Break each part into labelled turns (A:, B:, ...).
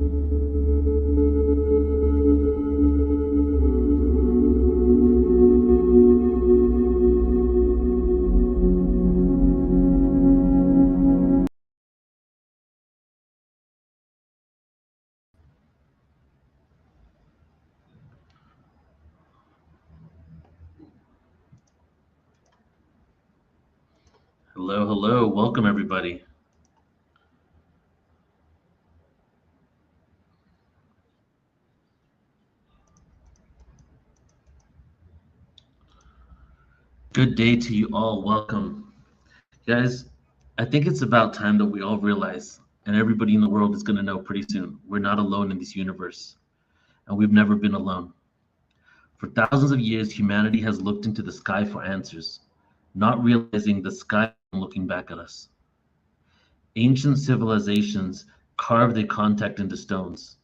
A: Hello, hello. Welcome, everybody. Good day to you all. Welcome. Guys, I think it's about time that we all realize, and everybody in the world is going to know pretty soon, we're not alone in this universe, and we've never been alone. For thousands of years, humanity has looked into the sky for answers, not realizing the sky is looking back at us. Ancient civilizations carved their contact into stones.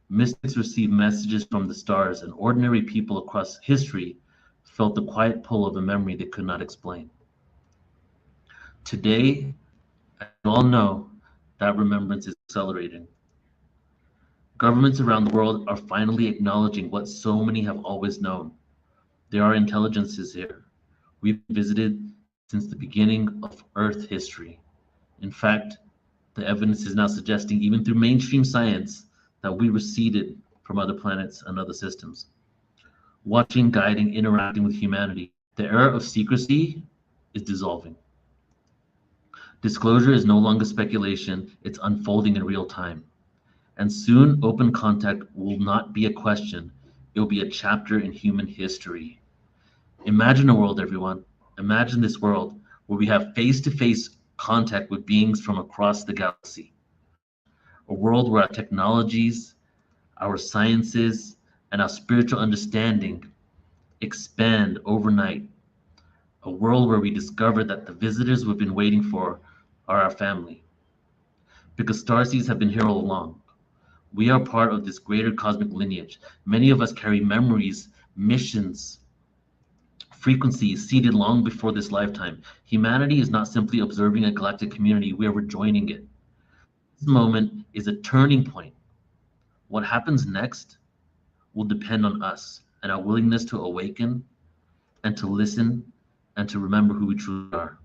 A: Mystics received messages from the stars, and ordinary people across history felt the quiet pull of a memory they could not explain. Today, as you all know, that remembrance is accelerating. Governments around the world are finally acknowledging what so many have always known. There are intelligences here. We've visited since the beginning of Earth history. In fact, the evidence is now suggesting, even through mainstream science, that we receded from other planets and other systems. Watching, guiding, interacting with humanity, the era of secrecy is dissolving. Disclosure is no longer speculation, it's unfolding in real time. And soon, open contact will not be a question, it will be a chapter in human history. Imagine a world, everyone. Imagine this world where we have face-to-face contact with beings from across the galaxy. A world where our technologies, our sciences, and our spiritual understanding expand overnight. A world where we discover that the visitors we've been waiting for are our family. Because starseeds have been here all along. We are part of this greater cosmic lineage. Many of us carry memories, missions, frequencies seeded long before this lifetime. Humanity is not simply observing a galactic community, we are rejoining it. This moment is a turning point. What happens next will depend on us and our willingness to awaken and to listen and to remember who we truly are.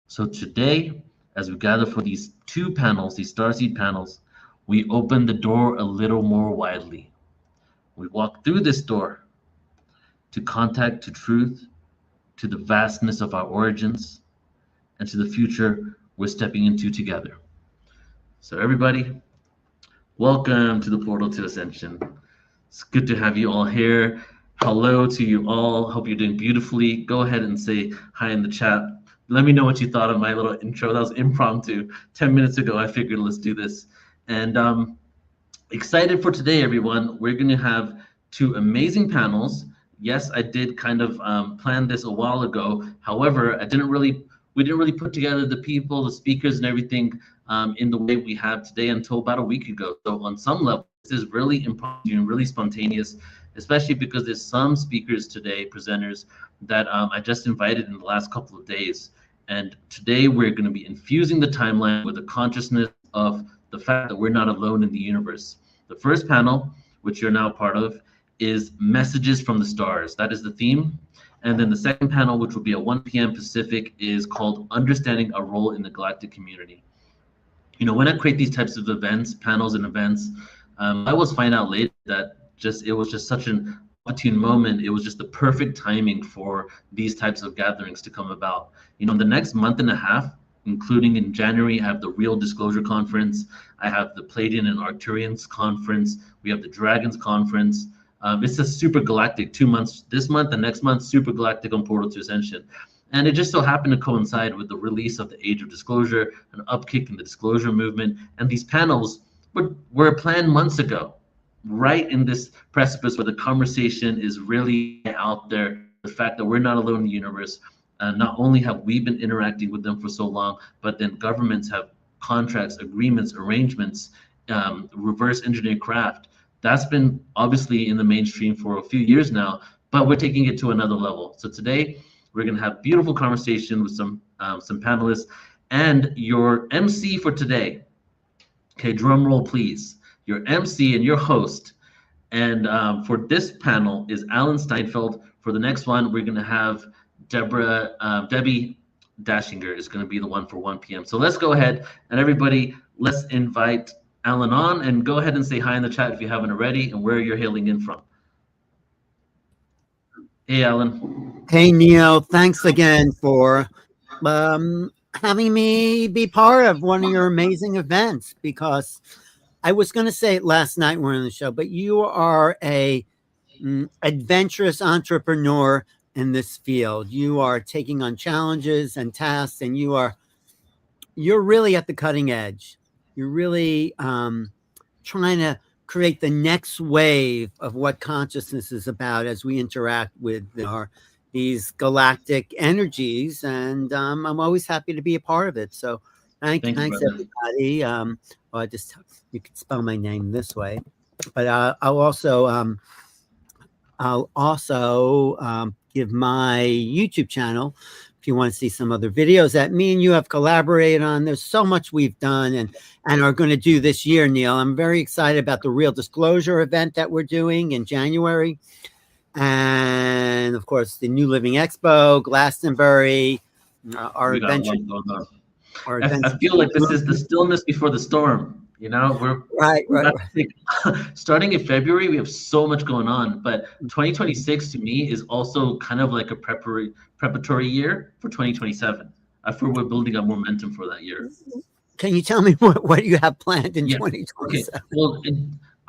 A: So today, as we gather for these two panels, these starseed panels, we open the door a little more widely. We walk through this door to contact, to truth, to the vastness of our origins, and to the future we're stepping into together. So everybody, welcome to the portal to ascension. It's good to have you all here. Hello to you all. Hope you're doing beautifully. Go ahead and say hi in the chat. Let me know what you thought of my little intro. That was impromptu. 10 minutes ago, I figured let's do this. And excited for today, everyone. We're going to have two amazing panels. Yes, I did kind of plan this a while ago. However, we didn't really put together the people, the speakers, and everything in the way we have today until about a week ago. So on some level, this is really impromptu and really spontaneous, especially because there's some speakers today, presenters, that I just invited in the last couple of days. And today we're going to be infusing the timeline with the consciousness of the fact that we're not alone in the universe. The first panel, which you're now part of, is Messages from the Stars. That is the theme. And then the second panel, which will be at 1 p.m. Pacific, is called Understanding Our Role in the Galactic Community. You know, when I create these types of events, panels and events, I always find out later that it was just such an opportune moment. It was just the perfect timing for these types of gatherings to come about. You know, in the next month and a half, including in January, I have the Real Disclosure Conference. I have the Pleiadian and Arcturians Conference. We have the Dragons Conference. It's a super galactic 2 months, this month and next month, super galactic on Portal to Ascension. And it just so happened to coincide with the release of the Age of Disclosure, an upkick in the disclosure movement. And these panels were planned months ago, right in this precipice where the conversation is really out there. The fact that we're not alone in the universe. Not only have we been interacting with them for so long, but then governments have contracts, agreements, arrangements, reverse engineering craft. That's been obviously in the mainstream for a few years now, but we're taking it to another level. So today we're going to have beautiful conversation with some panelists, and your MC for today. Okay, drum roll, please. your MC and your host. And for this panel is Alan Steinfeld. For the next one, we're going to have Debbie Dashinger is going to be the one for 1 p.m. So let's go ahead and everybody, let's invite Alan on and go ahead and say hi in the chat if you haven't already and where you're hailing in from. Hey, Alan.
B: Hey, Neil. Thanks again for having me be part of one of your amazing events, because I was going to say it last night when we were on the show, but you are a adventurous entrepreneur in this field. You are taking on challenges and tasks, and you're really at the cutting edge. You're really trying to create the next wave of what consciousness is about as we interact with these galactic energies, and I'm always happy to be a part of it. So thanks everybody. You can spell my name this way, but I'll also give my YouTube channel if you want to see some other videos that me and you have collaborated on. There's so much we've done and are going to do this year, Neil. I'm very excited about the Real Disclosure event that we're doing in January. And of course, the New Living Expo, Glastonbury, our adventure.
A: I feel like this is the stillness before the storm. You know, we're
B: right.
A: Starting in February, we have so much going on, but 2026 to me is also kind of like a preparatory year for 2027. I feel we're building up momentum for that year.
B: Can you tell me what you have planned in 2027?
A: Okay. Well,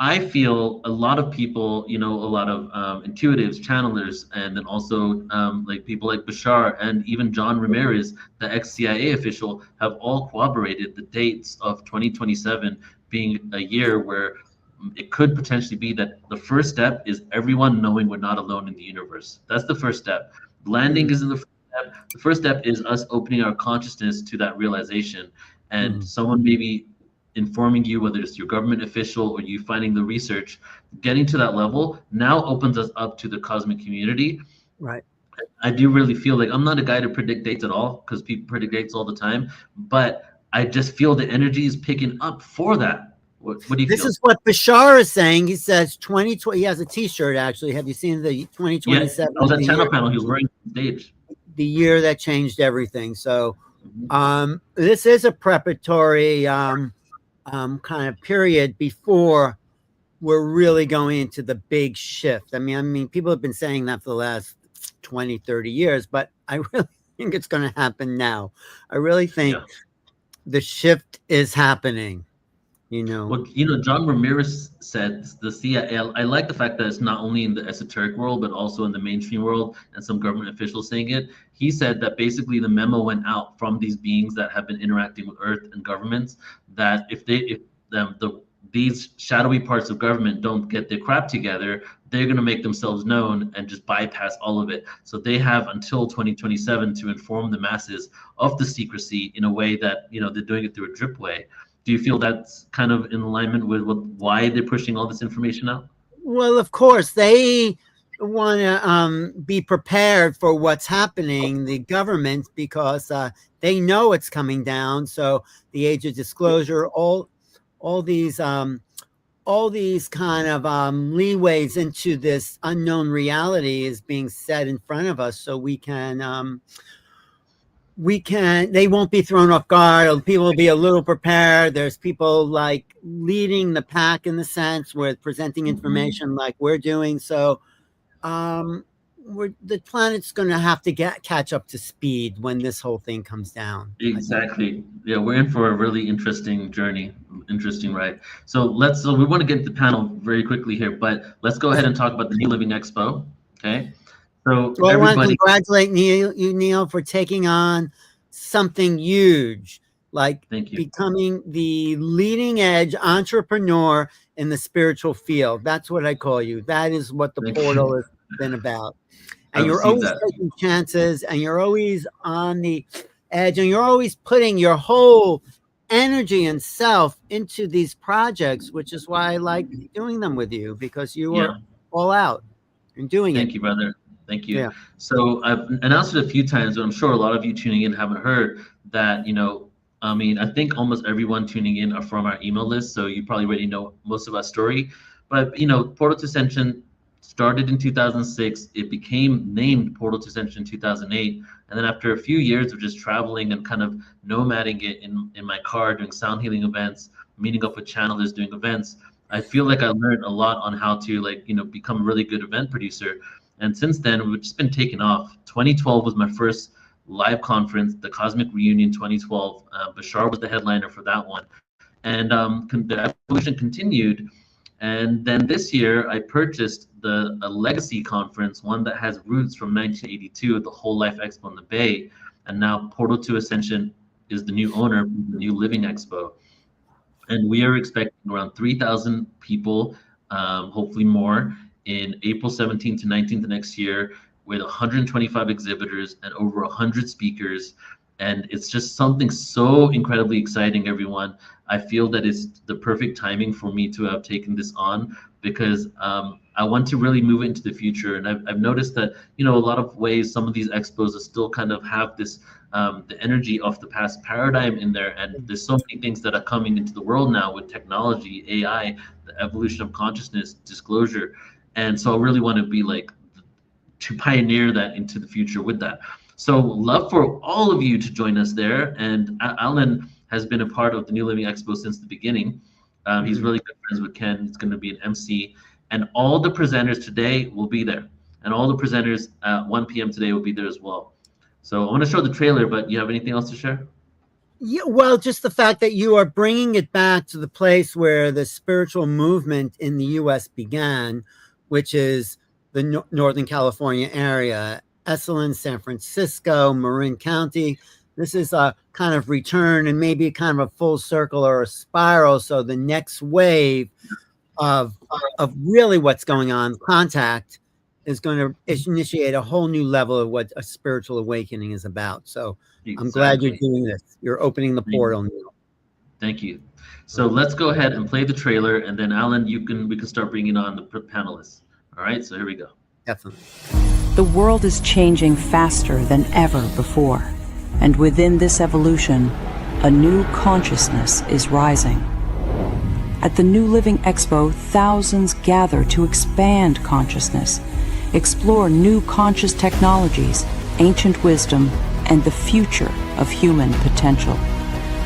A: I feel a lot of people, you know, a lot of intuitives, channelers, and then also like people like Bashar and even John Ramirez, the ex-CIA official, have all corroborated the dates of 2027 being a year where it could potentially be that the first step is everyone knowing we're not alone in the universe. That's the first step. Landing isn't the first step. The first step is us opening our consciousness to that realization, and someone maybe informing you, whether it's your government official or you finding the research, getting to that level now opens us up to the cosmic community.
B: Right.
A: I do really feel like I'm not a guy to predict dates at all, because people predict dates all the time, but I just feel the energy is picking up for that. What do you feel?
B: This is what Bashar is saying. He says 2020. He has a T-shirt actually. Have you seen the 2027?
A: Yeah, on that channel panel he was wearing on stage.
B: The year that changed everything. So, this is a preparatory kind of period before we're really going into the big shift. I mean, people have been saying that for the last 20, 30 years, but I really think it's going to happen now. I really think the shift is happening.
A: Well, John Ramirez said the CIA. I like the fact that it's not only in the esoteric world, but also in the mainstream world, and some government officials saying it. He said that basically the memo went out from these beings that have been interacting with Earth and governments, that if these shadowy parts of government don't get their crap together, they're going to make themselves known and just bypass all of it. So they have until 2027 to inform the masses of the secrecy in a way that, they're doing it through a drip way. Do you feel that's kind of in alignment with why they're pushing all this information out?
B: Well, of course, they want to be prepared for what's happening, the government, because they know it's coming down. So the age of disclosure, all these kind of leeways into this unknown reality is being set in front of us, so they won't be thrown off guard. People will be a little prepared. There's people like leading the pack in the sense with presenting information like we're doing. So the planet's going to have to catch up to speed when this whole thing comes down.
A: Exactly. Yeah, we're in for a really interesting journey. Interesting, right? So we want to get to the panel very quickly here, but let's go ahead and talk about the New Living Expo. Okay. So
B: I want to congratulate Neil, for taking on something huge, like becoming the leading edge entrepreneur in the spiritual field. That's what I call you. That is what the portal has been about. And you're always taking chances, and you're always on the edge, and you're always putting your whole energy and self into these projects, which is why I like doing them with you, because you are all out and doing it.
A: Thank you, brother. Thank you. So I've announced it a few times, but I'm sure a lot of you tuning in haven't heard that, I mean, I think almost everyone tuning in are from our email list, so you probably already know most of our story. But Portal to Ascension started in 2006. It became named Portal to Ascension in 2008, and then after a few years of just traveling and kind of nomading it in my car, doing sound healing events, meeting up with channelers, doing events, I feel like I learned a lot on how to become a really good event producer. And since then, we've just been taking off. 2012 was my first live conference, the Cosmic Reunion 2012. Bashar was the headliner for that one, and the evolution continued. And then this year, I purchased a legacy conference, one that has roots from 1982 at the Whole Life Expo in the Bay, and now Portal to Ascension is the new owner of the New Living Expo. And we are expecting around 3,000 people, hopefully more, in April 17th to 19th next year, with 125 exhibitors and over 100 speakers. And it's just something so incredibly exciting, everyone. I feel that it's the perfect timing for me to have taken this on, because I want to really move into the future. And I've noticed that, a lot of ways, some of these expos are still kind of have this, the energy of the past paradigm in there. And there's so many things that are coming into the world now with technology, AI, the evolution of consciousness, disclosure. And so I really want to be to pioneer that into the future with that. So love for all of you to join us there. And Alan has been a part of the New Living Expo since the beginning. He's really good friends with Ken. He's going to be an MC. And all the presenters today will be there. And all the presenters at 1 p.m. today will be there as well. So I want to show the trailer, but you have anything else to share?
B: Yeah, well, just the fact that you are bringing it back to the place where the spiritual movement in the U.S. began, which is the Northern California area, Esalen, San Francisco, Marin County. This is a kind of return and maybe kind of a full circle or a spiral. So the next wave of really what's going on, contact, is going to initiate a whole new level of what a spiritual awakening is about. So exactly. I'm glad you're doing this. You're opening the portal.
A: Thank you. So let's go ahead and play the trailer, and then Alan, we can start bringing on the panelists. All right, so here we go.
B: Definitely.
C: The world is changing faster than ever before, and within this evolution, a new consciousness is rising. At the New Living Expo, thousands gather to expand consciousness, explore new conscious technologies, ancient wisdom, and the future of human potential.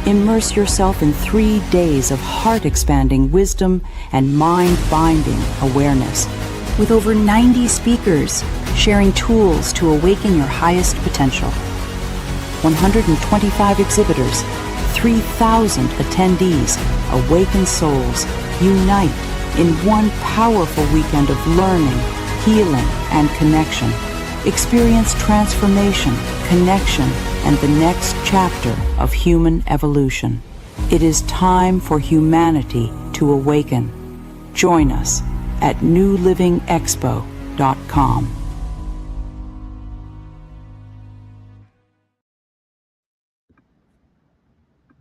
C: Immerse yourself in 3 days of heart-expanding wisdom and mind-binding awareness, with over 90 speakers sharing tools to awaken your highest potential. 125 exhibitors, 3,000 attendees, awakened souls unite in one powerful weekend of learning, healing, and connection. Experience transformation, connection, and the next chapter of human evolution. It is time for humanity to awaken. Join us at newlivingexpo.com.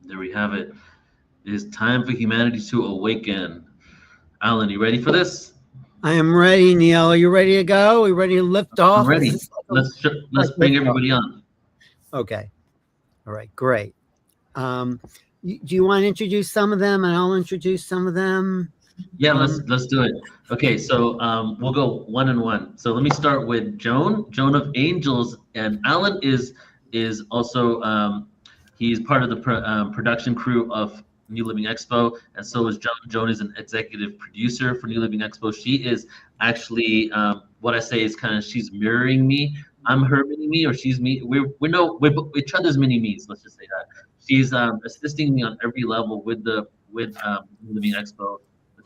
A: There we have it. It is time for humanity to awaken. Alan, you ready for this?
B: I am ready, Neil. Are you ready to go? Are you ready to lift off?
A: I'm ready. Let's bring everybody on.
B: Okay. All right, great. Do you want to introduce some of them, and I'll introduce some of them?
A: Yeah, let's do it. Okay, so we'll go one and one. So let me start with Joan of Angels, and Alan is also he's part of the production crew of New Living Expo, and so is Joan. Joan is an executive producer for New Living Expo. She is actually what I say is kind of, she's mirroring me. I'm her mini me, or she's me. We're each other's mini me's. Let's just say that. She's assisting me on every level with New Living Expo.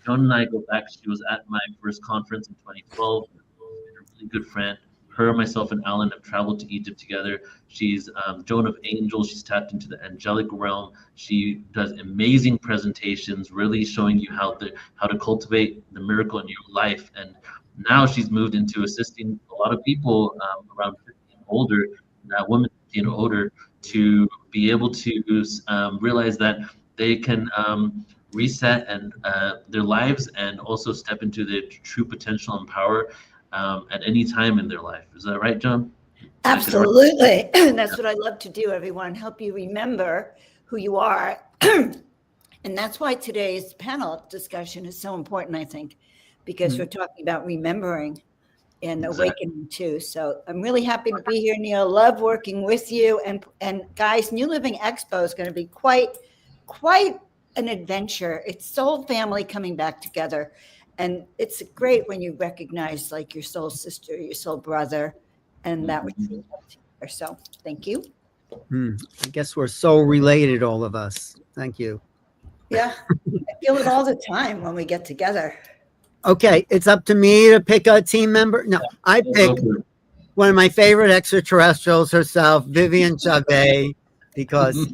A: Joan and I go back. She was at my first conference in 2012. She's been a really good friend. Her, myself, and Alan have traveled to Egypt together. She's Joan of Angels. She's tapped into the angelic realm. She does amazing presentations, really showing you how to cultivate the miracle in your life. And now she's moved into assisting a lot of people around 50 and older, women 50 and older, to be able to realize that they can reset and their lives, and also step into their true potential and power at any time in their life. Is that right, John?
D: Absolutely. That's what I love to do, everyone. Help you remember who you are. And that's why today's panel discussion is so important, I think, because we're talking about remembering and awakening too. So I'm really happy to be here, Neil. Love working with you. And guys, New Living Expo is going to be quite an adventure. It's soul family coming back together. And it's great when you recognize like your soul sister, your soul brother, and that was so thank you.
B: I guess we're so related, all of us. Thank you.
D: Yeah, I feel it all the time when we get together.
B: Okay, it's up to me to pick a team member. No, I pick one of my favorite extraterrestrials herself, Viviane Chauvet, because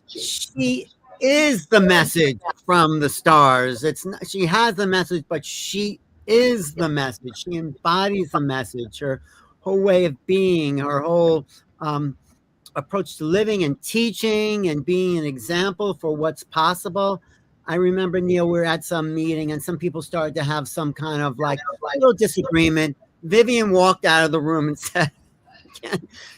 B: she is the message from the stars. It's not, she has the message, but she is the message. She embodies the message. Her whole way of being, her whole approach to living and teaching and being an example for what's possible. I remember, Neil, we were at some meeting and some people started to have some kind of like a little disagreement. Viviane walked out of the room and said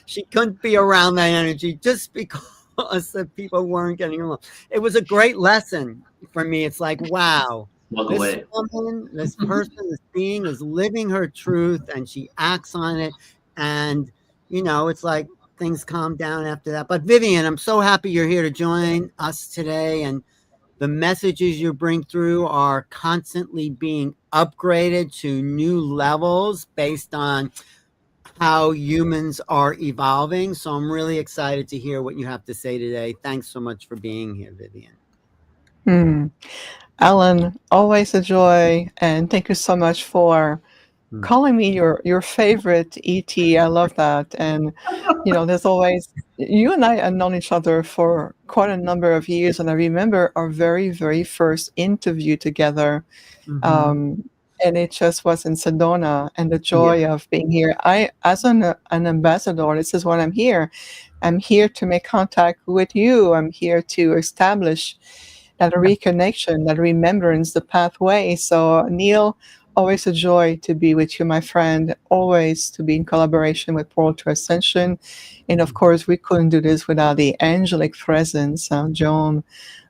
B: she couldn't be around that energy just because the people weren't getting along. It was a great lesson for me. It's like, wow, this woman, this person, this being is living her truth and she acts on it. And, you know, it's like things calm down after that. But Viviane, I'm so happy you're here to join us today. And the messages you bring through are constantly being upgraded to new levels based on how humans are evolving. So I'm really excited to hear what you have to say today. Thanks so much for being here, Viviane.
E: Alan, always a joy. And thank you so much for calling me your favorite ET. I love that. And, you know, there's always, you and I have known each other for quite a number of years. And I remember our very, very first interview together. And it just was in Sedona, and the joy of being here. I, as an ambassador, this is what I'm here. I'm here to make contact with you. I'm here to establish that reconnection, that remembrance, the pathway. So Neil, always a joy to be with you, my friend, always to be in collaboration with Portal to Ascension. And of course, we couldn't do this without the angelic presence, Joan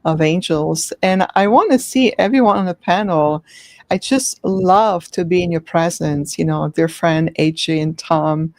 E: of Angels. And I want to see everyone on the panel. I just love to be in your presence, you know, dear friend AJ and Tom.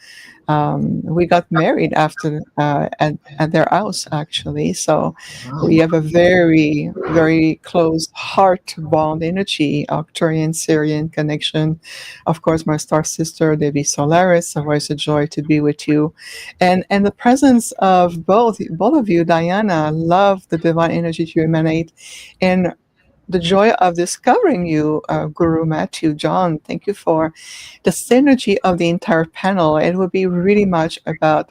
E: We got married after at their house, actually. So we have a very, very close heart bond energy, Arcturian Syrian connection. Of course, my star sister, Debbie Solaris. Always a joy to be with you, and the presence of both of you, Diana. Love the divine energy you emanate, and the joy of discovering you, Guru Matthew, John. Thank you for the synergy of the entire panel. It will be really much about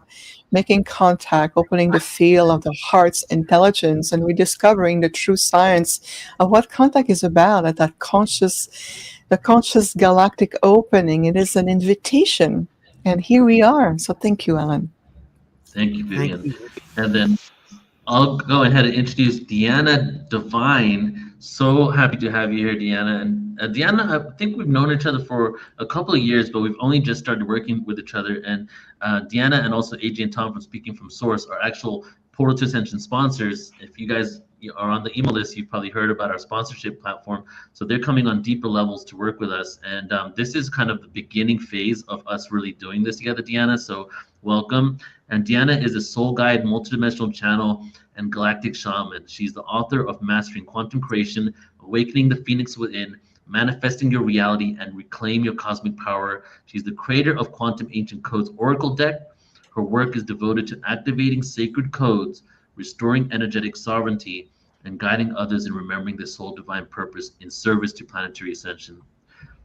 E: making contact, opening the field of the heart's intelligence, and rediscovering the true science of what contact is about at that the conscious galactic opening. It is an invitation, and here we are. So thank you, Alan.
A: Thank you, Viviane. And then I'll go ahead and introduce Deanna Devine. So happy to have you here, Deanna. And Deanna, I think we've known each other for a couple of years, but we've only just started working with each other. And Deanna and also AJ and Tom from Speaking from Source are actual Portal to Ascension sponsors. If you guys are on the email list, you've probably heard about our sponsorship platform. So they're coming on deeper levels to work with us. And this is kind of the beginning phase of us really doing this together, Deanna. So welcome. And Deanna is a soul guide, multidimensional channel, and galactic shaman. She's the author of Mastering Quantum Creation, Awakening the Phoenix Within, Manifesting Your Reality, and Reclaim Your Cosmic Power. She's the creator of Quantum Ancient Codes Oracle Deck. Her work is devoted to activating sacred codes, restoring energetic sovereignty, and guiding others in remembering their soul divine purpose in service to planetary ascension.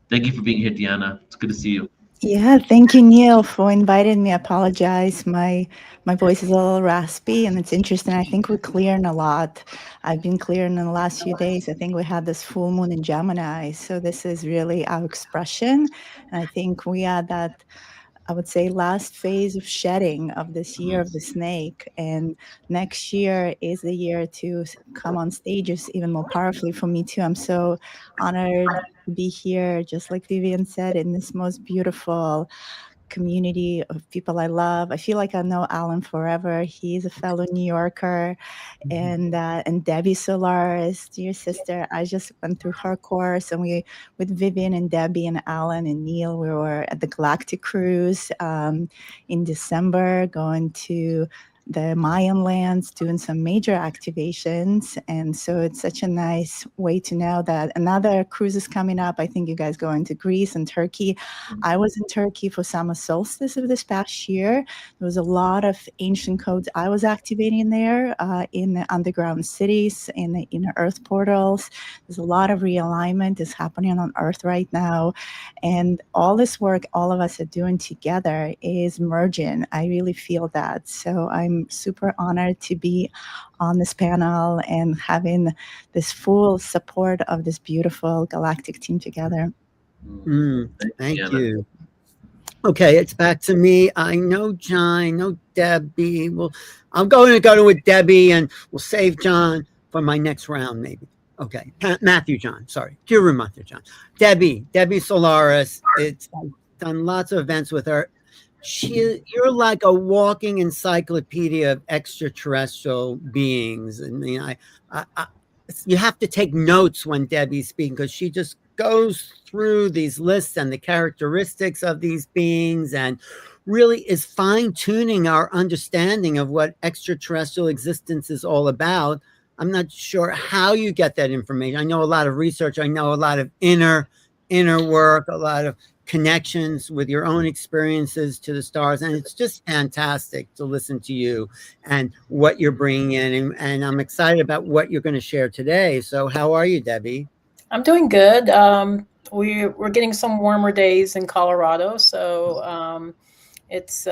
A: Thank you for being here, Deanna. It's good to see you.
F: Yeah, thank you, Neil, for inviting me. I apologize. My voice is a little raspy, and it's interesting. I think we're clearing a lot. I've been clearing in the last few days. I think we had this full moon in Gemini, so this is really our expression. And I think we are that, I would say, last phase of shedding of this year of the snake. And next year is the year to come on stages even more powerfully for me too. I'm so honored to be here, just like Viviane said, in this most beautiful community of people I love. I feel like I know Alan forever. He's a fellow New Yorker, and Debbie Solaris, dear sister. I just went through her course, and we with Viviane and Debbie and Alan and Neil, we were at the Galactic cruise in December, going to the Mayan lands, doing some major activations. And so it's such a nice way to know that another cruise is coming up. I think you guys going to Greece and Turkey. I was in Turkey for summer solstice of this past year. There was a lot of ancient codes I was activating there in the underground cities, in the inner earth portals. There's a lot of realignment is happening on Earth right now. And all this work all of us are doing together is merging. I really feel that. So I'm super honored to be on this panel and having this full support of this beautiful galactic team together.
B: Thank you. Okay, it's back to me. I know John, I know Debbie. Well, I'm going to go with Debbie, and we'll save John for my next round, maybe. Okay, Matthew John, sorry. Dear Matthew John. Debbie Solaris. I've done lots of events with her. You're like a walking encyclopedia of extraterrestrial beings. I mean, you have to take notes when Debbie's speaking, because she just goes through these lists and the characteristics of these beings, and really is fine-tuning our understanding of what extraterrestrial existence is all about. I'm not sure how you get that information. I know a lot of research. I know a lot of inner work, a lot of connections with your own experiences to the stars, and it's just fantastic to listen to you and what you're bringing in, and I'm excited about what you're going to share today. So how are you, Debbie?
G: I'm doing good. We're getting some warmer days in Colorado, so it's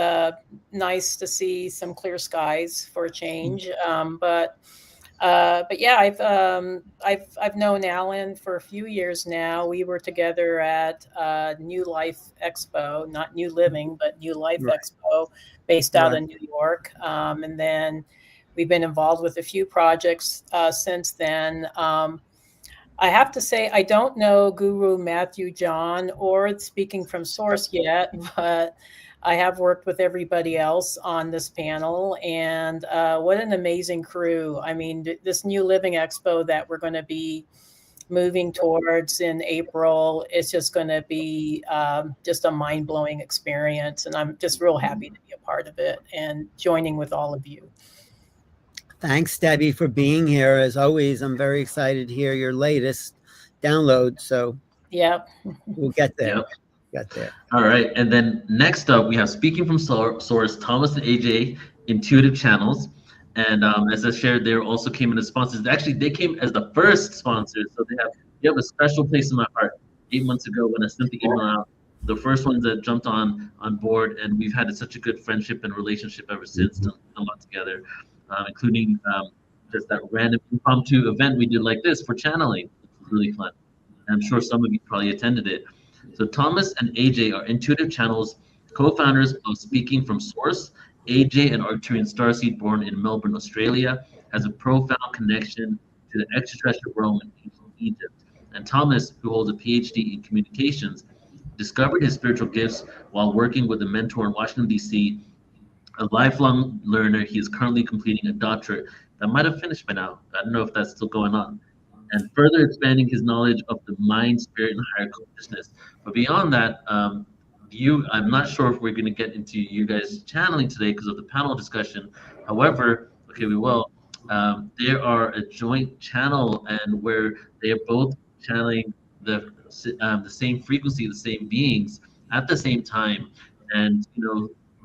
G: nice to see some clear skies for a change. But yeah, I've known Alan for a few years now. We were together at New Life Expo, not New Living, but New Life Expo, based out of New York. And then we've been involved with a few projects since then. I have to say, I don't know Guru Matthew John or Speaking from Source yet, but I have worked with everybody else on this panel, and what an amazing crew. I mean, this New Living Expo that we're going to be moving towards in April, it's just going to be just a mind-blowing experience, and I'm just real happy to be a part of it and joining with all of you.
B: Thanks, Debbie, for being here. As always, I'm very excited to hear your latest download. So
G: yeah,
B: we'll get there.
A: Yep.
B: Got there.
A: All right, and then next up we have Speaking from Source, Thomas and AJ, Intuitive Channels, and as I shared, they also came in as sponsors. Actually, they came as the first sponsors, so they have a special place in my heart. 8 months ago, when I sent the email out, the first ones that jumped on board, and we've had such a good friendship and relationship ever since. Done a lot together, including just that random impromptu event we did like this for channeling. It was really fun. I'm sure some of you probably attended it. So Thomas and AJ are Intuitive Channels co-founders of Speaking from Source. AJ, an Arcturian starseed born in Melbourne, Australia, has a profound connection to the extraterrestrial realm in ancient Egypt. And Thomas, who holds a PhD in communications, discovered his spiritual gifts while working with a mentor in Washington, D.C. A lifelong learner, he is currently completing a doctorate that might have finished by now. I don't know if that's still going on. And further expanding his knowledge of the mind, spirit, and higher consciousness. But beyond that, I'm not sure if we're going to get into you guys channeling today because of the panel discussion. However, okay, we will. They are a joint channel, and where they are both channeling the same frequency, the same beings at the same time. And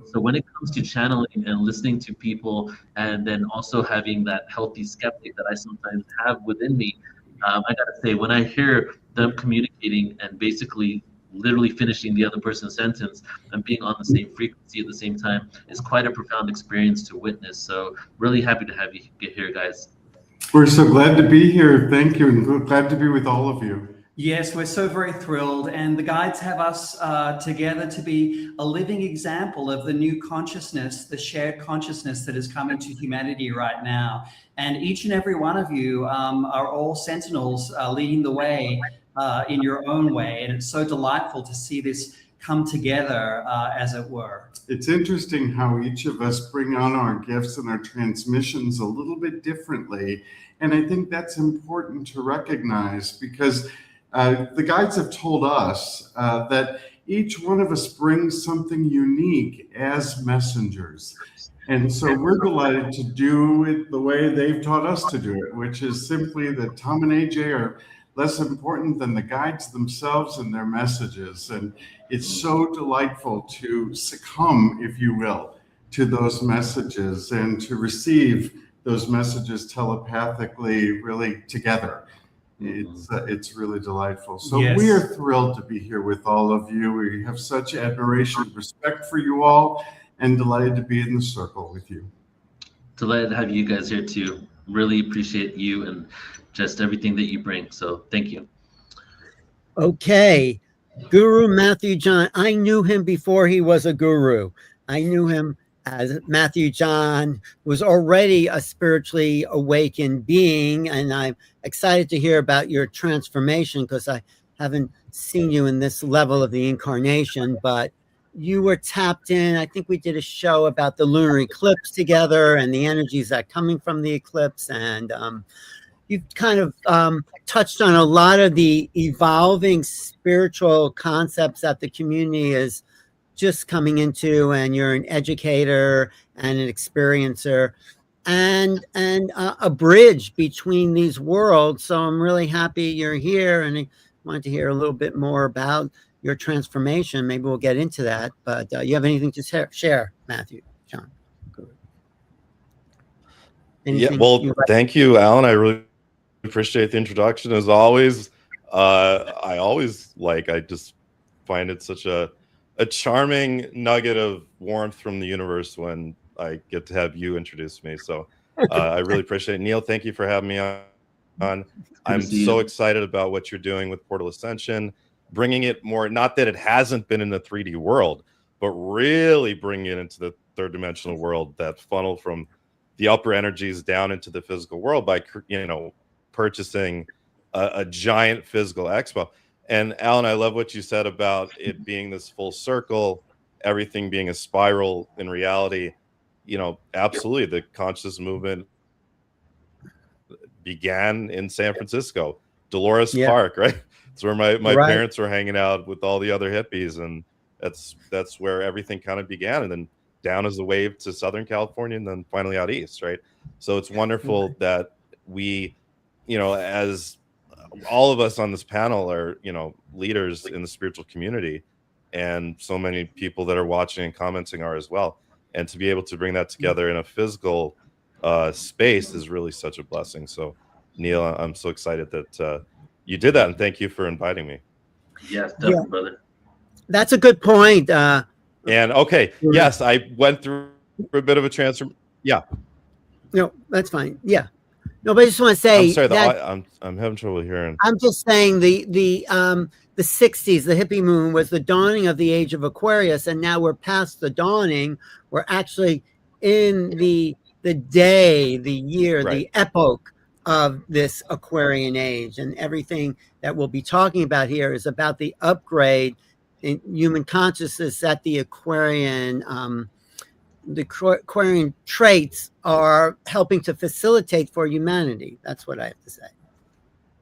A: so when it comes to channeling and listening to people, and then also having that healthy skeptic that I sometimes have within me, I gotta say, when I hear them communicating and basically literally finishing the other person's sentence and being on the same frequency at the same time is quite a profound experience to witness. So really happy to have you get here, guys.
H: We're so glad to be here. Thank you, and glad to be with all of you.
I: Yes, we're so very thrilled, and the guides have us together to be a living example of the new consciousness, the shared consciousness that is coming to humanity right now. And each and every one of you are all sentinels leading the way in your own way. And it's so delightful to see this come together, as it were.
H: It's interesting how each of us bring on our gifts and our transmissions a little bit differently. And I think that's important to recognize, because the guides have told us that each one of us brings something unique as messengers. And so we're delighted to do it the way they've taught us to do it, which is simply that Tom and AJ are less important than the guides themselves and their messages. And it's so delightful to succumb, if you will, to those messages and to receive those messages telepathically, really together. It's really delightful. So
I: Yes.
H: we are thrilled to be here with all of you. We have such admiration and respect for you all, and delighted to be in the circle with you.
A: Delighted to have you guys here too. Really appreciate you and just everything that you bring. So thank you.
B: Okay. Guru Matthew John. I knew him before he was a guru. I knew him as Matthew John was already a spiritually awakened being. And I'm excited to hear about your transformation, because I haven't seen you in this level of the incarnation, but you were tapped in. I think we did a show about the lunar eclipse together and the energies that are coming from the eclipse. And you've kind of touched on a lot of the evolving spiritual concepts that the community is just coming into, and you're an educator and an experiencer and a bridge between these worlds. So I'm really happy you're here, and I wanted to hear a little bit more about your transformation. Maybe we'll get into that, but you have anything to share, Matthew, John?
J: Yeah, well, thank you, Alan. I really appreciate the introduction, as always. I just find it such a charming nugget of warmth from the universe when I get to have you introduce me. So I really appreciate it. Neil, thank you for having me on. I'm so excited about what you're doing with Portal Ascension, bringing it more, not that it hasn't been in the 3D world, but really bringing it into the third dimensional world, that funnel from the upper energies down into the physical world by, purchasing a giant physical expo. And Alan, I love what you said about it being this full circle, everything being a spiral in reality. Absolutely, the conscious movement began in San Francisco, Dolores Park, right? It's where my parents were hanging out with all the other hippies, and that's where everything kind of began. And then down as a wave to Southern California, and then finally out east, right? So it's wonderful that we, as all of us on this panel are, leaders in the spiritual community, and so many people that are watching and commenting are as well. And to be able to bring that together in a physical space is really such a blessing. So, Neil, I'm so excited that you did that, and thank you for inviting me.
A: Yes, definitely, brother.
B: That's a good point.
J: And okay, yes, I went through a bit of a transfer. Yeah.
B: No, that's fine. Yeah. No, but I just want to say,
J: I'm sorry, I'm having trouble hearing.
B: I'm just saying the 60s, the hippie movement was the dawning of the age of Aquarius, and now we're past the dawning. We're actually in the day, the year, the epoch of this Aquarian age, and everything that we'll be talking about here is about the upgrade in human consciousness that the Aquarian traits are helping to facilitate for humanity. That's what I have to say.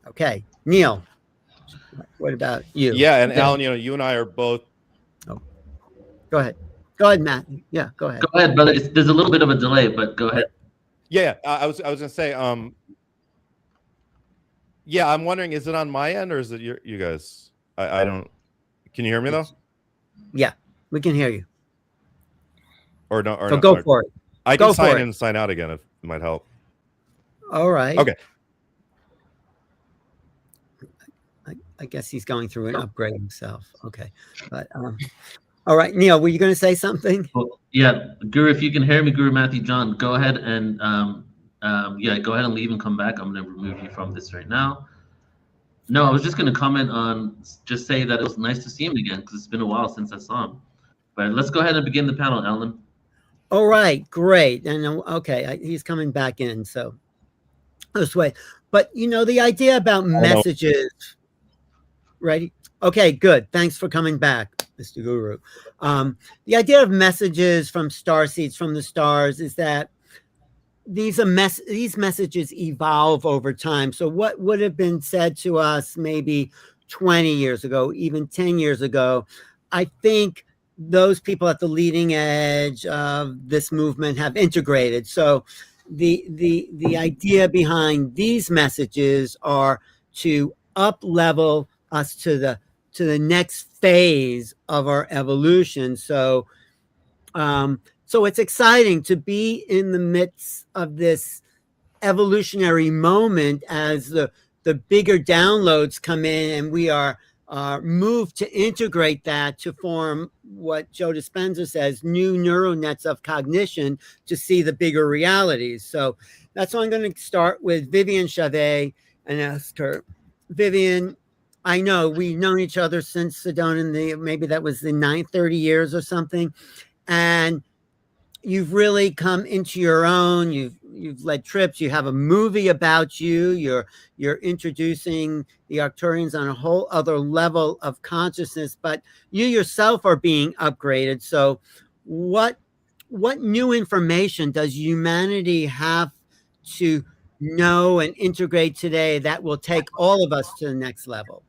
B: Okay, Neil, what about you?
J: Yeah, and Alan, you and I are both.
B: Oh, go ahead. Go ahead, Matt. Yeah, go ahead.
A: Go ahead, brother. There's a little bit of a delay, but go ahead.
J: Yeah, I was gonna say, yeah, I'm wondering, is it on my end or is it you guys? I don't. Can you hear me though?
B: Yeah, we can hear you.
J: Or no? Or
B: so
J: no,
B: go for it.
J: I can sign in and sign out again if it might help.
B: All right.
J: Okay.
B: I guess he's going through an upgrade himself. Okay, but all right, Neil, were you going to say something?
A: Well, yeah, Guru, if you can hear me, Guru Matthew John, go ahead and go ahead and leave and come back. I'm going to remove you from this right now. No, I was just going to comment on, just say that it was nice to see him again, because it's been a while since I saw him. But let's go ahead and begin the panel, Alan.
B: All right, great. And okay, he's coming back in, so this way. But the idea about messages. Ready? Okay, good. Thanks for coming back. Mr. Guru. The idea of messages from Starseeds, from the stars, is that these messages evolve over time. So what would have been said to us maybe 20 years ago, even 10 years ago, I think those people at the leading edge of this movement have integrated. So the idea behind these messages are to up level us to the next phase of our evolution. So so it's exciting to be in the midst of this evolutionary moment as the bigger downloads come in, and we are moved to integrate that to form what Joe Dispenza says, new neural nets of cognition to see the bigger realities. So that's why I'm going to start with Viviane Chauvet and ask her, Viviane, I know we've known each other since Sedona, maybe that was the 30 years or something. And you've really come into your own. You've led trips. You have a movie about you. You're introducing the Arcturians on a whole other level of consciousness, but you yourself are being upgraded. So what new information does humanity have to know and integrate today that will take all of us to the next level?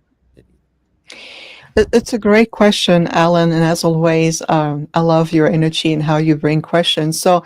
E: It's a great question, Alan, and as always, I love your energy and how you bring questions. So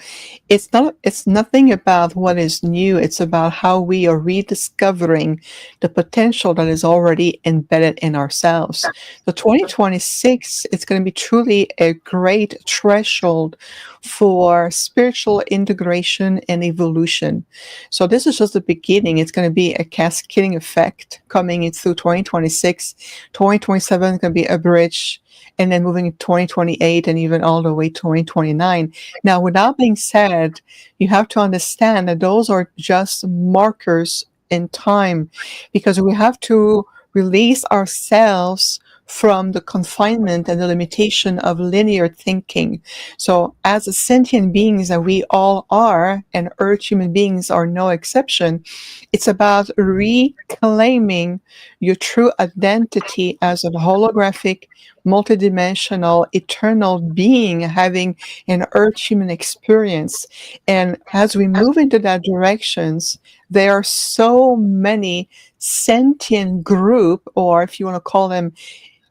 E: it's nothing about what is new. It's about how we are rediscovering the potential that is already embedded in ourselves. So 2026, it's going to be truly a great threshold for spiritual integration and evolution. So this is just the beginning. It's going to be a cascading effect coming in through 2026. 2027 is going to be a bridge, and then moving to 2028 and even all the way to 2029. Now, with that being said, you have to understand that those are just markers in time, because we have to release ourselves from the confinement and the limitation of linear thinking. So as a sentient beings that we all are, and Earth human beings are no exception, it's about reclaiming your true identity as a holographic, multidimensional, eternal being having an Earth human experience. And as we move into that directions, there are so many sentient group, or if you want to call them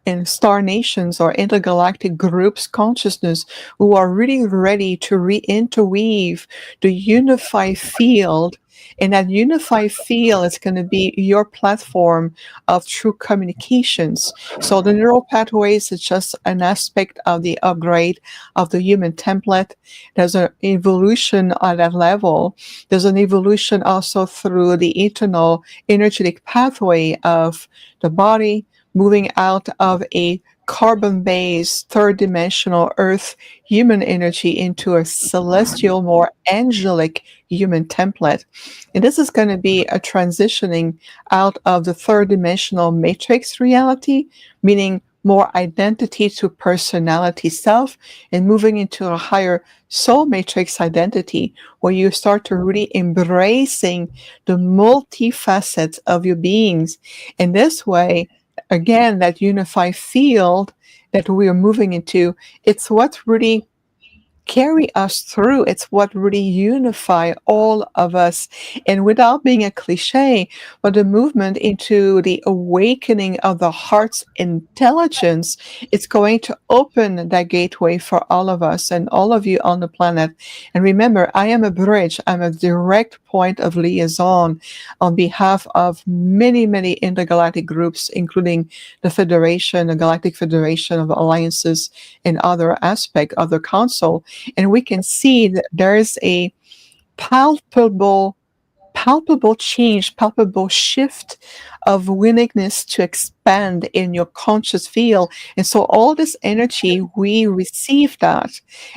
E: in star nations or intergalactic groups consciousness, who are really ready to reinterweave the unified field. And that unified field is going to be your platform of true communications. So the neural pathways is just an aspect of the upgrade of the human template. There's an evolution on that level. There's an evolution also through the eternal energetic pathway of the body, moving out of a carbon-based third dimensional earth human energy into a celestial, more angelic human template. And this is going to be a transitioning out of the third dimensional matrix reality, meaning more identity to personality self, and moving into a higher soul matrix identity, where you start to really embracing the multifacets of your beings. In this way, again, that unified field that we are moving into, it's what really carry us through. It's what really unify all of us. And without being a cliche, but the movement into the awakening of the heart's intelligence, it's going to open that gateway for all of us and all of you on the planet. And remember, I am a bridge. I'm a direct point of liaison on behalf of many, many intergalactic groups, including the Federation, the Galactic Federation of Alliances, and other aspects of the Council. And we can see that there is a palpable change, palpable shift of willingness to expand in your conscious field. And so all this energy, we receive that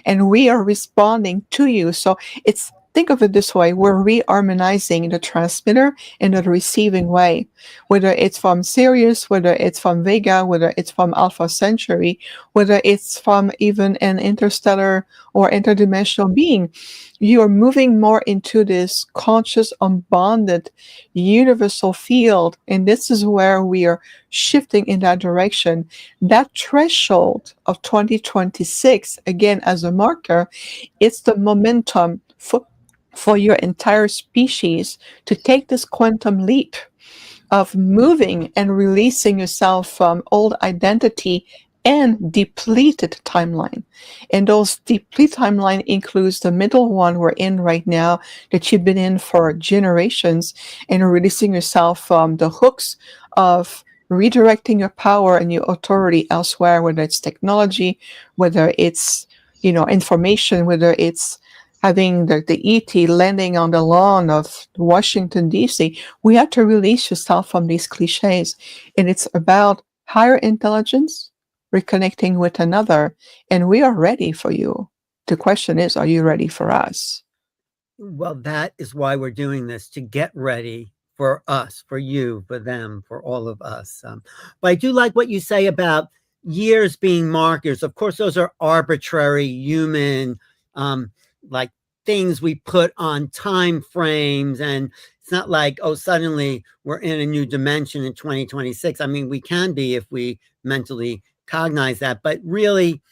E: and we are responding to you. So it's think of it this way: we're reharmonizing the transmitter and the receiving way, whether it's from Sirius, whether it's from Vega, whether it's from Alpha Centauri, whether it's from even an interstellar or interdimensional being. You are moving more into this conscious, unbonded, universal field. And this is where we are shifting in that direction. That threshold of 2026, again, as a marker, it's the momentum for your entire species to take this quantum leap of moving and releasing yourself from old identity and depleted timeline. And those depleted timeline includes the middle one we're in right now, that you've been in for generations, and releasing yourself from the hooks of redirecting your power and your authority elsewhere, whether it's technology, whether it's, information, whether it's having the ET landing on the lawn of Washington, D.C. We have to release yourself from these cliches. And it's about higher intelligence, reconnecting with another, and we are ready for you. The question is, are you ready for us?
B: Well, that is why we're doing this, to get ready for us, for you, for them, for all of us. But I do like what you say about years being markers. Of course, those are arbitrary human, like things we put on time frames, and it's not like, oh, suddenly we're in a new dimension in 2026. I mean, we can be if we mentally cognize that, but really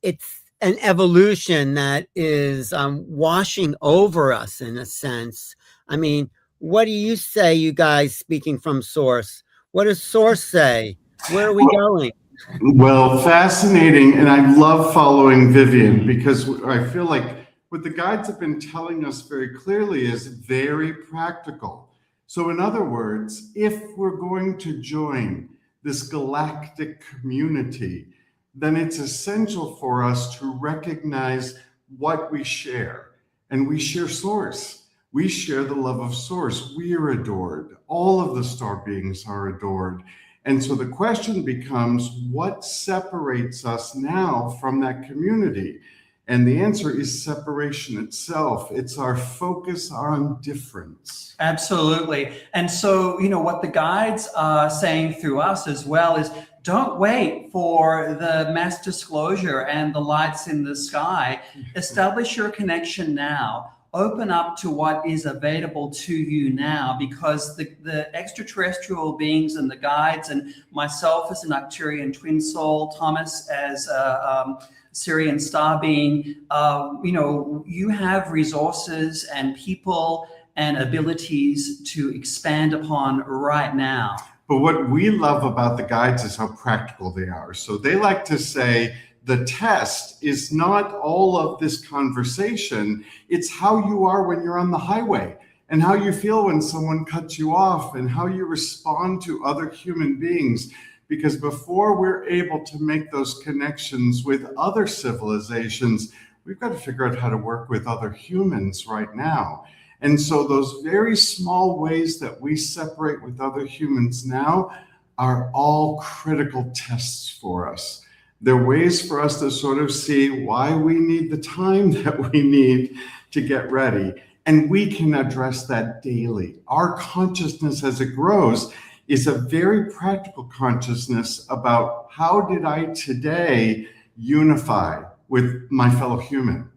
B: it's an evolution that is washing over us in a sense. I mean, what do you say, you guys, speaking from source? What does source say? Where are we going?
H: Well, fascinating. And I love following Viviane, because I feel like what the guides have been telling us very clearly is very practical. So in other words, if we're going to join this galactic community, then it's essential for us to recognize what we share. And we share source. We share the love of source. We are adored. All of the star beings are adored. And so the question becomes, what separates us now from that community? And the answer is separation itself. It's our focus on difference.
I: Absolutely. And so, what the guides are saying through us as well is, don't wait for the mass disclosure and the lights in the sky. Establish your connection now. Open up to what is available to you now, because the extraterrestrial beings and the guides, and myself as an Arcturian twin soul, Thomas as a Syrian star being, you have resources and people and abilities to expand upon right now.
H: But what we love about the guides is how practical they are. So they like to say, the test is not all of this conversation. It's how you are when you're on the highway, and how you feel when someone cuts you off, and how you respond to other human beings. Because before we're able to make those connections with other civilizations, we've got to figure out how to work with other humans right now. And so those very small ways that we separate with other humans now are all critical tests for us. They're ways for us to sort of see why we need the time that we need to get ready. And we can address that daily. Our consciousness as it grows is a very practical consciousness about, how did I today unify with my fellow human?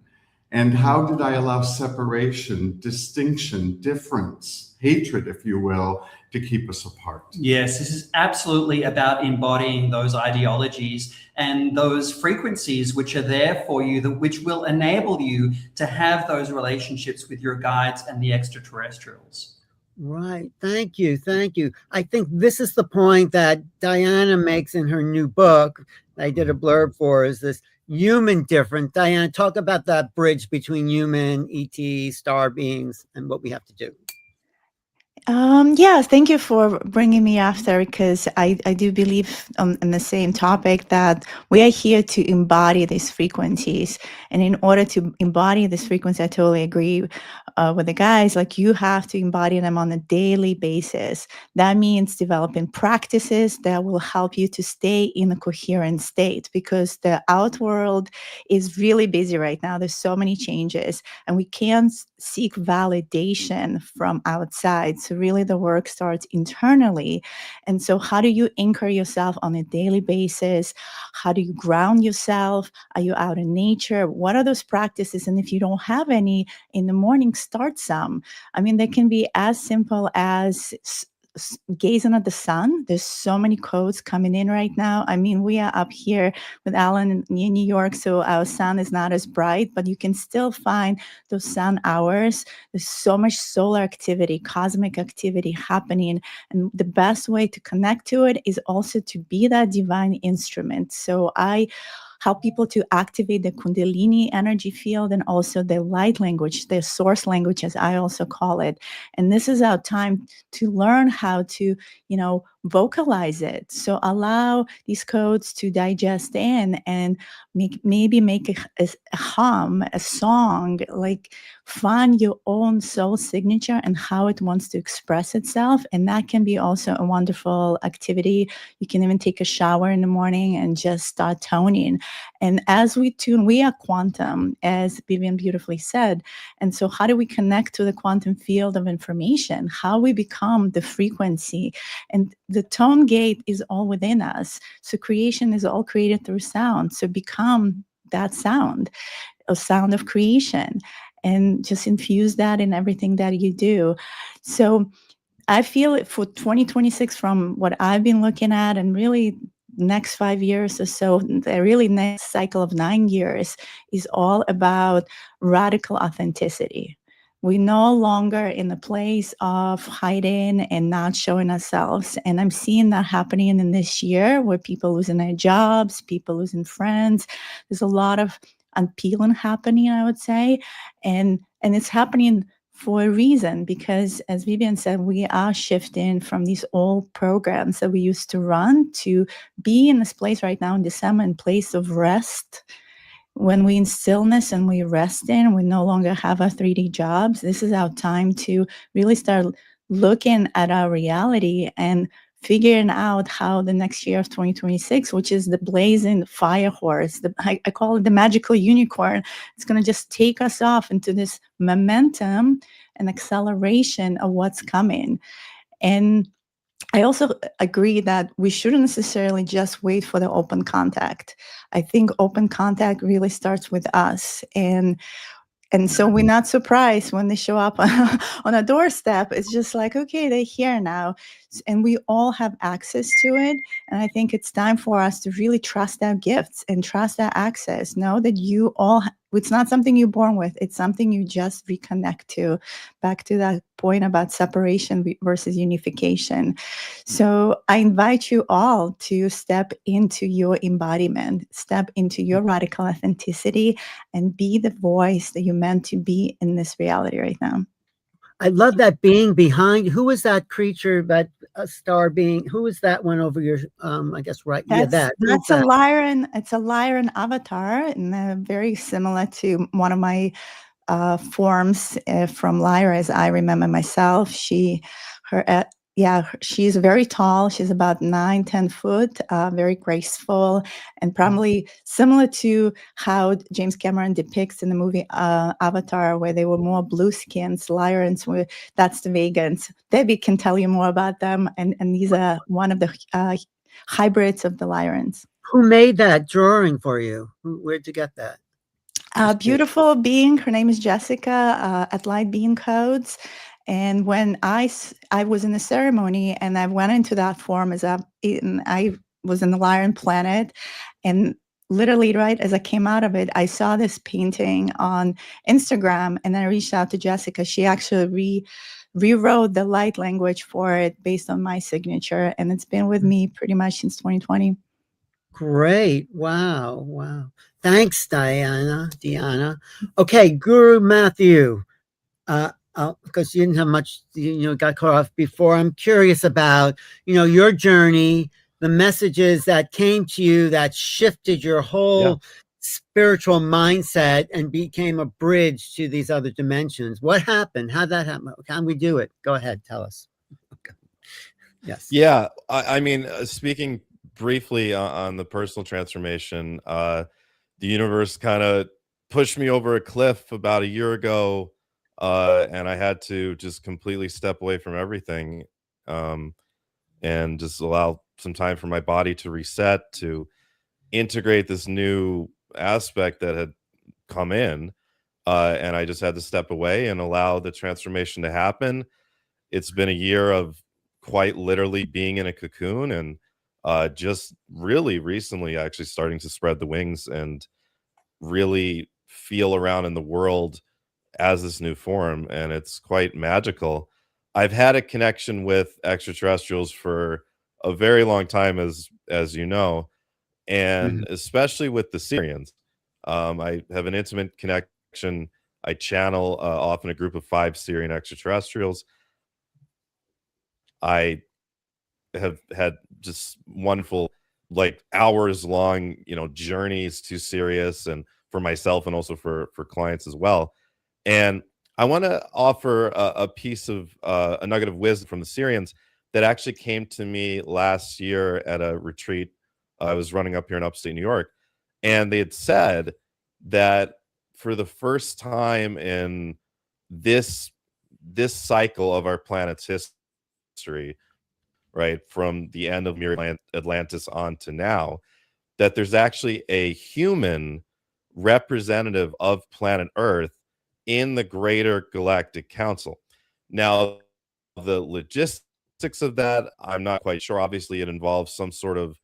H: And how did I allow separation, distinction, difference, hatred, if you will, to keep us apart?
I: Yes, this is absolutely about embodying those ideologies and those frequencies which are there for you, which will enable you to have those relationships with your guides and the extraterrestrials.
B: Right. Thank you. Thank you. I think this is the point that Diana makes in her new book. I did a blurb for, is this human different. Diana, talk about that bridge between human, ET, star beings, and what we have to do.
F: Yeah, thank you for bringing me after, because I do believe in the same topic that we are here to embody these frequencies. And in order to embody this frequency, I totally agree with the guys, like you have to embody them on a daily basis. That means developing practices that will help you to stay in a coherent state, because the outworld is really busy right now. There's so many changes and we can't seek validation from outside. So really the work starts internally. And so how do you anchor yourself on a daily basis? How do you ground yourself? Are you out in nature? What are those practices? And if you don't have any in the morning, start some. I mean, they can be as simple as gazing at the sun. There's so many codes coming in right now. I mean, we are up here with Alan in New York, so our sun is not as bright, but you can still find those sun hours. There's so much solar activity, cosmic activity happening. And the best way to connect to it is also to be that divine instrument. So I help people to activate the Kundalini energy field and also the light language, the source language, as I also call it. And this is our time to learn how to, vocalize it. So allow these codes to digest in and maybe make a hum, a song, like find your own soul signature and how it wants to express itself. And that can be also a wonderful activity. You can even take a shower in the morning and just start toning. And as we tune, we are quantum, as Viviane beautifully said. And so how do we connect to the quantum field of information? How we become the frequency? And the tone gate is all within us. So creation is all created through sound. So become that sound, a sound of creation, and just infuse that in everything that you do. So I feel it for 2026, from what I've been looking at, and really next 5 years or so, the really next cycle of 9 years is all about radical authenticity. We're no longer in the place of hiding and not showing ourselves. And I'm seeing that happening in this year, where people losing their jobs, people losing friends. There's a lot of unpeeling happening, I would say. And it's happening for a reason, because as Viviane said, we are shifting from these old programs that we used to run to be in this place right now in December, in place of rest. When we're in stillness and we rest in, we no longer have our 3D jobs. This is our time to really start looking at our reality and figuring out how the next year of 2026, which is the blazing fire horse, I call it the magical unicorn, it's going to just take us off into this momentum and acceleration of what's coming. And I also agree that we shouldn't necessarily just wait for the open contact. I think open contact really starts with us. And so we're not surprised when they show up on a doorstep. It's just like, okay, they're here now. And we all have access to it. And I think it's time for us to really trust our gifts and trust our access. Know that you all, it's not something you're born with. It's something you just reconnect to. Back to that point about separation versus unification. So I invite you all to step into your embodiment, step into your radical authenticity, and be the voice that you're meant to be in this reality right now.
B: I love that being behind. Who is that creature, that star being? Who is that one over your, I guess, right? That's
F: a Lyran. It's a Lyran avatar, and very similar to one of my forms from Lyra, as I remember myself. She's very tall. She's about 9-10 foot, very graceful, and probably similar to how James Cameron depicts in the movie Avatar, where they were more blue skins. Lyrans that's the vegans. Debbie can tell you more about them, and these are one of the hybrids of the Lyrans.
B: Who made that drawing for you? Where'd you get that?
F: A beautiful being. Her name is Jessica at Light Being Codes. And when I was in the ceremony and I went into that form I was in the Lyran planet, and literally right as I came out of it, I saw this painting on Instagram, and then I reached out to Jessica. She actually rewrote the light language for it based on my signature, and it's been with me pretty much since 2020.
B: Great. Wow. Thanks, Diana. Okay, Guru Matthew. because you didn't have much, got cut off before. I'm curious about, your journey, the messages that came to you that shifted your whole spiritual mindset and became a bridge to these other dimensions. What happened? How'd that happen? How can we do it? Go ahead, tell us. Okay. Yes.
J: Yeah, I mean, speaking briefly on the personal transformation, the universe kind of pushed me over a cliff about a year ago, and I had to just completely step away from everything, and just allow some time for my body to reset, to integrate this new aspect that had come in, and I just had to step away and allow the transformation to happen. It's been a year of quite literally being in a cocoon, and just really recently actually starting to spread the wings and really feel around in the world as this new form, and it's quite magical. I've had a connection with extraterrestrials for a very long time, as you know, and especially with the Syrians. I have an intimate connection. I channel often a group of 5 Syrian extraterrestrials. I have had just wonderful, like, hours long, journeys to Sirius, and for myself and also for clients as well. And I want to offer a piece of a nugget of wisdom from the Syrians that actually came to me last year at a retreat I was running up here in upstate New York. And they had said that for the first time in this cycle of our planet's history, right, from the end of Atlantis on to now, that there's actually a human representative of planet Earth in the greater galactic council. Now, the logistics of that, I'm not quite sure. Obviously, it involves some sort of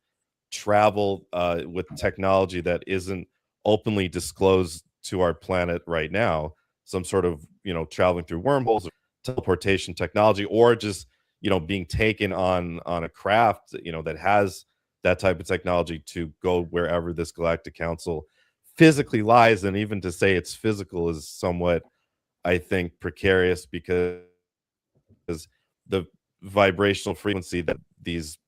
J: travel with technology that isn't openly disclosed to our planet right now. Some sort of, traveling through wormholes, or teleportation technology, or just, being taken on a craft, that has that type of technology to go wherever this galactic council physically lies. And even to say it's physical is somewhat, I think, precarious, because the vibrational frequency that these,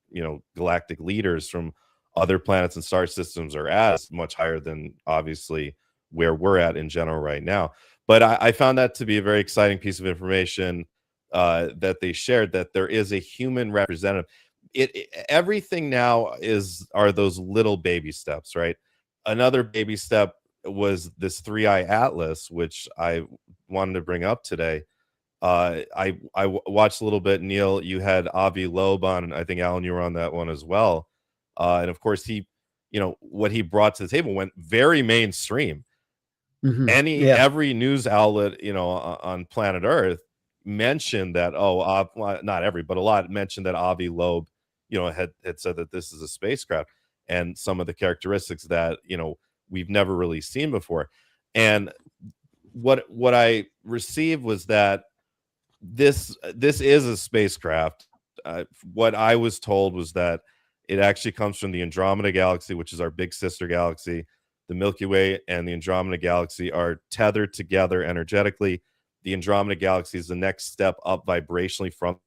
J: galactic leaders from other planets and star systems are at is much higher than obviously where we're at in general right now. But I found that to be a very exciting piece of information that they shared, that there is a human representative. Everything now are those little baby steps, right? Another baby step was this 3-eye atlas, which I wanted to bring up today. I watched a little bit. Neil, you had Avi Loeb on, and I think Alan, you were on that one as well. And of course, he, what he brought to the table went very mainstream. Every news outlet, on planet Earth mentioned that, not every, but a lot mentioned that Avi Loeb, had said that this is a spacecraft, and some of the characteristics that, we've never really seen before. And what I received was that this is a spacecraft. What I was told was that it actually comes from the Andromeda Galaxy, which is our big sister galaxy. The Milky Way and the Andromeda Galaxy are tethered together energetically. The Andromeda Galaxy is the next step up vibrationally from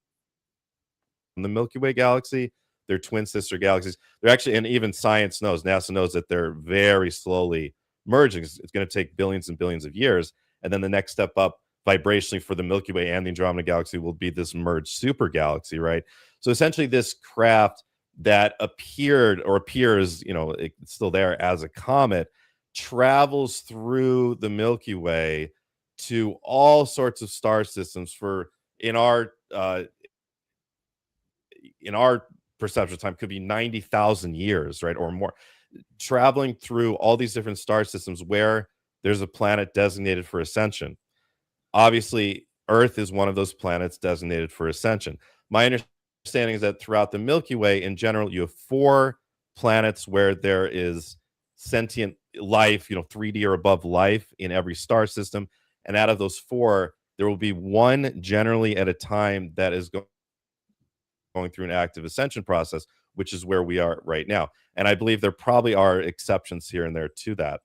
J: the Milky Way galaxy. They're twin sister galaxies. They're actually, and even science knows, NASA knows, that they're very slowly merging. It's going to take billions and billions of years. And then the next step up vibrationally for the Milky Way and the Andromeda Galaxy will be this merged super galaxy, right? So essentially, this craft that appears, it's still there as a comet, travels through the Milky Way to all sorts of star systems in our perception of time, could be 90,000 years, right, or more, traveling through all these different star systems where there's a planet designated for ascension. Obviously, Earth is one of those planets designated for ascension. My understanding is that throughout the Milky Way, in general, you have 4 planets where there is sentient life, 3D or above life in every star system. And out of those 4, there will be 1 generally at a time that is going through an active ascension process, which is where we are right now. And I believe there probably are exceptions here and there to that.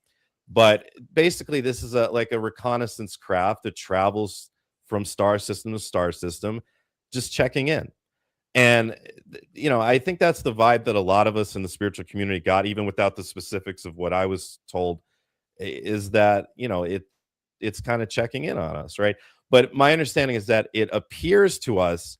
J: But basically, this is like a reconnaissance craft that travels from star system to star system, just checking in. And, I think that's the vibe that a lot of us in the spiritual community got, even without the specifics of what I was told, is that, it's kind of checking in on us, right? But my understanding is that it appears to us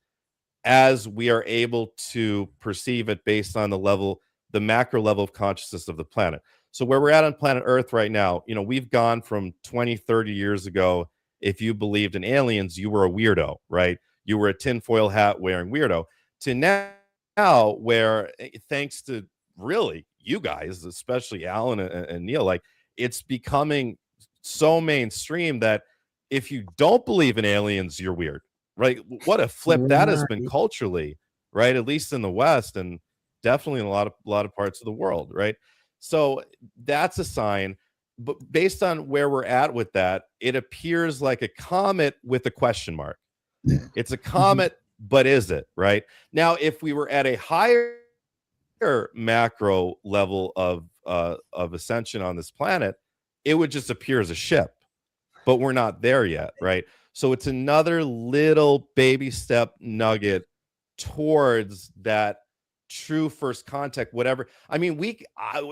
J: as we are able to perceive it based on the macro level of consciousness of the planet. So where we're at on planet Earth right now, we've gone from 20, 30 years ago. If you believed in aliens, you were a weirdo, right? You were a tinfoil hat wearing weirdo, to now where, thanks to really you guys, especially Alan and Neil, like, it's becoming so mainstream that if you don't believe in aliens, you're weird, right? What a flip that has been culturally, right? At least in the West, and definitely in a lot of parts of the world, right? So that's a sign. But based on where we're at with that, it appears like a comet with a question mark. It's a comet, but is it, right? Now, if we were at a higher macro level of ascension on this planet, it would just appear as a ship. But we're not there yet, right? So it's another little baby step nugget towards that true first contact, whatever. I mean,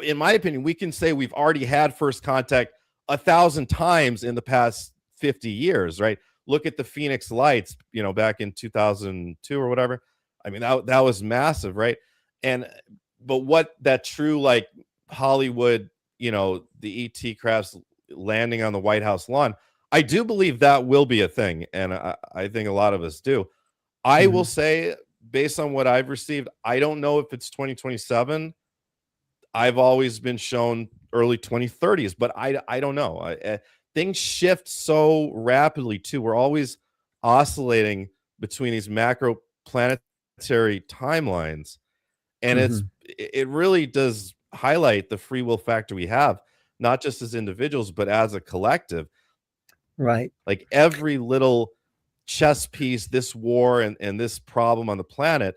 J: in my opinion, we can say we've already had first contact 1,000 times in the past 50 years, right? Look at the Phoenix Lights, back in 2002 or whatever. I mean, that was massive, right? But what that true, like, Hollywood, the ET crafts landing on the White House lawn, I do believe that will be a thing, and I think a lot of us do. I will say, based on what I've received, I don't know if it's 2027. I've always been shown early 2030s, but I don't know. Things shift so rapidly too. We're always oscillating between these macro planetary timelines, and it really does highlight the free will factor we have, not just as individuals, but as a collective.
B: Right.
J: Like every little chess piece, this war and this problem on the planet,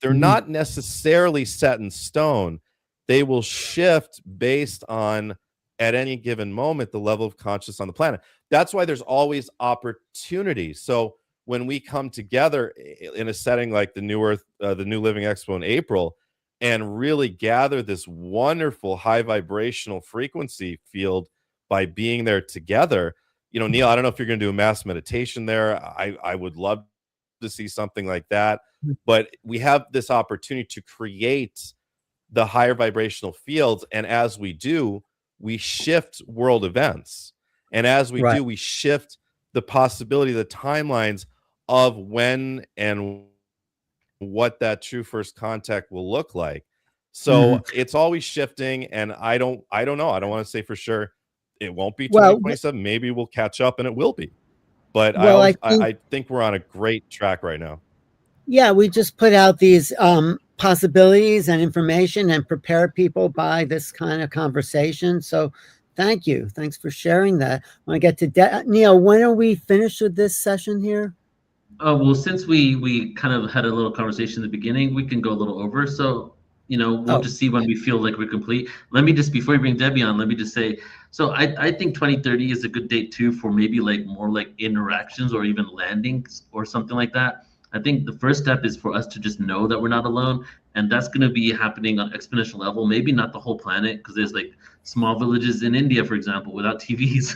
J: they're not necessarily set in stone. They will shift based on, at any given moment, the level of consciousness on the planet. That's why there's always opportunity. So when we come together in a setting like the New Earth, the New Living Expo in April, and really gather this wonderful high vibrational frequency field by being there together, Neil, I don't know if you're going to do a mass meditation there. I would love to see something like that. But we have this opportunity to create the higher vibrational fields. And as we do, we shift world events. And as we do, we shift the possibility, the timelines of when and what that true first contact will look like. So it's always shifting. And I don't know. I don't want to say for sure it won't be 2027. Maybe we'll catch up and it will be. But I think we're on a great track right now.
B: Yeah, we just put out these possibilities and information and prepare people by this kind of conversation. So thank you. Thanks for sharing that. When I get to Neil, when are we finished with this session here?
A: Well, since we kind of had a little conversation in the beginning, we can go a little over. So, we'll just see when we feel like we're complete. Let me just, before we bring Debbie on, let me just say, so I think 2030 is a good date too for maybe like more like interactions or even landings or something like that. I think the first step is for us to just know that we're not alone, and that's going to be happening on exponential level. Maybe not the whole planet, because there's like small villages in India, for example, without TVs.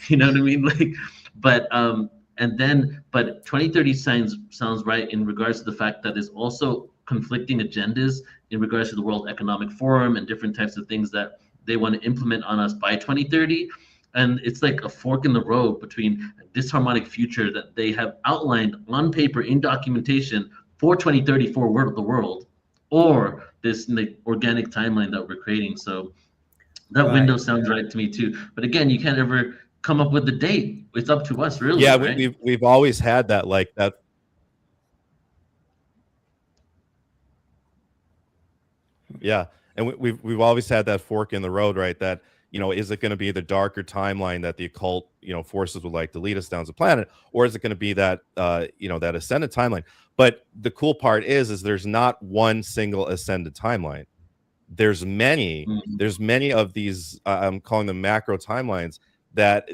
A: You know what I mean? Like, but 2030 sounds right in regards to the fact that there's also conflicting agendas in regards to the World Economic Forum and different types of things that they want to implement on us by 2030. And it's like a fork in the road between a disharmonic future that they have outlined on paper in documentation for 2030 for the world, or this like organic timeline that we're creating. So that window sounds right to me too. But again, you can't ever come up with the date. It's up to us, really.
J: Yeah,
A: right?
J: we've always had that, like that. Yeah, and we've always had that fork in the road, right? That, is it going to be the darker timeline that the occult, forces would like to lead us down the planet, or is it going to be that, that ascended timeline? But the cool part is there's not one single ascended timeline. There's many. There's many of these. I'm calling them macro timelines that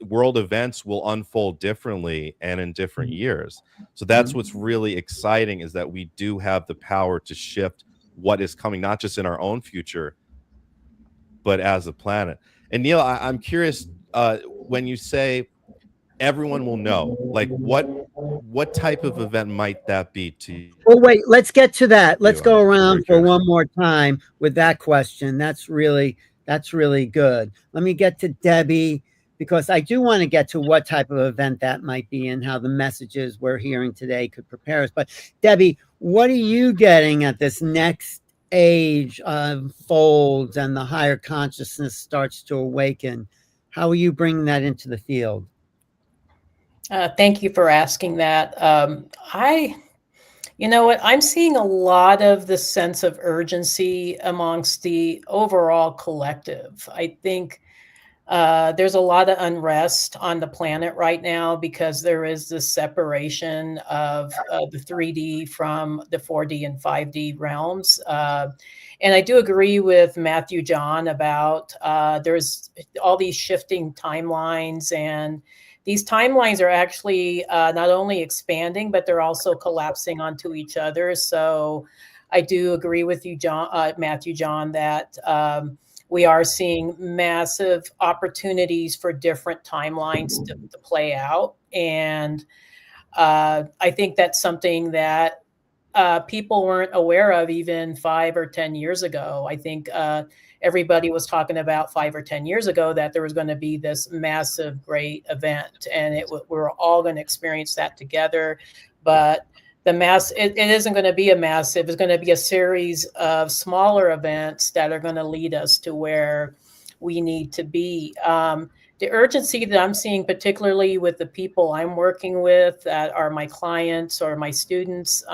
J: world events will unfold differently and in different years. So that's what's really exciting, is that we do have the power to shift what is coming, not just in our own future, but as a planet. And Neil, I'm curious, when you say everyone will know, like what type of event might that be to you?
B: Well, wait, let's get to that. Let's go
J: I'm
B: around
J: very
B: for
J: curious.
B: one more time with that question. That's really good. Let me get to Debbie, because I do want to get to what type of event that might be and how the messages we're hearing today could prepare us. But Debbie, what are you getting at this next age folds and the higher consciousness starts to awaken? How are you bringing that into the field?
G: Thank you for asking that. You know what? I'm seeing a lot of the sense of urgency amongst the overall collective. I think there's a lot of unrest on the planet right now because there is this separation of the 3D from the 4D and 5D realms. And I do agree with Matthew John about there's all these shifting timelines, and these timelines are actually not only expanding, but they're also collapsing onto each other. So I do agree with you, Matthew John, that we are seeing massive opportunities for different timelines to play out. And I think that's something that people weren't aware of even 5 or 10 years ago. I think everybody was talking about 5 or 10 years ago that there was going to be this massive, great event, and we're all going to experience that together. But it isn't going to be a massive. It's going to be a series of smaller events that are going to lead us to where we need to be. The urgency that I'm seeing, particularly with the people I'm working with that are my clients or my students,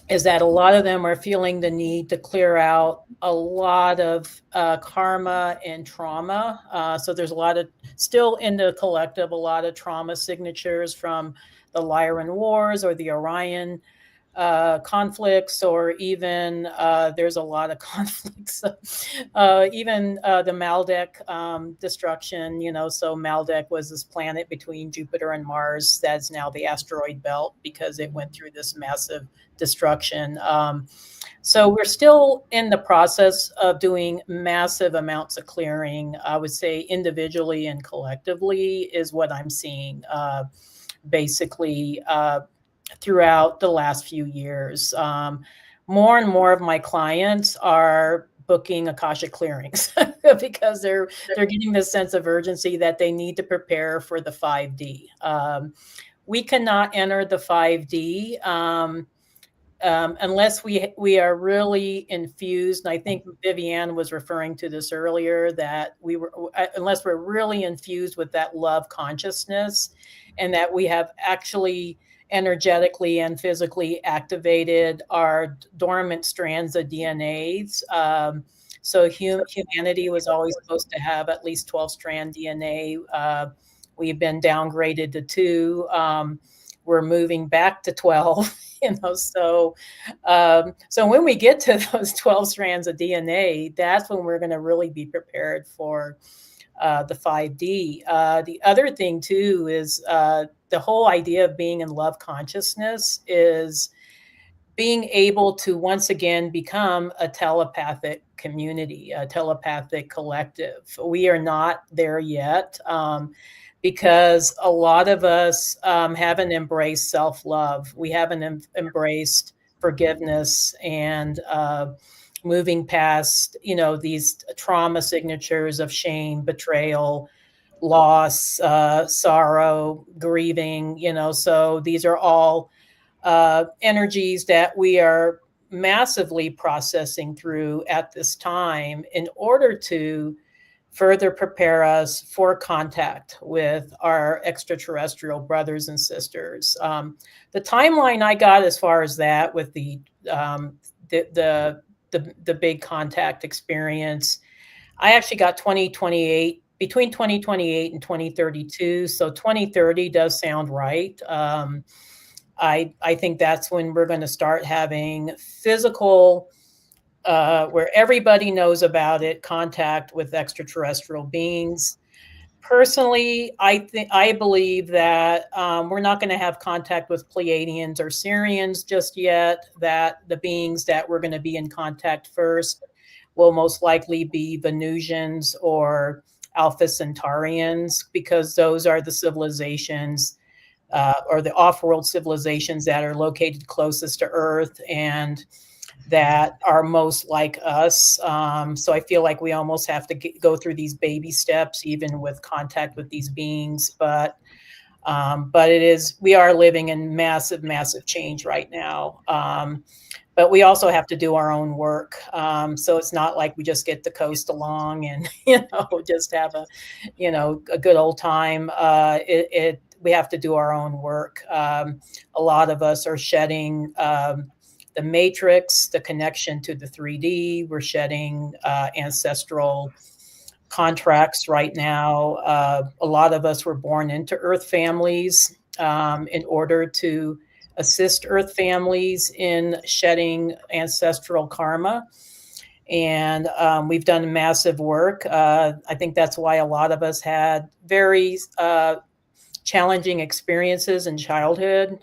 G: is that a lot of them are feeling the need to clear out a lot of karma and trauma. So there's a lot of, still in the collective, a lot of trauma signatures from the Lyran Wars or the Orion conflicts, or even there's a lot of conflicts, even the Maldek destruction, so Maldek was this planet between Jupiter and Mars that's now the asteroid belt because it went through this massive destruction. So we're still in the process of doing massive amounts of clearing. I would say individually and collectively is what I'm seeing basically throughout the last few years. More and more of my clients are booking Akashic clearings because they're getting this sense of urgency that they need to prepare for the 5D. We cannot enter the 5D unless we are really infused. And I think Viviane was referring to this earlier, that unless we're really infused with that love consciousness, and that we have actually energetically and physically activated our dormant strands of DNAs. So humanity was always supposed to have at least 12-strand DNA. We've been downgraded to 2. We're moving back to 12. So when we get to those 12 strands of DNA, that's when we're going to really be prepared for the 5D. The other thing too is the whole idea of being in love consciousness is being able to once again become a telepathic community, a telepathic collective. We are not there yet because a lot of us haven't embraced self-love. We haven't embraced forgiveness and moving past, these trauma signatures of shame, betrayal, loss, sorrow, grieving, so these are all energies that we are massively processing through at this time in order to further prepare us for contact with our extraterrestrial brothers and sisters. The timeline I got as far as that with the big contact experience, I actually got 2028, between 2028 and 2032. So 2030 does sound right. I think that's when we're going to start having physical where everybody knows about it, contact with extraterrestrial beings. Personally, I believe that we're not going to have contact with Pleiadians or Sirians just yet. That the beings that we're going to be in contact first will most likely be Venusians or Alpha Centaurians, because those are the civilizations or the off-world civilizations that are located closest to Earth and that are most like us. So I feel like we almost have to go through these baby steps, even with contact with these beings. But we are living in massive, massive change right now. But we also have to do our own work. So it's not like we just get to coast along and, just have a good old time. We have to do our own work. A lot of us are shedding the matrix, the connection to the 3D. We're shedding ancestral contracts right now. A lot of us were born into Earth families in order to assist Earth families in shedding ancestral karma. And we've done massive work. I think that's why a lot of us had very challenging experiences in childhood.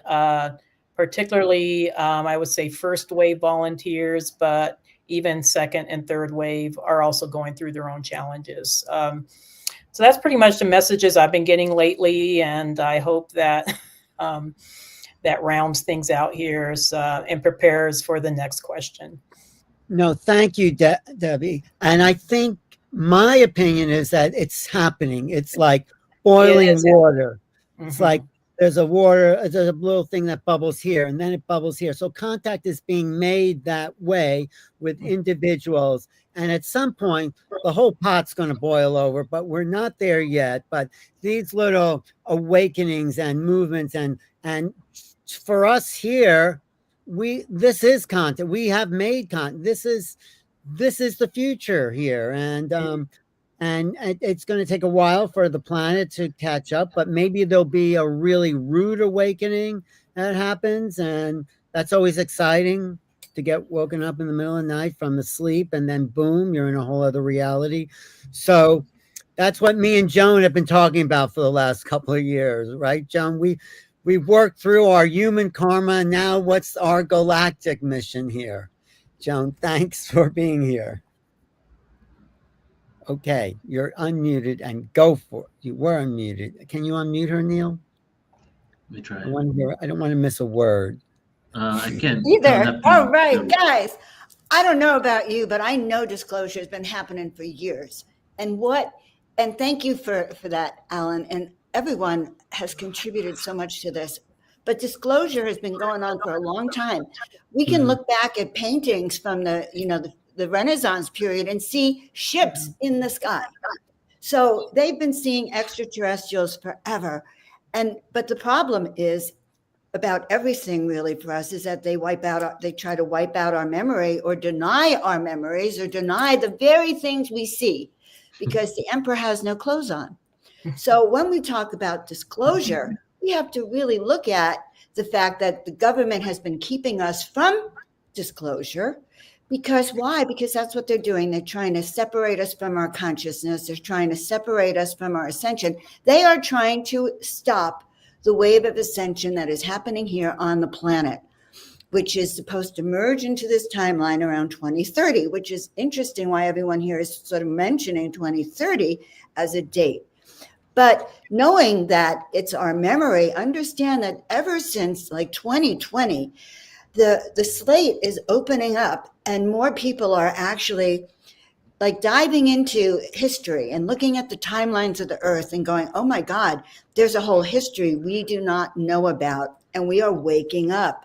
G: Particularly, I would say first wave volunteers, but even second and third wave are also going through their own challenges. So that's pretty much the messages I've been getting lately, and I hope that that rounds things out here and prepares for the next question.
B: No, thank you, Debbie. And I think my opinion is that it's happening. It's like boiling water. Mm-hmm. It's like there's a little thing that bubbles here and then it bubbles here. So contact is being made that way with individuals. And at some point, the whole pot's going to boil over, but we're not there yet. But these little awakenings and movements and for us here, this is content. We have made content. This is the future here. And it's going to take a while for the planet to catch up, but maybe there'll be a really rude awakening that happens. And that's always exciting to get woken up in the middle of the night from the sleep. And then boom, you're in a whole other reality. So that's what me and Joan have been talking about for the last couple of years, right, Joan? We've worked through our human karma. And now what's our galactic mission here? Joan, thanks for being here. Okay, you're unmuted and go for it. You were unmuted. Can you unmute her, Neil?
A: Let me try.
B: I don't want to miss a word.
A: I can't.
D: Either. All right, guys. I don't know about you, but I know disclosure has been happening for years. And thank you for that, Alan. And everyone has contributed so much to this. But disclosure has been going on for a long time. We can look back at paintings from the Renaissance period and see ships in the sky. So they've been seeing extraterrestrials forever. But the problem is about everything really for us is that they try to wipe out our memory or deny our memories or deny the very things we see because the emperor has no clothes on. So when we talk about disclosure, we have to really look at the fact that the government has been keeping us from disclosure. Because why? Because that's what they're doing. They're trying to separate us from our consciousness. They're trying to separate us from our ascension. They are trying to stop the wave of ascension that is happening here on the planet, which is supposed to merge into this timeline around 2030, which is interesting why everyone here is sort of mentioning 2030 as a date. But knowing that it's our memory, understand that ever since like 2020, the slate is opening up and more people are actually like diving into history and looking at the timelines of the earth and going, oh my God, there's a whole history we do not know about and we are waking up.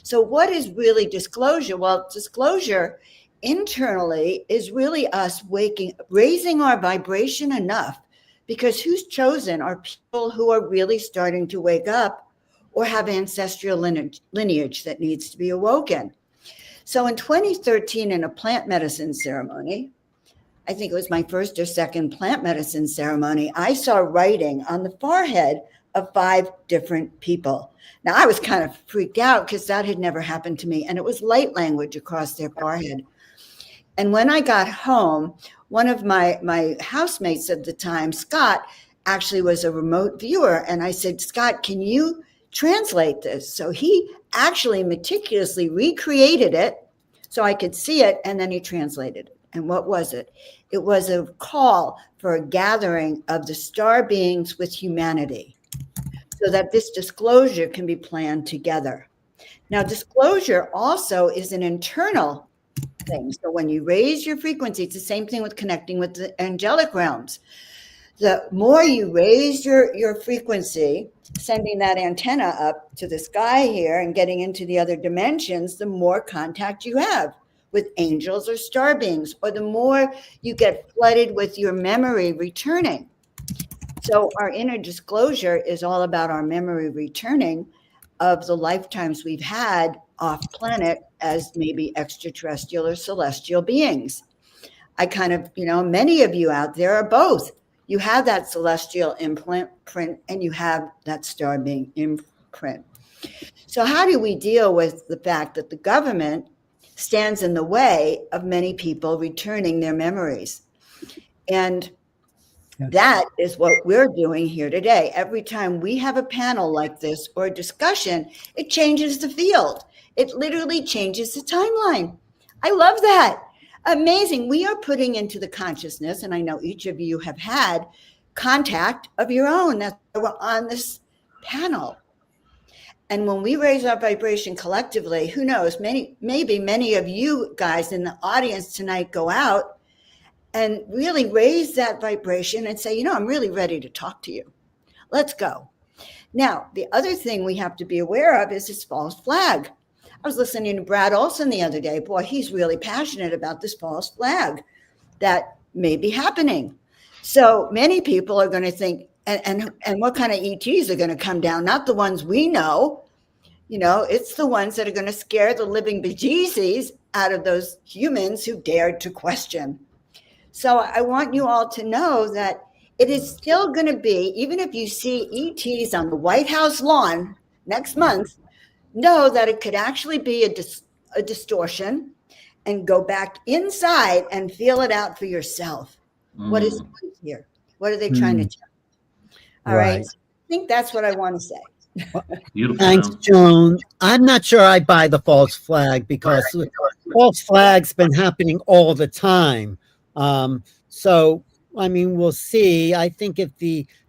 D: So what is really disclosure? Well, disclosure internally is really us raising our vibration enough, because who's chosen are people who are really starting to wake up or have ancestral lineage that needs to be awoken. So in 2013, in a plant medicine ceremony, I think it was my first or second plant medicine ceremony, I saw writing on the forehead of 5 different people. Now, I was kind of freaked out because that had never happened to me, and it was light language across their forehead. And when I got home, one of my housemates at the time, Scott, actually was a remote viewer. And I said, Scott, can you translate this? So he actually meticulously recreated it so I could see it, and then he translated it. And what was it? It was a call for a gathering of the star beings with humanity so that this disclosure can be planned together. Now, disclosure also is an internal thing. So when you raise your frequency, it's the same thing with connecting with the angelic realms. The more you raise your frequency, sending that antenna up to the sky here and getting into the other dimensions, the more contact you have with angels or star beings, or the more you get flooded with your memory returning. So our inner disclosure is all about our memory returning of the lifetimes we've had off planet as maybe extraterrestrial or celestial beings. I kind of, many of you out there are both. You have that celestial imprint and you have that star being imprint. So how do we deal with the fact that the government stands in the way of many people returning their memories? And that is what we're doing here today. Every time we have a panel like this or a discussion, it changes the field. It literally changes the timeline. I love that. Amazing. We are putting into the consciousness, and I know each of you have had contact of your own. That's why we're on this panel. And when we raise our vibration collectively, who knows, maybe many of you guys in the audience tonight go out and really raise that vibration and say, I'm really ready to talk to you. Let's go. Now, the other thing we have to be aware of is this false flag. I was listening to Brad Olson the other day. Boy, he's really passionate about this false flag that may be happening. So many people are going to think, and what kind of ETs are going to come down? Not the ones we know. It's the ones that are going to scare the living bejesus out of those humans who dared to question. So I want you all to know that it is still going to be, even if you see ETs on the White House lawn next month, know that it could actually be a distortion, and go back inside and feel it out for yourself. What is here? What are they trying to tell you? All right. So I think that's what I want to say.
A: Beautiful.
B: Thanks, Joan. I'm not sure I buy the false flag, because false flag's been happening all the time. We'll see. I think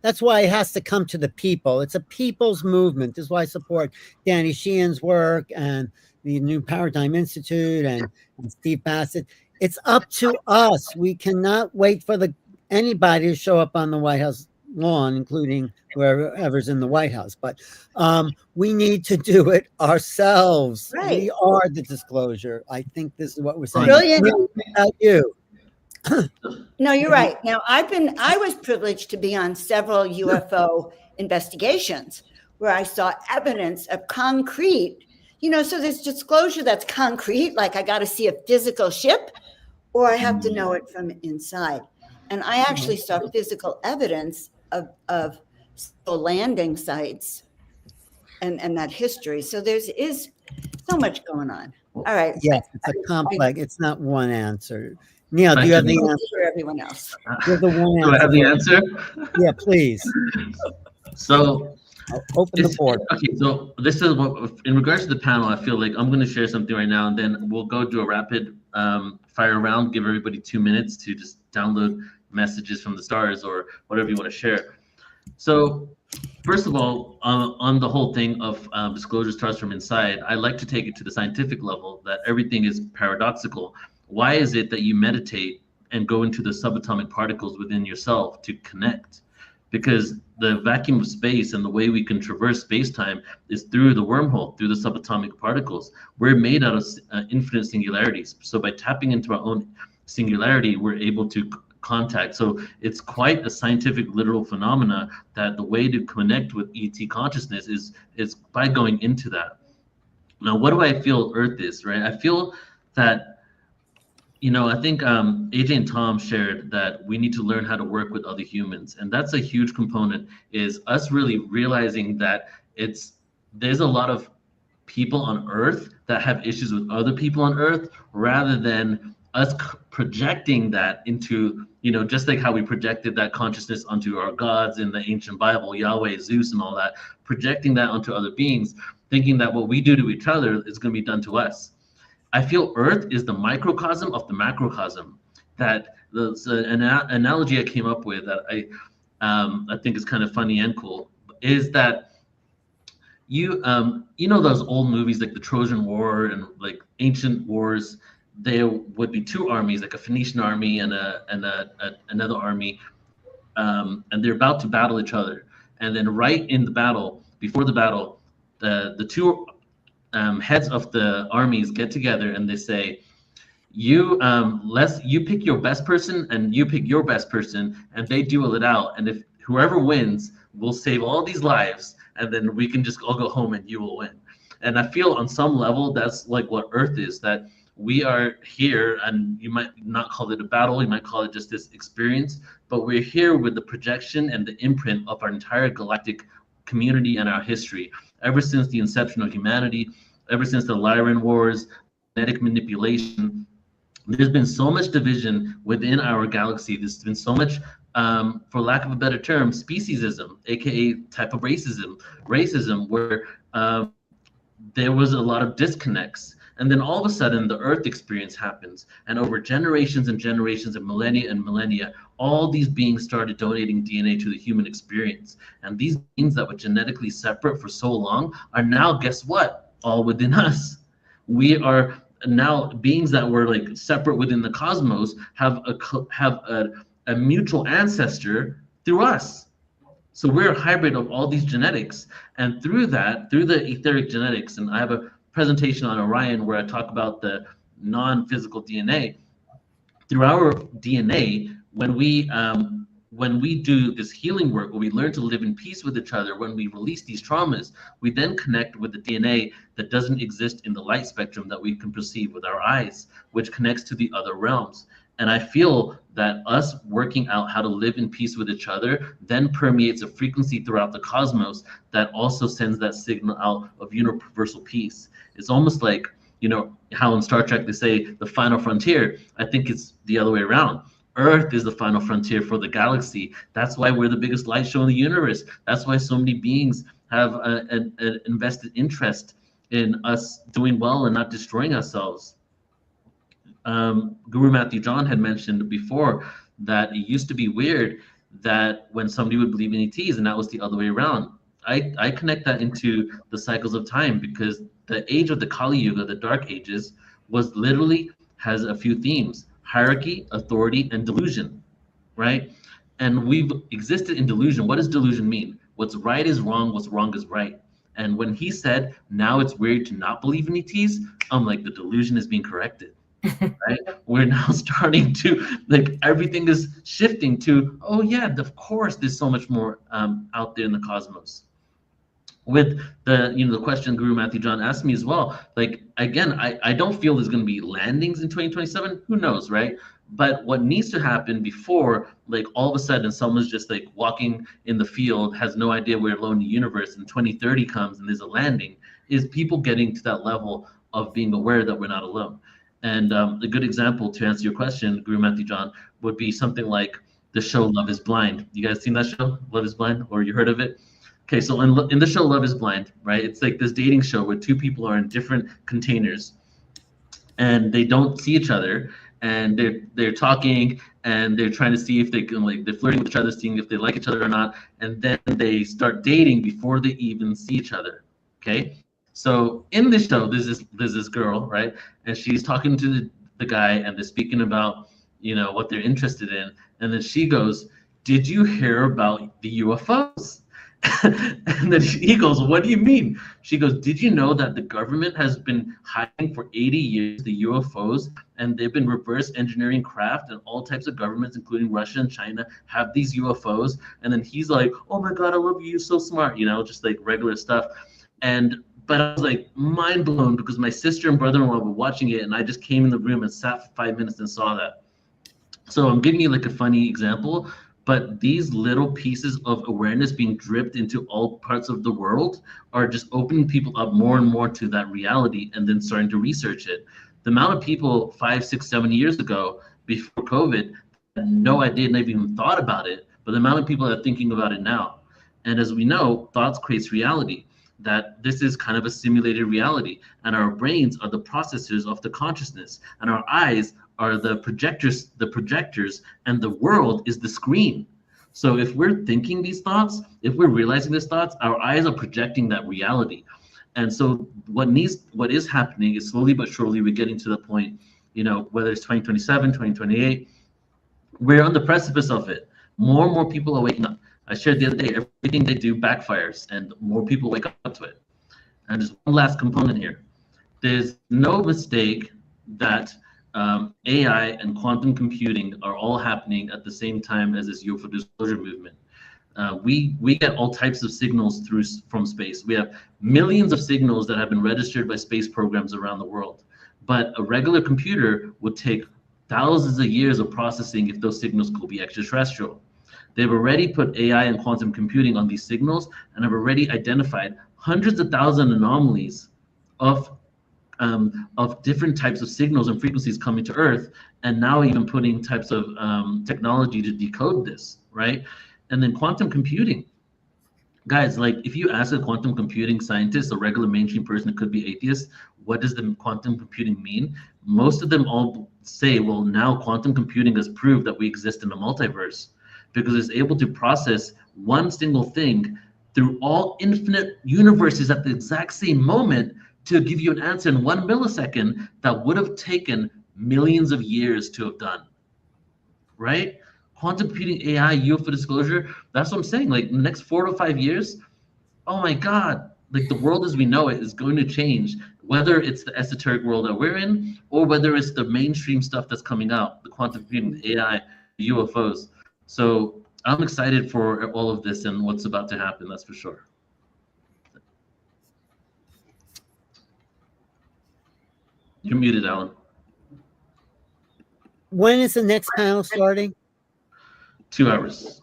B: that's why it has to come to the people. It's a people's movement. This is why I support Danny Sheehan's work and the New Paradigm Institute and Steve Bassett. It's up to us. We cannot wait for anybody to show up on the White House lawn, including whoever's in the White House. But we need to do it ourselves.
D: Right.
B: We are the disclosure. I think this is what we're saying.
D: Brilliant.
B: About you.
D: No, you're right. Now, I was privileged to be on several UFO investigations where I saw evidence of concrete, so there's disclosure that's concrete, like I got to see a physical ship, or I have to know it from inside. And I actually saw physical evidence of landing sites and that history. So there is so much going on. All right.
B: Yes, it's a complex. It's not one answer. Neil, do you have the answer
D: for everyone else?
B: You're the one.
A: Do I have the answer?
B: Yeah, please.
A: So
B: I'll open the board.
A: Okay, so this is what, in regards to the panel, I feel like I'm going to share something right now, and then we'll go do a rapid fire round, give everybody 2 minutes to just download messages from the stars or whatever you want to share. So first of all, on the whole thing of disclosure starts from inside, I like to take it to the scientific level, that everything is paradoxical. Why is it that you meditate and go into the subatomic particles within yourself to connect? Because the vacuum of space and the way we can traverse space-time is through the wormhole, through the subatomic particles. We're made out of infinite singularities. So by tapping into our own singularity, we're able to contact. So it's quite a scientific, literal phenomena that the way to connect with ET consciousness is by going into that. Now, what do I feel Earth is, right? I feel that, I think AJ and Tom shared that we need to learn how to work with other humans. And that's a huge component, is us really realizing that there's a lot of people on Earth that have issues with other people on Earth, rather than us projecting that into, you know, just like how we projected that consciousness onto our gods in the ancient Bible, Yahweh, Zeus, and all that, projecting that onto other beings, thinking that what we do to each other is going to be done to us. I feel Earth is the microcosm of the macrocosm. That an analogy I came up with that I think is kind of funny and cool is that you know those old movies like the Trojan War and like ancient wars, there would be two armies, like a Phoenician army and another army, and they're about to battle each other. And then right in the battle, before the battle, the two heads of the armies get together and they say, you pick your best person and you pick your best person, and they duel it out. And if whoever wins will save all these lives, and then we can just all go home and you will win. And I feel on some level that's like what Earth is, that we are here, and you might not call it a battle, you might call it just this experience, but we're here with the projection and the imprint of our entire galactic community and our history. Ever since the inception of humanity, ever since the Lyran Wars, genetic manipulation, there's been so much division within our galaxy. There's been so much, for lack of a better term, speciesism, aka type of racism, where there was a lot of disconnects. And then all of a sudden, the Earth experience happens. And over generations and generations and millennia, all these beings started donating DNA to the human experience. And these beings that were genetically separate for so long are now, guess what? All within us. We are now beings that were like separate within the cosmos have a mutual ancestor through us. So we're a hybrid of all these genetics. And through that, through the etheric genetics, and I have a presentation on Orion where I talk about the non-physical DNA. Through our DNA, when we do this healing work, when we learn to live in peace with each other, when we release these traumas, we then connect with the DNA that doesn't exist in the light spectrum that we can perceive with our eyes, which connects to the other realms. And I feel that us working out how to live in peace with each other then permeates a frequency throughout the cosmos that also sends that signal out of universal peace. It's almost like, you know, how in Star Trek they say the final frontier. I think it's the other way around. Earth is the final frontier for the galaxy. That's why we're the biggest light show in the universe. That's why so many beings have an invested interest in us doing well and not destroying ourselves. Guru Matthew John had mentioned before that it used to be weird that when somebody would believe in ETs, and that was the other way around. I connect that into the cycles of time, because the age of the Kali Yuga, the Dark Ages, was literally has a few themes: hierarchy, authority, and delusion, right? And we've existed in delusion. What does delusion mean? What's right is wrong, what's wrong is right. And when he said, now it's weird to not believe in ETs, I'm like, the delusion is being corrected. Right? We're now starting to, like, everything is shifting to, oh yeah, of course there's so much more out there in the cosmos. With the, you know, the question Guru Matthew John asked me as well, like, again, I don't feel there's going to be landings in 2027. Who knows, right? But what needs to happen before, like, all of a sudden someone's just like walking in the field, has no idea we're alone in the universe, and 2030 comes and there's a landing, is people getting to that level of being aware that we're not alone. And a good example to answer your question, Guru Matthew John, would be something like the show Love is Blind. You guys seen that show, Love is Blind, or you heard of it? Okay, so in the show Love is Blind, right? It's like this dating show where two people are in different containers and they don't see each other, and they're talking and they're trying to see if they can, like, they're flirting with each other, seeing if they like each other or not, and then they start dating before they even see each other. Okay? So in this show, there's this girl, right? And she's talking to the guy, and they're speaking about, you know, what they're interested in. And then she goes, "Did you hear about the UFOs?" And then he goes, "What do you mean?" She goes, "Did you know that the government has been hiding for 80 years the UFOs, and they've been reverse engineering craft, and all types of governments, including Russia and China, have these UFOs?" And then he's like, "Oh my God, I love you, you're so smart," you know, just like regular stuff. But I was like mind blown, because my sister and brother-in-law were watching it, and I just came in the room and sat for 5 minutes and saw that. So I'm giving you like a funny example, but these little pieces of awareness being dripped into all parts of the world are just opening people up more and more to that reality, and then starting to research it. The amount of people 5, 6, 7 years ago, before COVID, had no idea, never even thought about it, but the amount of people that are thinking about it now. And as we know, thoughts creates reality, that this is kind of a simulated reality, and our brains are the processors of the consciousness, and our eyes are the projectors, and the world is the screen. So if we're thinking these thoughts, if we're realizing these thoughts, our eyes are projecting that reality. And so what is happening is slowly but surely we're getting to the point, whether it's 2027, 2028, we're on the precipice of it. More and more people are waking up. I shared the other day, everything they do backfires and more people wake up to it. And there's one last component here. There's no mistake that AI and quantum computing are all happening at the same time as this UFO disclosure movement. We get all types of signals from space. We have millions of signals that have been registered by space programs around the world. But a regular computer would take thousands of years of processing if those signals could be extraterrestrial. They've already put AI and quantum computing on these signals and have already identified hundreds of thousand anomalies of different types of signals and frequencies coming to Earth, and now even putting types of technology to decode this, right? And then quantum computing. Guys, like if you ask a quantum computing scientist, a regular mainstream person that could be atheist, what does the quantum computing mean? Most of them all say, well, now quantum computing has proved that we exist in a multiverse, because it's able to process one single thing through all infinite universes at the exact same moment to give you an answer in 1 millisecond that would have taken millions of years to have done, right? Quantum computing, AI, UFO disclosure, that's what I'm saying. Like in the next 4 to 5 years, oh my God, like the world as we know it is going to change, whether it's the esoteric world that we're in or whether it's the mainstream stuff that's coming out, the quantum computing, the AI, the UFOs. So I'm excited for all of this and what's about to happen, that's for sure. You're muted, Alan.
B: When is the next panel starting?
A: 2 hours.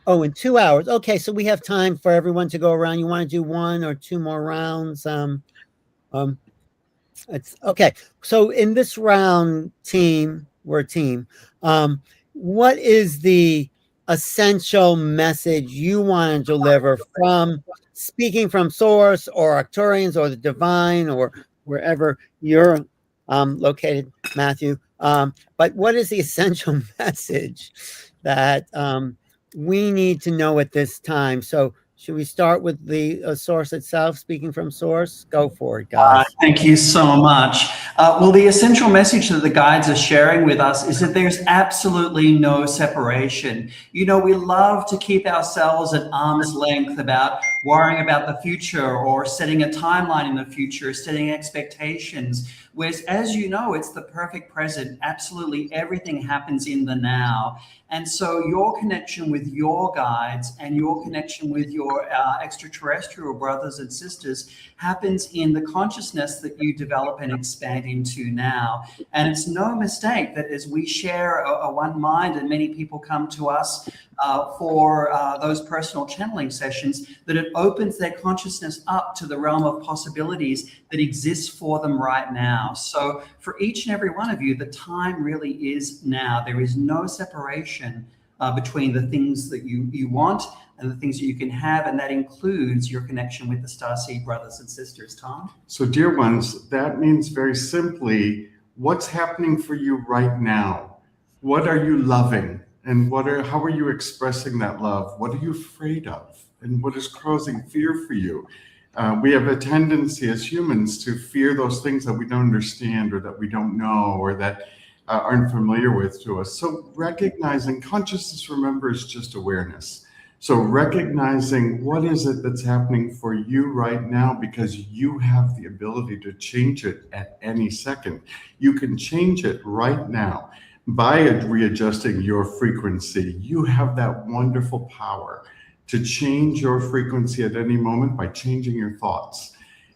B: Oh, in 2 hours. Okay, so we have time for everyone to go around. You want to do 1 or 2 more rounds? It's okay. So in this round, we're a team. What is the essential message you want to deliver from speaking from source or Arcturians or the divine or wherever you're located, Matthew? But what is the essential message that we need to know at this time? So should we start with the source itself, speaking from source? Go for it, guys.
I: Thank you so much. Well, the essential message that the guides are sharing with us is that there's absolutely no separation. We love to keep ourselves at arm's length about worrying about the future or setting a timeline in the future, setting expectations. Whereas, as you know, it's the perfect present. Absolutely everything happens in the now. And so your connection with your guides and your connection with your extraterrestrial brothers and sisters happens in the consciousness that you develop and expand into now. And it's no mistake that as we share a one mind and many people come to us for those personal channeling sessions, that it opens their consciousness up to the realm of possibilities that exists for them right now. So for each and every one of you, the time really is now. There is no separation between the things that you want and the things that you can have, and that includes your connection with the Starseed brothers and sisters. Tom?
H: So dear ones, that means very simply, what's happening for you right now? What are you loving? And how are you expressing that love? What are you afraid of? And what is causing fear for you? We have a tendency as humans to fear those things that we don't understand or that we don't know or that aren't familiar with to us. So recognizing consciousness, remember, is just awareness. So recognizing what is it that's happening for you right now, because you have the ability to change it at any second. You can change it right now by readjusting your frequency. You have that wonderful power to change your frequency at any moment by changing your thoughts.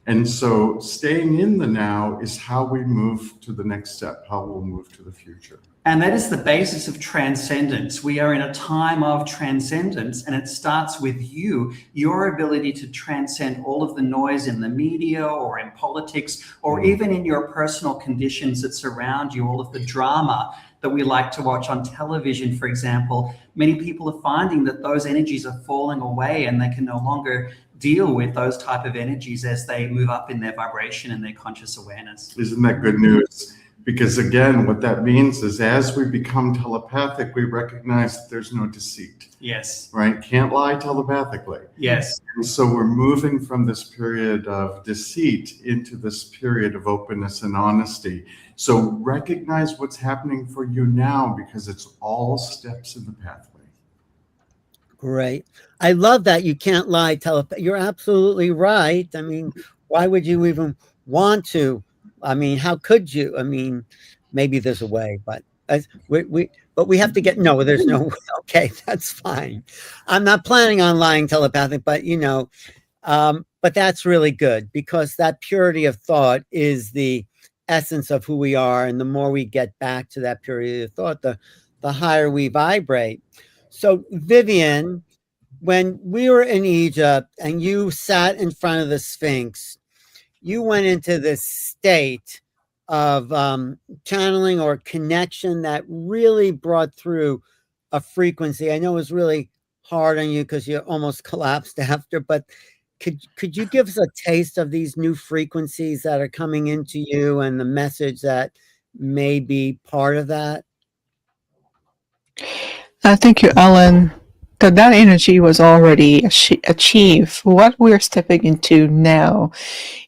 H: And so staying in the now is how we move to the next step, how we'll move to the future.
I: And that is the basis of transcendence. We are in a time of transcendence, and it starts with you, your ability to transcend all of the noise in the media or in politics, or even in your personal conditions that surround you, all of the drama that we like to watch on television, for example. Many people are finding that those energies are falling away and they can no longer deal with those type of energies as they move up in their vibration and their conscious awareness.
H: Isn't that good news? Because again, what that means is as we become telepathic, we recognize that there's no deceit.
I: Yes.
H: Right? Can't lie telepathically.
I: Yes.
H: And so we're moving from this period of deceit into this period of openness and honesty. So recognize what's happening for you now, because it's all steps in the pathway.
B: Great. I love that you can't lie You're absolutely right. I mean, why would you even want to? I mean, how could you? I mean, maybe there's a way, but we have to get, no, there's no way. Okay, that's fine. I'm not planning on lying telepathic, but you know, but that's really good, because that purity of thought is the essence of who we are. And the more we get back to that purity of thought, the higher we vibrate. So Viviane, when we were in Egypt and you sat in front of the Sphinx, you went into this state of channeling or connection that really brought through a frequency. I know it was really hard on you because you almost collapsed after, but could you give us a taste of these new frequencies that are coming into you and the message that may be part of that?
E: Thank you, Alan. That energy was already achieved. What we're stepping into now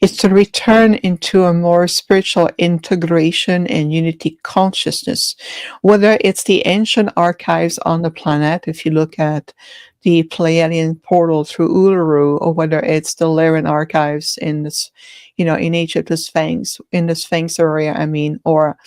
E: is to return into a more spiritual integration and unity consciousness. Whether it's the ancient archives on the planet, if you look at the Pleiadian portal through Uluru, or whether it's the Lyran archives in this, in Egypt, the Sphinx, in the Sphinx area, or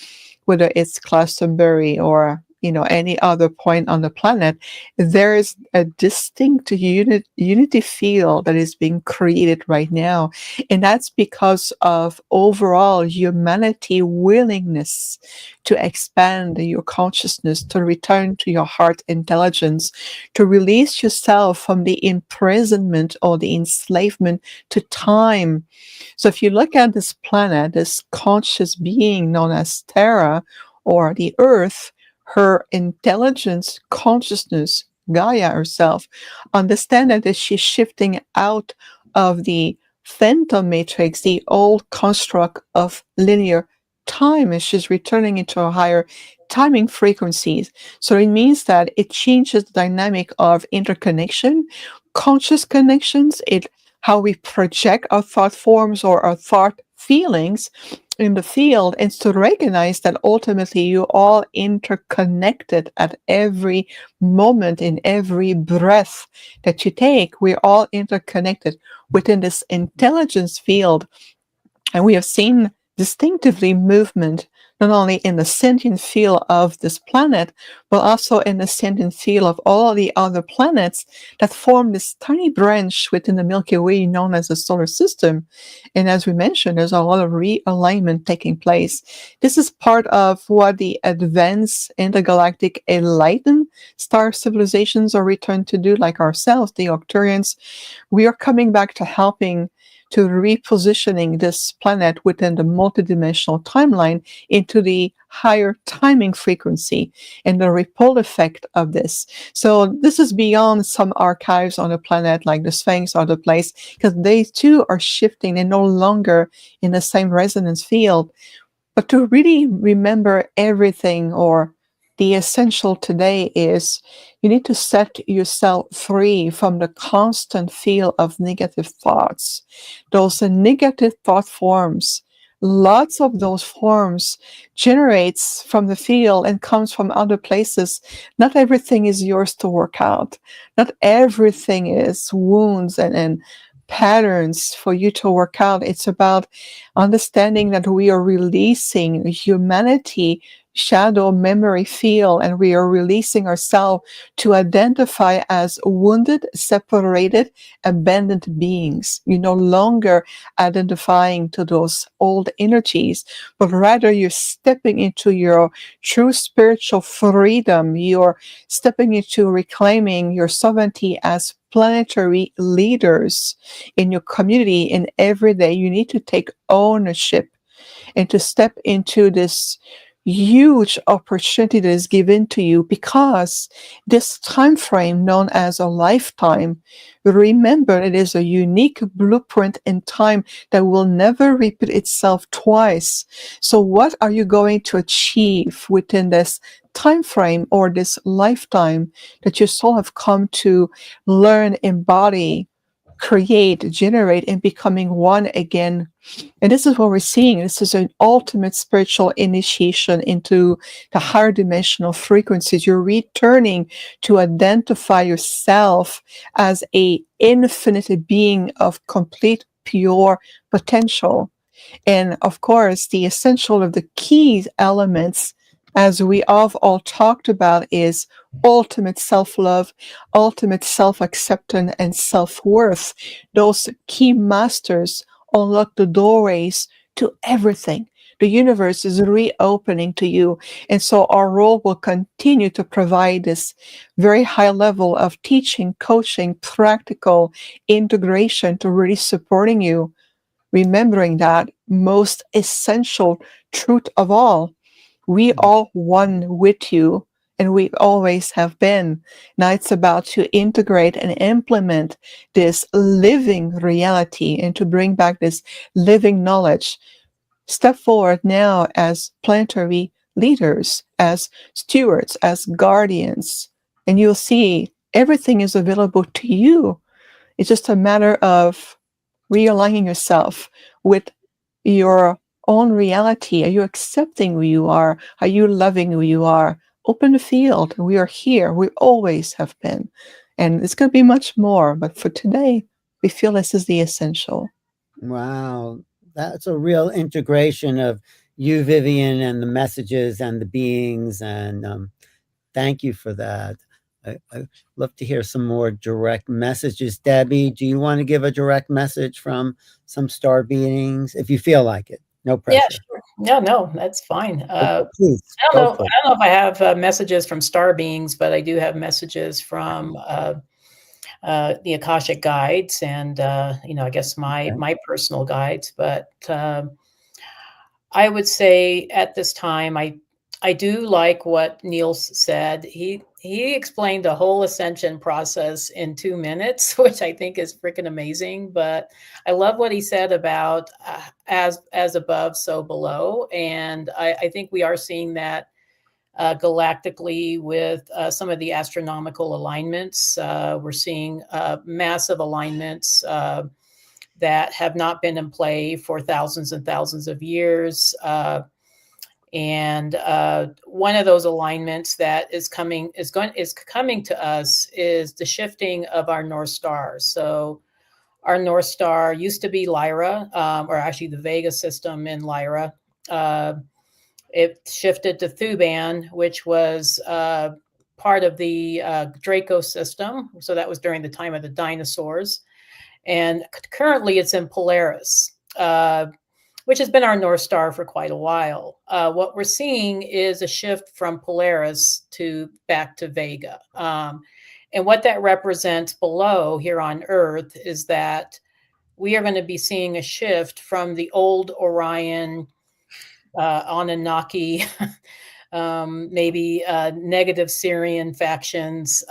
E: whether it's Glastonbury or any other point on the planet, there is a distinct unity field that is being created right now. And that's because of overall humanity willingness to expand your consciousness, to return to your heart intelligence, to release yourself from the imprisonment or the enslavement to time. So if you look at this planet, this conscious being known as Terra, or the Earth, her intelligence, consciousness, Gaia herself, understand that she's shifting out of the phantom matrix, the old construct of linear time, and she's returning into a higher timing frequencies. So it means that it changes the dynamic of interconnection, conscious connections, how we project our thought forms or our thought feelings in the field, and to recognize that ultimately you're all interconnected at every moment, in every breath that you take. We're all interconnected within this intelligence field. And we have seen distinctively movement not only in the sentient field of this planet, but also in the sentient field of all the other planets that form this tiny branch within the Milky Way known as the solar system. And as we mentioned, there's a lot of realignment taking place. This is part of what the advanced intergalactic enlightened star civilizations are returned to do, like ourselves, the Octurians. We are coming back to helping to repositioning this planet within the multidimensional timeline into the higher timing frequency and the ripple effect of this. So this is beyond some archives on the planet like the Sphinx or the place, because they too are shifting. They're no longer in the same resonance field. But to really remember everything, or the essential today, is you need to set yourself free from the constant field of negative thoughts. Those negative thought forms, lots of those forms generates from the field and comes from other places. Not everything is yours to work out. Not everything is wounds and patterns for you to work out. It's about understanding that we are releasing humanity shadow memory field, and we are releasing ourselves to identify as wounded, separated, abandoned beings. You're no longer identifying to those old energies, but rather you're stepping into your true spiritual freedom. You're stepping into reclaiming your sovereignty as planetary leaders in your community. And every day you need to take ownership and to step into this huge opportunity that is given to you, because this time frame known as a lifetime, remember, it is a unique blueprint in time that will never repeat itself twice. So what are you going to achieve within this time frame or this lifetime that your soul have come to learn, embody, create, generate, and becoming one again? And this is what we're seeing. This is an ultimate spiritual initiation into the higher dimensional frequencies. You're returning to identify yourself as a infinite being of complete pure potential. And of course, the essential of the key elements, as we have all talked about, is ultimate self-love, ultimate self-acceptance, and self-worth. Those key masters unlock the doorways to everything. The universe is reopening to you. And so our role will continue to provide this very high level of teaching, coaching, practical integration to really supporting you, remembering that most essential truth of all: we all one with you, and we always have been. Now it's about to integrate and implement this living reality and to bring back this living knowledge. Step forward now as planetary leaders, as stewards, as guardians, and you'll see everything is available to you. It's just a matter of realigning yourself with your own reality. Are you accepting who you are? Are you loving who you are? Open the field. We are here. We always have been. And it's going to be much more. But for today, we feel this is the essential.
B: Wow. That's a real integration of you, Viviane, and the messages and the beings. And thank you for that. I'd love to hear some more direct messages. Debbie, do you want to give a direct message from some star beings, if you feel like it? No pressure.
G: Yeah, sure. No, that's fine.
B: Please,
G: I don't know if I have messages from star beings, but I do have messages from the Akashic guides and I guess my personal guides. But I would say at this time, I do like what Neil said. He explained the whole ascension process in 2 minutes, which I think is freaking amazing. But I love what he said about as above, so below. And I think we are seeing that galactically with some of the astronomical alignments. We're seeing massive alignments that have not been in play for thousands and thousands of years. And one of those alignments that is coming to us is the shifting of our North Star. So our North Star used to be Lyra, or actually the Vega system in Lyra. It shifted to Thuban, which was part of the Draco system. So that was during the time of the dinosaurs. And currently it's in Polaris, which has been our North Star for quite a while. What we're seeing is a shift from Polaris back to Vega. And what that represents below here on Earth is that we are going to be seeing a shift from the old Orion, Anunnaki, maybe negative Syrian factions,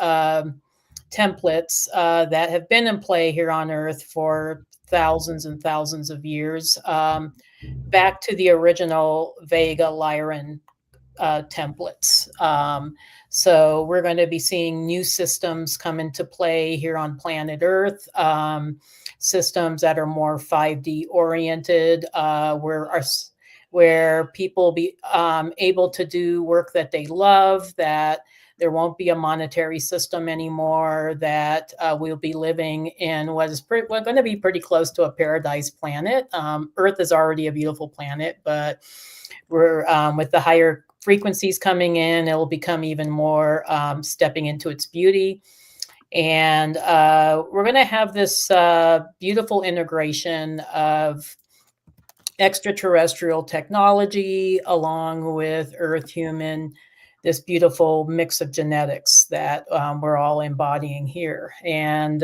G: templates that have been in play here on Earth for thousands and thousands of years, back to the original Vega Lyran templates. So we're going to be seeing new systems come into play here on planet Earth, systems that are more 5D oriented, where people be able to do work that they love, that there won't be a monetary system anymore, that we'll be living in what is we're going to be pretty close to a paradise planet. Earth is already a beautiful planet, but we're with the higher frequencies coming in. It'll become even more stepping into its beauty. And we're going to have this beautiful integration of extraterrestrial technology along with Earth human, this beautiful mix of genetics that we're all embodying here. And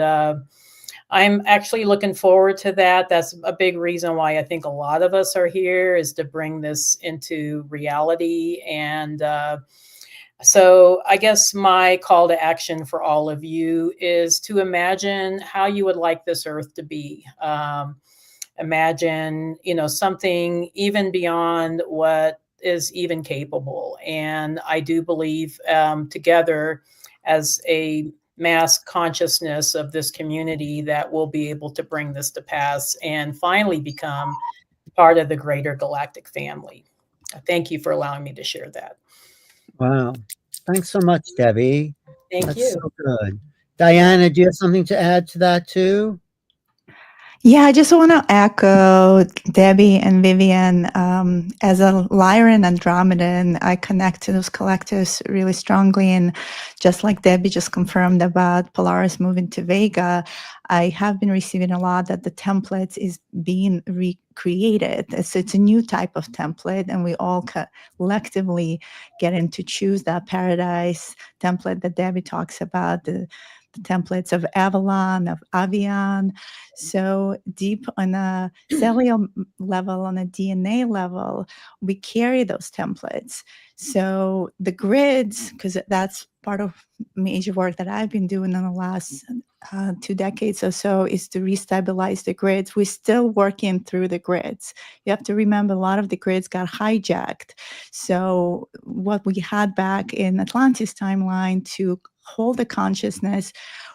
G: I'm actually looking forward to that. That's a big reason why I think a lot of us are here, is to bring this into reality. And so I guess my call to action for all of you is to imagine how you would like this Earth to be. Imagine, something even beyond what is even capable. And I do believe together as a mass consciousness of this community that we'll be able to bring this to pass and finally become part of the greater galactic family. Thank you for allowing me to share that.
B: Wow. Thanks so much, Debbie.
G: Thank you.
B: So good. Diana, do you have something to add to that too?
F: Yeah, I just want to echo Debbie and Viviane. As a Lyran Andromedan, I connect to those collectives really strongly. And just like Debbie just confirmed about Polaris moving to Vega, I have been receiving a lot that the templates is being recreated. It's a new type of template, and we all collectively getting to choose that paradise template that Debbie talks about, the templates of Avalon, of Avian. So deep on a cellular level, on a DNA level, we carry those templates. So the grids, because that's part of major work that I've been doing in the last 2 decades or so, is to restabilize the grids. We're still working through the grids. You have to remember a lot of the grids got hijacked. So what we had back in Atlantis timeline to hold the consciousness,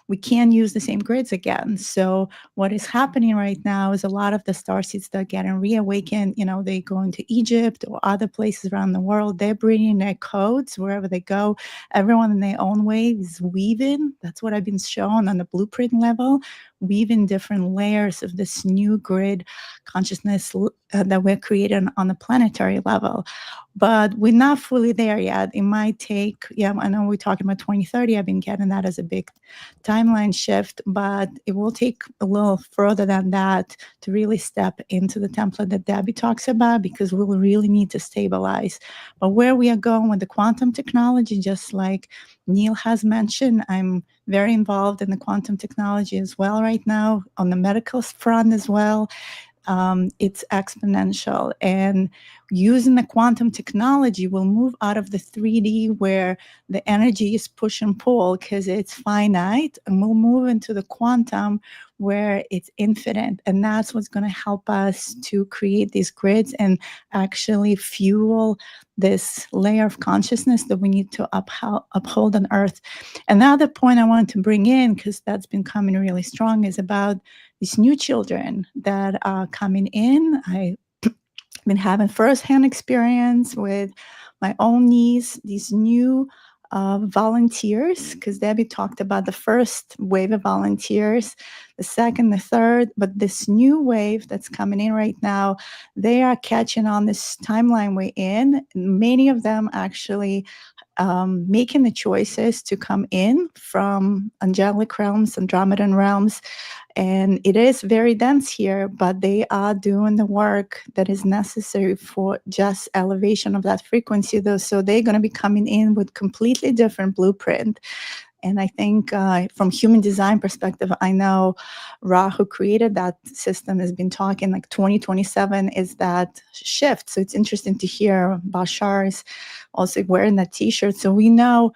F: we can't use the same grids again. So what is happening right now is a lot of the starseeds that are getting reawakened, they go into Egypt or other places around the world. They're bringing their codes wherever they go. Everyone in their own way is weaving. That's what I've been shown on the blueprint level, weaving different layers of this new grid consciousness that we're creating on the planetary level. But we're not fully there yet. It might take, I know we're talking about 2030. I've been getting that as a big timeline shift, but it will take a little further than that to really step into the template that Debbie talks about, because we will really need to stabilize. But where we are going with the quantum technology, just like Neil has mentioned, I'm very involved in the quantum technology as well right now, on the medical front as well. It's exponential, and using the quantum technology will move out of the 3D where the energy is push and pull because it's finite, and we'll move into the quantum where it's infinite. And that's what's going to help us to create these grids and actually fuel this layer of consciousness that we need to uphold on Earth. Another point I wanted to bring in, because that's been coming really strong, is about these new children that are coming in. I've been having firsthand experience with my own niece, these new volunteers, because Debbie talked about the first wave of volunteers, the second, the third, but this new wave that's coming in right now, they are catching on this timeline we're in. Many of them actually making the choices to come in from angelic realms, Andromedan realms. And it is very dense here, but they are doing the work that is necessary for just elevation of that frequency, though. So they're going to be coming in with completely different blueprint. And I think from human design perspective, I know Ra, who created that system, has been talking like 2027 is that shift. So it's interesting to hear Bashar is also wearing that t-shirt. So we know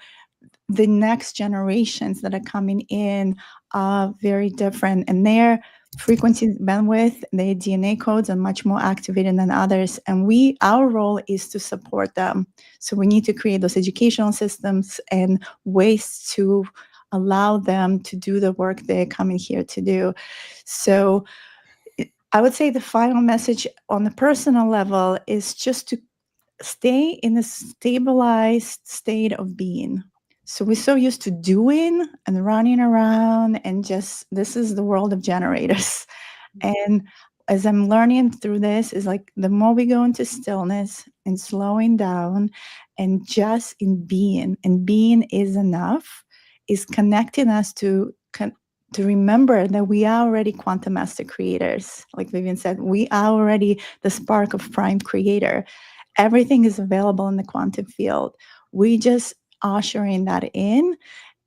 F: the next generations that are coming in are very different, and their frequency bandwidth, their DNA codes are much more activated than others. And our role is to support them. So we need to create those educational systems and ways to allow them to do the work they're coming here to do. So I would say the final message on the personal level is just to stay in a stabilized state of being. So we're so used to doing and running around and just, this is the world of generators. And as I'm learning through this, is like the more we go into stillness and slowing down and just in being, and being is enough, is connecting us to remember that we are already quantum master creators. Like Vivian said, we are already the spark of prime creator. Everything is available in the quantum field. We just ushering that in.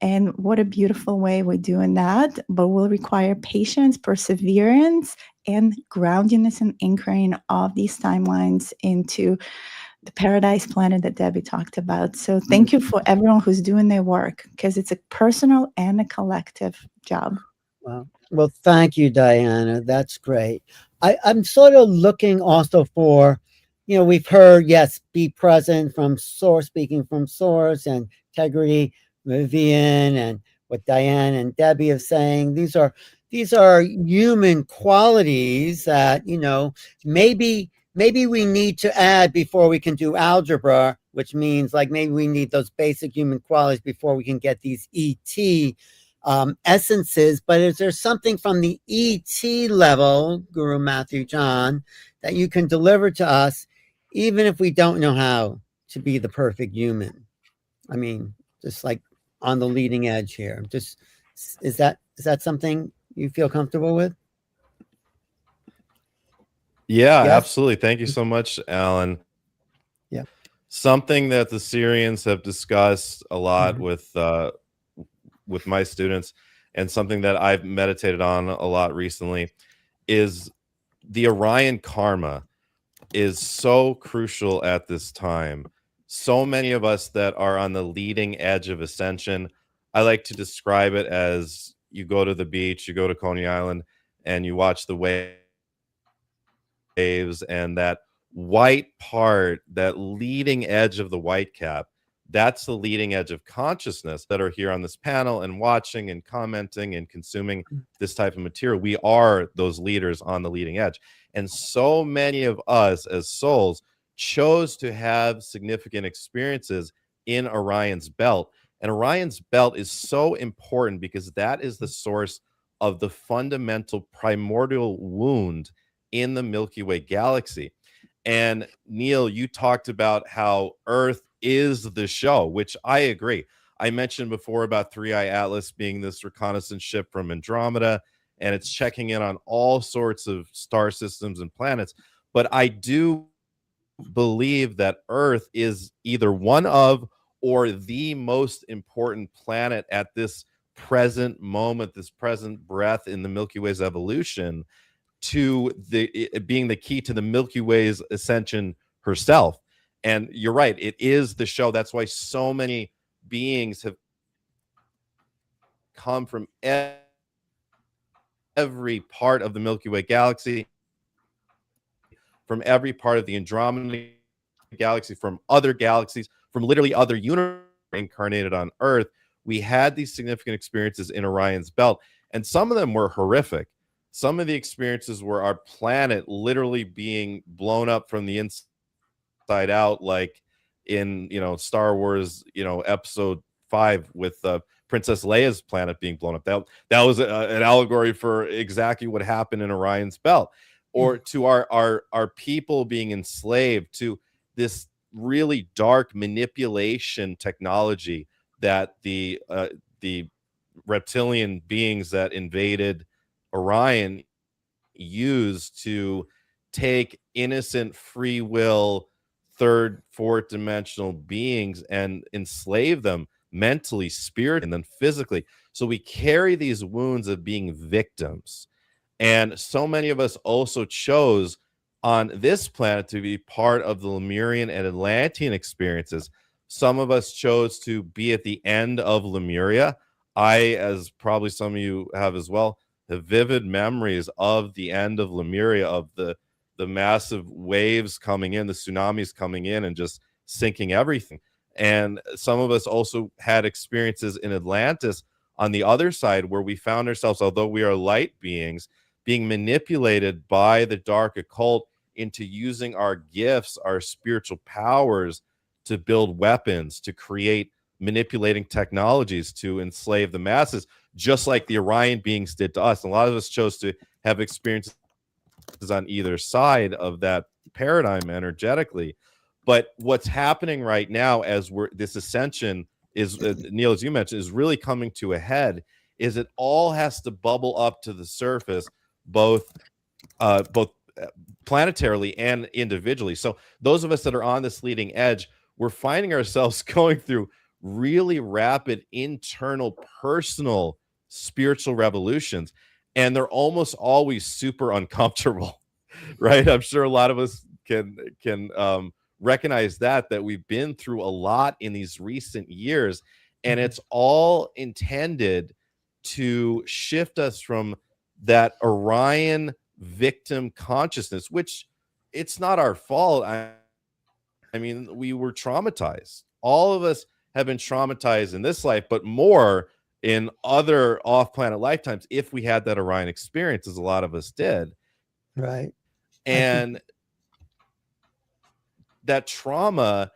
F: And what a beautiful way we're doing that, but will require patience, perseverance, and groundedness and anchoring of these timelines into the paradise planet that Debbie talked about. So thank you for everyone who's doing their work, because it's a personal and a collective job.
B: Well, thank you, Diana. That's great. I'm sort of looking also for, we've heard, yes, be present from source, speaking from source, and integrity, Viviane, and what Diane and Debbie are saying. These are human qualities that, maybe we need to add before we can do algebra, which means like maybe we need those basic human qualities before we can get these ET essences. But is there something from the ET level, Guru Matthew John, that you can deliver to us, even if we don't know how to be the perfect human? I mean, just like on the leading edge here. Just is that something you feel comfortable with?
J: Yeah,
B: Yes?
J: absolutely. Thank you so much, Alan.
B: Yeah.
J: Something that the Syrians have discussed a lot with my students, and something that I've meditated on a lot recently, is the Orion karma is so crucial at this time. So many of us that are on the leading edge of ascension, I like to describe it as you go to the beach, you go to Coney Island, and you watch the waves, and that white part, that leading edge of the white cap, that's the leading edge of consciousness that are here on this panel and watching and commenting and consuming this type of material. We are those leaders on the leading edge. And so many of us as souls chose to have significant experiences in Orion's belt. And Orion's belt is so important because that is the source of the fundamental primordial wound in the Milky Way galaxy. And Neil, you talked about how Earth is the show, which I agree. I mentioned before about 3i Atlas being this reconnaissance ship from Andromeda, and it's checking in on all sorts of star systems and planets. But I do believe that Earth is either one of or the most important planet at this present moment, this present breath in the Milky Way's evolution, to being the key to the Milky Way's ascension herself. And you're right, it is the show. That's why so many beings have come from every part of the Milky Way galaxy, from every part of the Andromeda galaxy, from other galaxies, from literally other universes incarnated on Earth. We had these significant experiences in Orion's belt, and some of them were horrific. Some of the experiences were our planet literally being blown up from the inside out, like in Star Wars, episode 5 with Princess Leia's planet being blown up. That was an allegory for exactly what happened in Orion's belt. Or to our people being enslaved to this really dark manipulation technology that the reptilian beings that invaded Orion used to take innocent free will third, fourth dimensional beings and enslave them mentally, spiritually, and then physically. So we carry these wounds of being victims. And so many of us also chose on this planet to be part of the Lemurian and Atlantean experiences. Some of us chose to be at the end of Lemuria. I, as probably some of you have as well, have vivid memories of the end of Lemuria, of the massive waves coming in, the tsunamis coming in and just sinking everything. And some of us also had experiences in Atlantis on the other side, where we found ourselves, although we are light beings, being manipulated by the dark occult into using our gifts, our spiritual powers, to build weapons, to create manipulating technologies to enslave the masses, just like the Orion beings did to us. And a lot of us chose to have experiences on either side of that paradigm energetically. But what's happening right now as this ascension is, Neil, as you mentioned, is really coming to a head, is it all has to bubble up to the surface, both planetarily and individually. So those of us that are on this leading edge, we're finding ourselves going through really rapid internal, personal, spiritual revolutions, and they're almost always super uncomfortable, right? I'm sure a lot of us can recognize that we've been through a lot in these recent years, and it's all intended to shift us from that Orion victim consciousness, which it's not our fault. I mean, we were traumatized. All of us have been traumatized in this life, but more in other off-planet lifetimes if we had that Orion experience, as a lot of us did.
B: Right.
J: And that trauma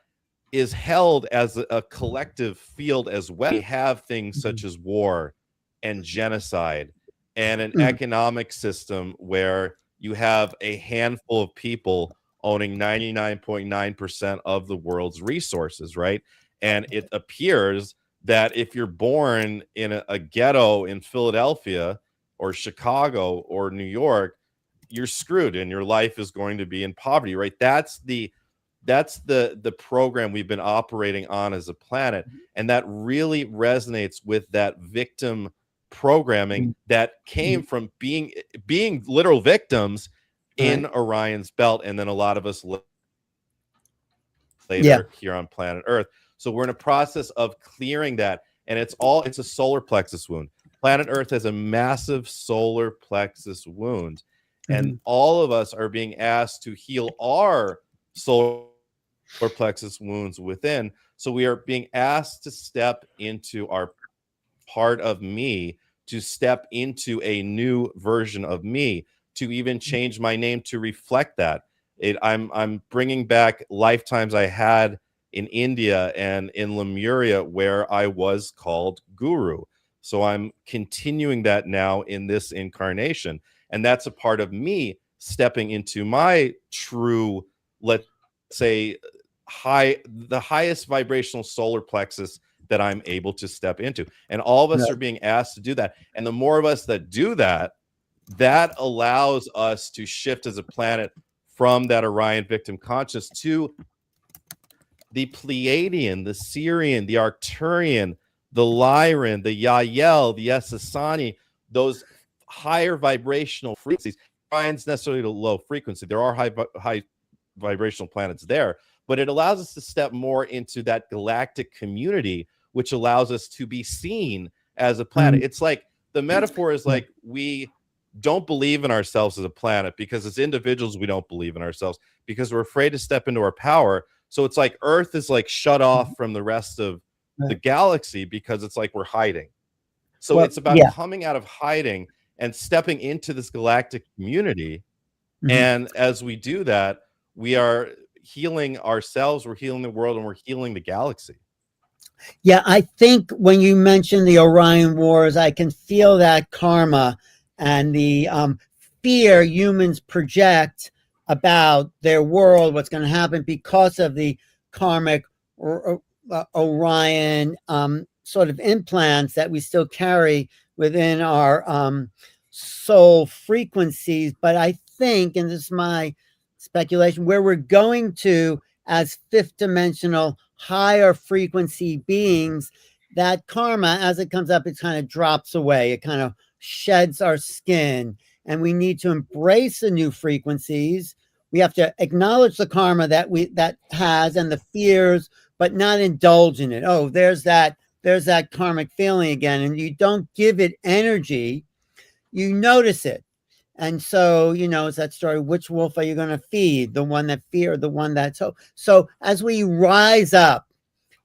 J: is held as a collective field as well. We have things such as war and genocide and an economic system where you have a handful of people owning 99.9% of the world's resources, right? And it appears that if you're born in a ghetto in Philadelphia or Chicago or New York, you're screwed and your life is going to be in poverty, right? That's the program we've been operating on as a planet, and that really resonates with that victim programming that came from being literal victims in Orion's belt, and then a lot of us later here on planet Earth. So we're in a process of clearing that, and it's a solar plexus wound. Planet Earth has a massive solar plexus wound, and all of us are being asked to heal our solar plexus wounds within. So we are being asked to step into our part of me, to step into a new version of me, to even change my name to reflect that. I'm bringing back lifetimes I had in India and in Lemuria where I was called Guru. So I'm continuing that now in this incarnation. And that's a part of me stepping into my true, let's say, the highest vibrational solar plexus that I'm able to step into. And all of us are being asked to do that. And the more of us that do that, that allows us to shift as a planet from that Orion victim conscious to the Pleiadian, the Sirian, the Arcturian, the Lyran, the Yael, the Essassani, those higher vibrational frequencies. Orion's necessarily a low frequency. There are high vibrational planets there, but it allows us to step more into that galactic community, which allows us to be seen as a planet. It's like the metaphor is like we don't believe in ourselves as a planet because as individuals, we don't believe in ourselves because we're afraid to step into our power. So it's like Earth is like shut off from the rest of the galaxy because it's like we're hiding. So it's about coming out of hiding and stepping into this galactic community. And as we do that, we are healing ourselves, we're healing the world, and we're healing the galaxy.
B: Yeah, I think when you mention the Orion Wars, I can feel that karma and the fear humans project about their world, what's going to happen because of the karmic Orion sort of implants that we still carry within our soul frequencies. But I think, and this is my speculation, where we're going to as fifth dimensional higher frequency beings, that karma, as it comes up, it kind of drops away. It kind of sheds our skin, and we need to embrace the new frequencies. We have to acknowledge the karma that has and the fears, but not indulge in it. Oh, there's that karmic feeling again, and you don't give it energy. You notice it. And so, it's that story, which wolf are you going to feed? The one that fear, the one that's hope. So as we rise up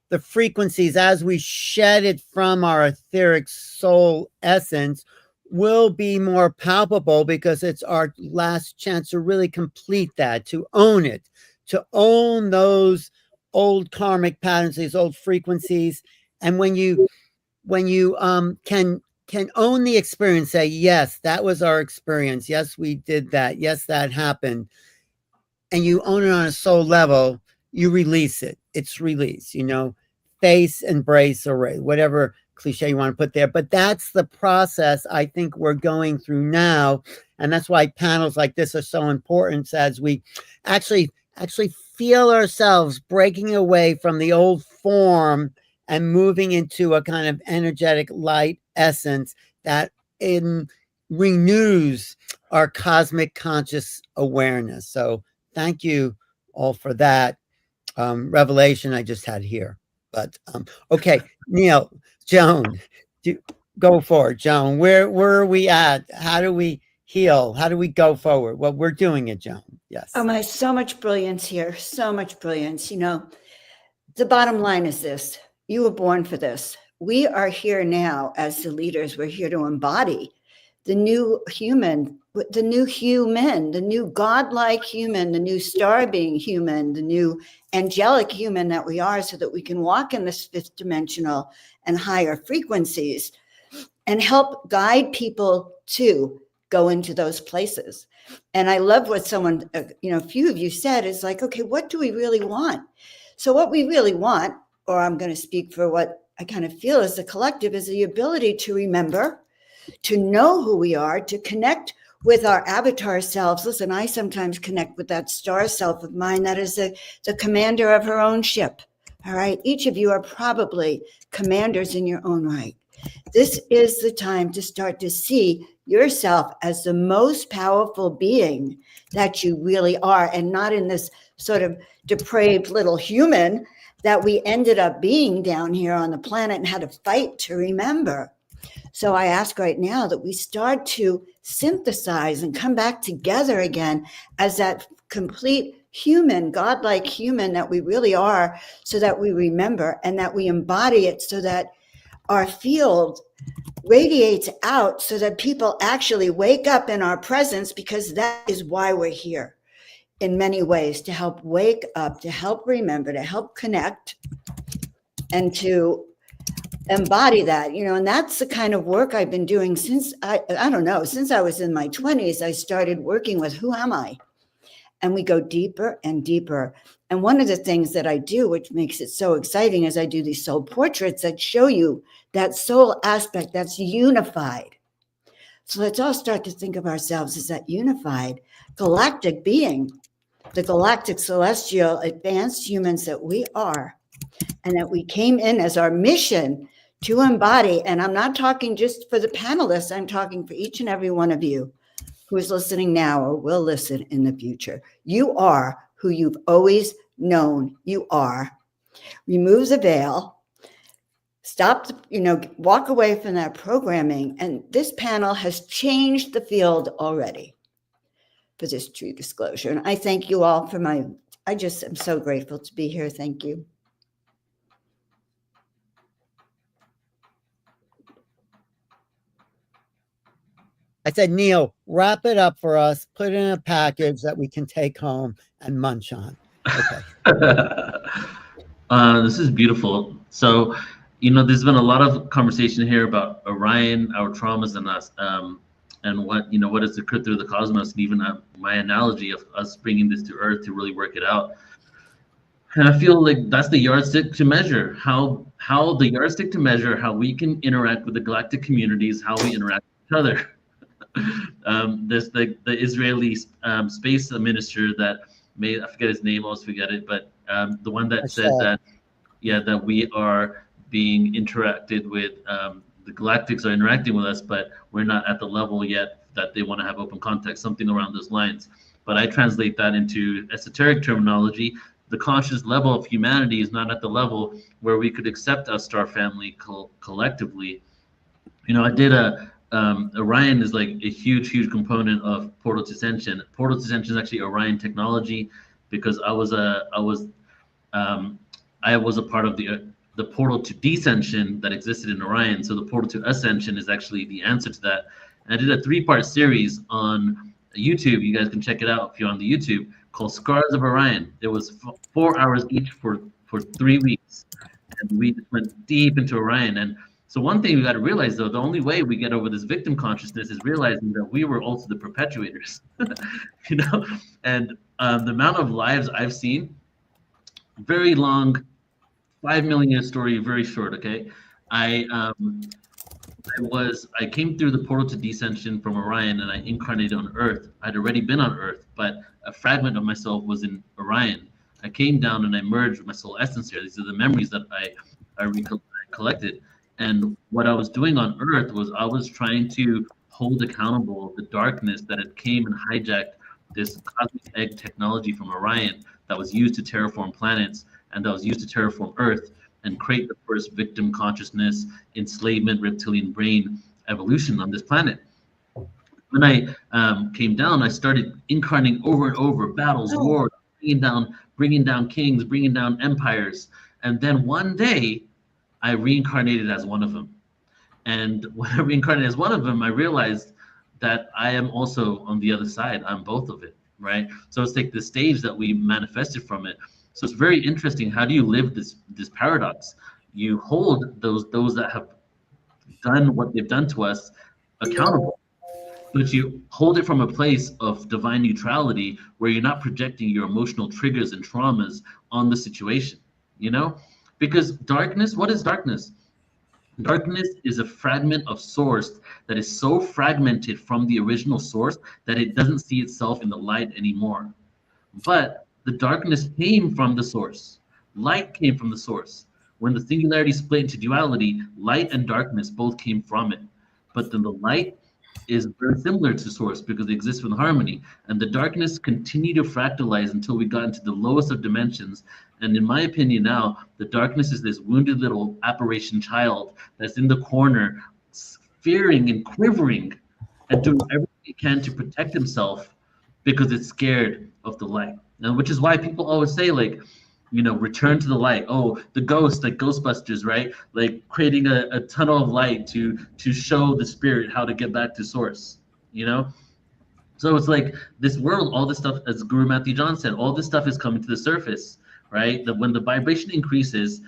B: the frequencies, as we shed it from our etheric soul essence, will be more palpable because it's our last chance to really complete that, to own it, to own those old karmic patterns, these old frequencies. And when you can can own the experience, say, yes, that was our experience. Yes, we did that. Yes, that happened. And you own it on a soul level, you release it. It's release, face, embrace, or whatever cliche you want to put there. But that's the process I think we're going through now. And that's why panels like this are so important, as we actually feel ourselves breaking away from the old form and moving into a kind of energetic light essence that renews our cosmic conscious awareness. So thank you all for that revelation I just had here. But okay, Neil, Joan, go for it. Joan, where are we at? How do we heal? How do we go forward? Well, we're doing it, Joan. Yes.
D: Oh my, so much brilliance here. So much brilliance. The bottom line is this: you were born for this. We are here now as the leaders. We're here to embody the new human, the new godlike human, the new star being human, the new angelic human that we are, so that we can walk in this fifth dimensional and higher frequencies and help guide people to go into those places. And I love what someone, a few of you said, is like, okay, what do we really want? So what we really want, or I'm going to speak for what I kind of feel as a collective, is the ability to remember, to know who we are, to connect with our avatar selves. Listen, I sometimes connect with that star self of mine that is the commander of her own ship. All right. Each of you are probably commanders in your own right. This is the time to start to see yourself as the most powerful being that you really are, and not in this sort of depraved little human that we ended up being down here on the planet and had to fight to remember. So I ask right now that we start to synthesize and come back together again as that complete human, godlike human that we really are, so that we remember and that we embody it, so that our field radiates out, so that people actually wake up in our presence, because that is why we're here in many ways, to help wake up, to help remember, to help connect, and to embody that, and that's the kind of work I've been doing since since I was in my 20s. I started working with who am I? And we go deeper and deeper. And one of the things that I do, which makes it so exciting, is I do these soul portraits that show you that soul aspect that's unified. So let's all start to think of ourselves as that unified galactic being, the galactic celestial advanced humans that we are, and that we came in as our mission to embody. And I'm not talking just for the panelists, I'm talking for each and every one of you who is listening now or will listen in the future. You are who you've always known you are. Remove the veil, stop, walk away from that programming. And this panel has changed the field already for this true disclosure. And I thank you all for I just am so grateful to be here. Thank you.
B: I said, Neil, wrap it up for us, put it in a package that we can take home and munch on. Okay.
A: This is beautiful. So, there's been a lot of conversation here about Orion, our traumas, and us, and what has occurred through the cosmos, and even my analogy of us bringing this to Earth to really work it out. And I feel like that's the yardstick to measure how we can interact with the galactic communities, how we interact with each other. There's the Israeli space minister that I forget his name, I always forget it, but the one that said that we are being interacted with, the galactics are interacting with us, but we're not at the level yet that they want to have open contact, something around those lines. But I translate that into esoteric terminology. The conscious level of humanity is not at the level where we could accept our star family collectively. I did Orion is like a huge component of Portal to Ascension. Portal to Ascension is actually Orion technology, because I was a part of the Portal to Descension that existed in Orion. So the Portal to Ascension is actually the answer to that. And I did a 3-part series on YouTube. You guys can check it out if you're on the YouTube, called Scars of Orion. It was 4 hours each for 3 weeks, and we went deep into Orion. And So one thing we got to realize, though, the only way we get over this victim consciousness is realizing that we were also the perpetuators, you know. And the amount of lives I've seen, very long, 5 million year story, very short. Okay, I came through the portal to descension from Orion, and I incarnated on Earth. I'd already been on Earth, but a fragment of myself was in Orion. I came down and I merged with my soul essence here. These are the memories that I collected. And what I was doing on Earth was I was trying to hold accountable the darkness that had came and hijacked this cosmic egg technology from Orion that was used to terraform planets and that was used to terraform Earth and create the first victim consciousness, enslavement, reptilian brain evolution on this planet. When I came down, I started incarnating over and over, battles, wars, bringing down kings, bringing down empires. And then one day, I reincarnated as one of them. And when I reincarnated as one of them, I realized that I am also on the other side. I'm both of it, right? So it's like the stage that we manifested from it. So it's very interesting. How do you live this paradox? You hold those that have done what they've done to us accountable, but you hold it from a place of divine neutrality where you're not projecting your emotional triggers and traumas on the situation, you know? Because darkness, what is darkness? Darkness is a fragment of source that is so fragmented from the original source that it doesn't see itself in the light anymore. But the darkness came from the source. Light came from the source. When the singularity split into duality, light and darkness both came from it. But then the light is very similar to source because it exists in harmony. And the darkness continued to fractalize until we got into the lowest of dimensions. And in my opinion now, the darkness is this wounded little apparition child that's in the corner, fearing and quivering and doing everything it can to protect himself because it's scared of the light. And which is why people always say, like, you know, return to the light. Oh, the ghost, like Ghostbusters, right? Like creating a tunnel of light to show the spirit how to get back to source, you know? So it's like this world, all this stuff, as Guru Matthew John said, all this stuff is coming to the surface, right? That when the vibration increases,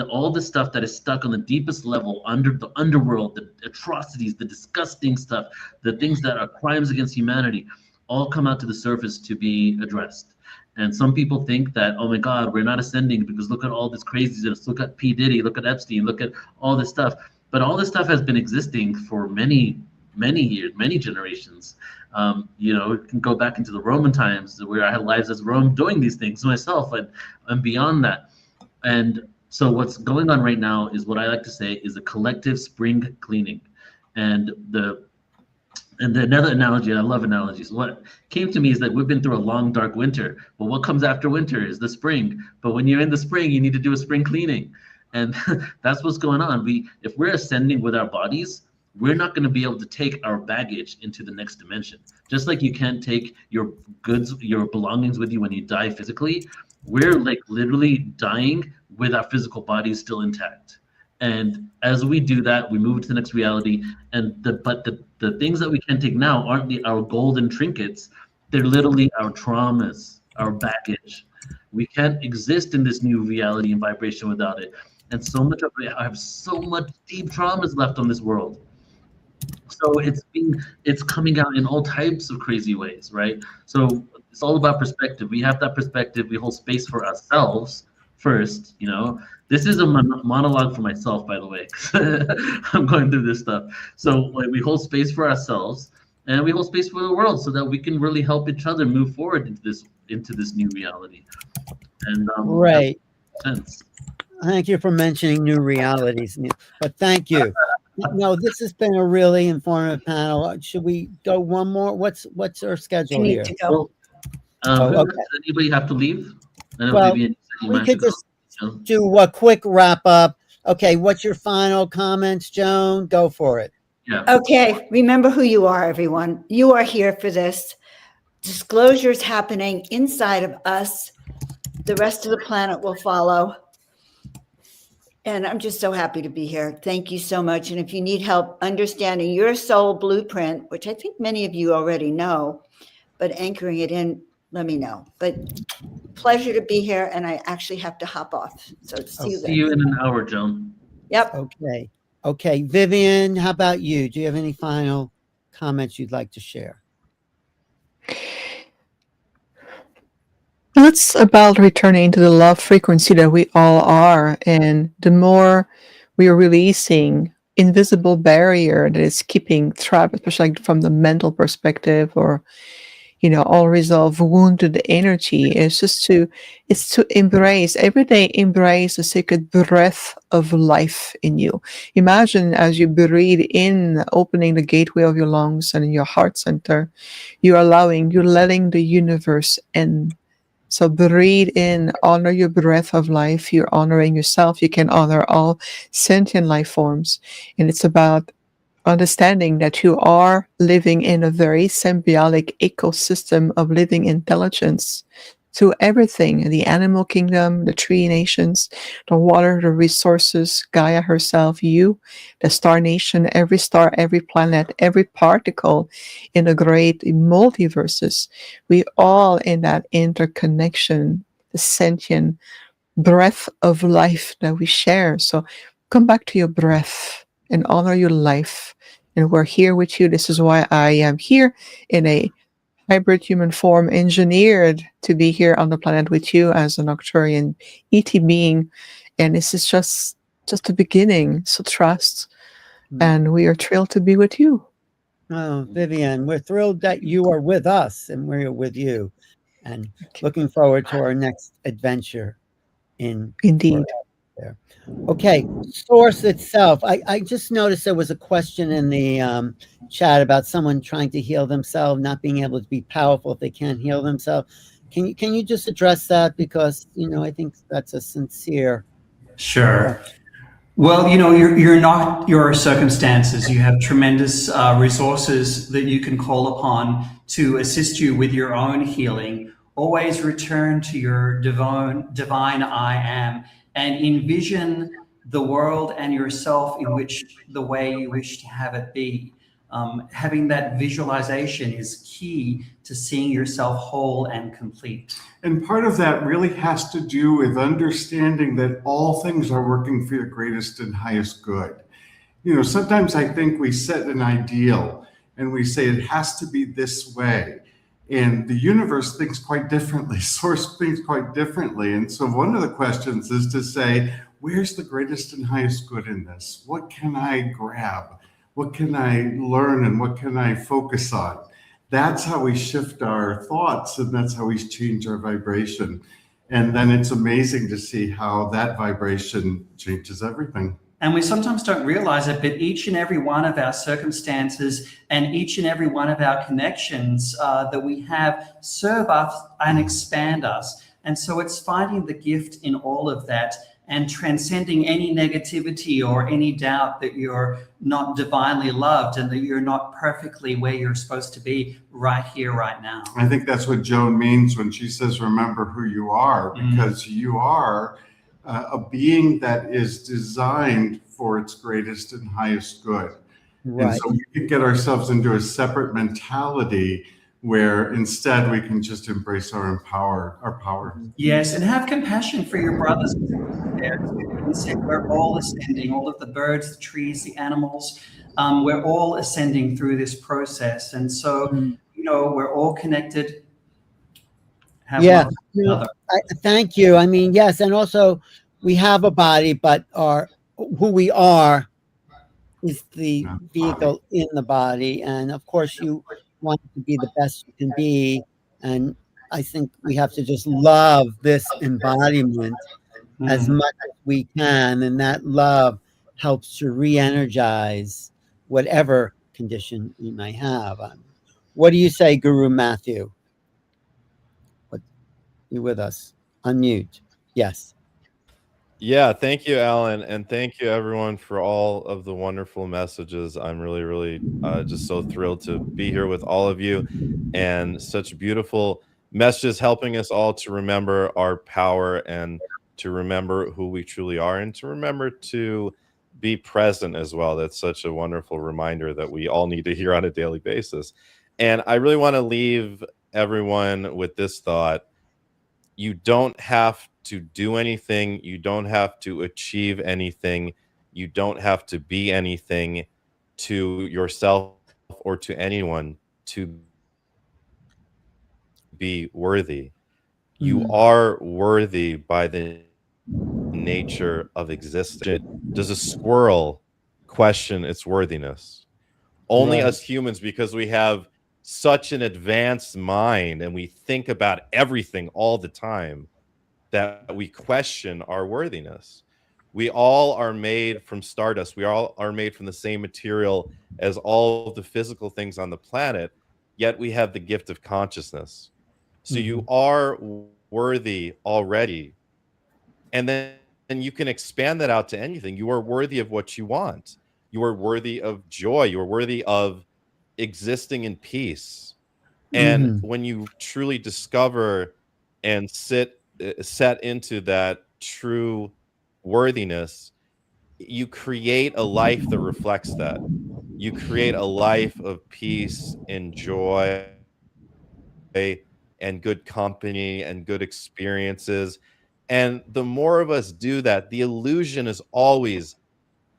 A: all the stuff that is stuck on the deepest level under the underworld, the atrocities, the disgusting stuff, the things that are crimes against humanity, all come out to the surface to be addressed. And some people think that, oh my God, we're not ascending because look at all this craziness. Look at P. Diddy, look at Epstein, look at all this stuff. But all this stuff has been existing for many, many years, many generations. You know, it can go back into the Roman times where I had lives as Rome doing these things myself and beyond that. And so what's going on right now is what I like to say is a collective spring cleaning. And another analogy, and I love analogies, what came to me is that we've been through a long, dark winter. But what comes after winter is the spring. But when you're in the spring, you need to do a spring cleaning. And that's what's going on. If we're ascending with our bodies, we're not going to be able to take our baggage into the next dimension. Just like you can't take your goods, your belongings with you when you die physically, we're like literally dying with our physical bodies still intact. And as we do that, we move to the next reality. And the things that we can take now aren't our golden trinkets. They're literally our traumas, our baggage. We can't exist in this new reality and vibration without it. And so much of it, I have so much deep traumas left on this world. So it's coming out in all types of crazy ways, right? So it's all about perspective. We have that perspective. We hold space for ourselves first, you know. This is a monologue for myself, by the way. I'm going through this stuff. So like, we hold space for ourselves and we hold space for the world so that we can really help each other move forward into this new reality. And
B: right.
A: Sense.
B: Thank you for mentioning new realities, Neil. But thank you. No, this has been a really informative panel. Should we go one more? What's our schedule here?
D: To go.
A: Well, okay. Does anybody have to leave?
B: Well, we could just do a quick wrap up. Okay, what's your final comments, Joan? Go for it.
A: Yeah.
D: Okay, remember who you are, everyone. You are here for this. Disclosure's happening inside of us. The rest of the planet will follow. And I'm just so happy to be here. Thank you so much. And if you need help understanding your soul blueprint, which I think many of you already know, but anchoring it in, let me know. But pleasure to be here. And I actually have to hop off. So see you
A: in an hour, Joan.
D: Yep.
B: Okay. Okay, Viviane, how about you? Do you have any final comments you'd like to share?
E: It's about returning to the love frequency that we all are. And the more we are releasing invisible barrier that is keeping trapped, especially like from the mental perspective, or unresolved wounded energy, it's to embrace every day, embrace the sacred breath of life in you. Imagine as you breathe in, opening the gateway of your lungs and in your heart center, you're letting the universe in. So breathe in, honor your breath of life. You're honoring yourself. You can honor all sentient life forms. And it's about understanding that you are living in a very symbiotic ecosystem of living intelligence to everything, the animal kingdom, the tree nations, the water, the resources, Gaia herself, you, the star nation, every star, every planet, every particle in the great multiverses. We all in that interconnection, the sentient breath of life that we share. So come back to your breath and honor your life. And we're here with you. This is why I am here in a hybrid human form, engineered to be here on the planet with you as an Arcturian ET being. And this is just the beginning. So trust. And we are thrilled to be with you.
B: Oh, Viviane, we're thrilled that you are with us and we're with you. And looking forward to our next adventure
E: Indeed.
B: There. Okay, source itself. I just noticed there was a question in the chat about someone trying to heal themselves, not being able to be powerful if they can't heal themselves. Can you just address that? Because I think that's a sincere.
I: Sure. Well, you're not your circumstances. You have tremendous resources that you can call upon to assist you with your own healing. Always return to your divine I am, and envision the world and yourself in which the way you wish to have it be. Having that visualization is key to seeing yourself whole and complete.
H: And part of that really has to do with understanding that all things are working for your greatest and highest good. Sometimes I think we set an ideal and we say it has to be this way. And the universe thinks quite differently, source thinks quite differently. And so one of the questions is to say, where's the greatest and highest good in this? What can I grab? What can I learn and what can I focus on? That's how we shift our thoughts, and that's how we change our vibration. And then it's amazing to see how that vibration changes everything.
I: And we sometimes don't realize it, but each and every one of our circumstances and each and every one of our connections that we have serve us and expand us. And so it's finding the gift in all of that and transcending any negativity or any doubt that you're not divinely loved and that you're not perfectly where you're supposed to be right here, right now.
H: I think that's what Joan means when she says, remember who you are, because you are a being that is designed for its greatest and highest good. Right. And so we can get ourselves into a separate mentality where instead we can just embrace our power.
I: Yes, and have compassion for your brothers and sisters. We're all ascending, all of the birds, the trees, the animals. We're all ascending through this process. And so, we're all connected.
B: Thank you. I mean, yes. And also we have a body, but who we are is the vehicle in the body. And of course you want to be the best you can be. And I think we have to just love this embodiment as much as we can. And that love helps to re-energize whatever condition we may have. What do you say, Guru Matthew? You with us? Unmute. Yes.
J: Yeah, thank you, Alan, and thank you everyone for all of the wonderful messages. I'm really, really just so thrilled to be here with all of you, and such beautiful messages helping us all to remember our power and to remember who we truly are and to remember to be present as well. That's such a wonderful reminder that we all need to hear on a daily basis. And I really want to leave everyone with this thought. You don't have to do anything. You don't have to achieve anything. You don't have to be anything to yourself or to anyone to be worthy. You are worthy by the nature of existence. Does a squirrel question its worthiness? Only us humans, because we have such an advanced mind and we think about everything all the time, that we question our worthiness. We all are made from stardust. We all are made from the same material as all of the physical things on the planet, yet we have the gift of consciousness. So you are worthy already. And then you can expand that out to anything. You are worthy of what you want. You are worthy of joy. You are worthy of existing in peace. And when you truly discover and set into that true worthiness, you create a life that reflects that. You create a life of peace and joy and good company and good experiences. And the more of us do that, the illusion is always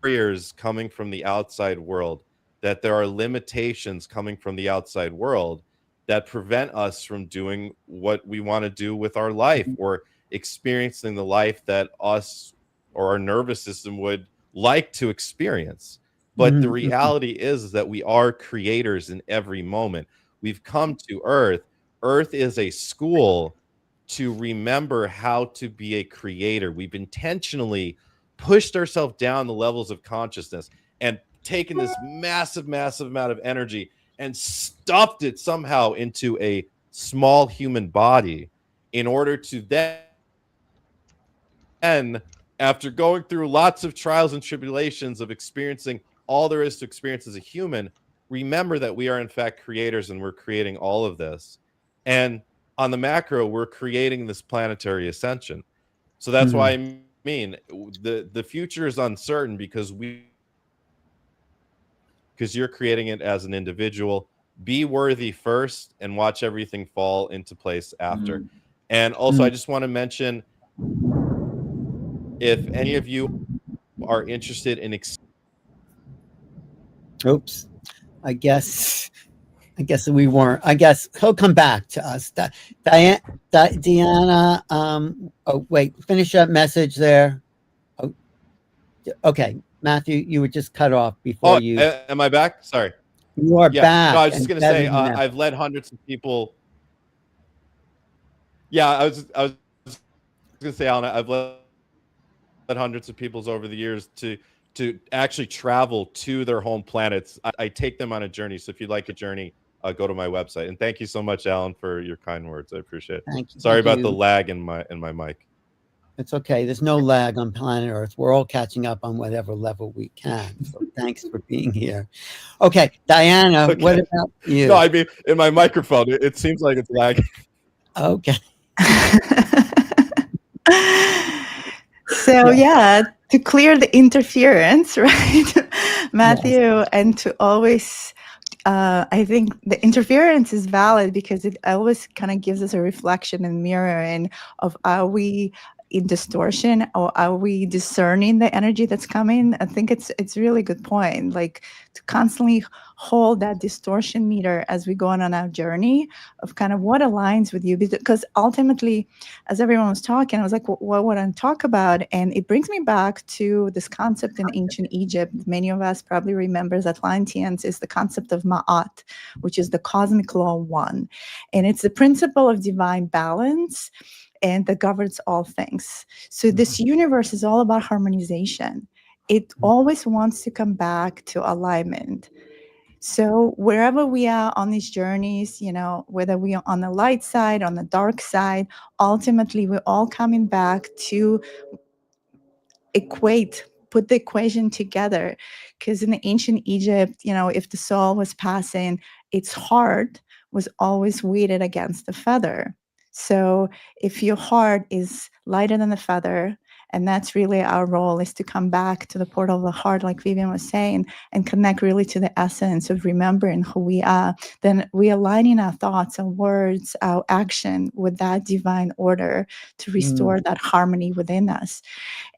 J: barriers coming from the outside world, that there are limitations coming from the outside world that prevent us from doing what we want to do with our life or experiencing the life that us or our nervous system would like to experience. But the reality is that we are creators in every moment. We've come to Earth. Earth is a school to remember how to be a creator. We've intentionally pushed ourselves down the levels of consciousness and taken this massive amount of energy and stuffed it somehow into a small human body in order to then, after going through lots of trials and tribulations of experiencing all there is to experience as a human, remember that we are in fact creators and we're creating all of this. And on the macro, we're creating this planetary ascension. So that's why I mean, the future is uncertain because you're creating it as an individual. Be worthy first and watch everything fall into place after. And also, I just want to mention, if any of you are interested in
B: oops, I guess we weren't. I guess he'll come back to us. Deanna, oh wait, finish that message there. Oh, okay, Matthew, you were just cut off before you.
J: Am I back? Sorry.
B: You are back.
J: No, I was just going to say, I've led hundreds of people. Yeah, I was going to say, Alan, I've led hundreds of peoples over the years to actually travel to their home planets. I take them on a journey. So if you'd like a journey, go to my website. And thank you so much, Alan, for your kind words. I appreciate it.
B: Thank you.
J: Sorry about the lag in my mic.
B: It's okay. There's no lag on planet Earth. We're all catching up on whatever level we can. So thanks for being here. Okay, Diana, what about you?
J: No, I mean, in my microphone, it seems like it's lagging.
B: Okay.
F: So yeah, to clear the interference, right, Matthew, and to always, I think the interference is valid because it always kind of gives us a reflection and mirroring of are we in distortion or are we discerning the energy that's coming? I think it's really good point, like to constantly hold that distortion meter as we go on our journey of kind of what aligns with you, because ultimately, as everyone was talking, I was like, what would I talk about? And it brings me back to this concept in ancient Egypt. Many of us probably remember that Atlanteans is the concept of Ma'at, which is the cosmic law one. And it's the principle of divine balance and that governs all things. So this universe is all about harmonization. It always wants to come back to alignment. So wherever we are on these journeys, you know, whether we are on the light side, on the dark side, ultimately we're all coming back to put the equation together. Because in the ancient Egypt, you know, if the soul was passing, its heart was always weighted against the feather. So if your heart is lighter than the feather, and that's really our role, is to come back to the portal of the heart, like Viviane was saying, and connect really to the essence of remembering who we are, then we're aligning our thoughts, our words, our action with that divine order to restore that harmony within us.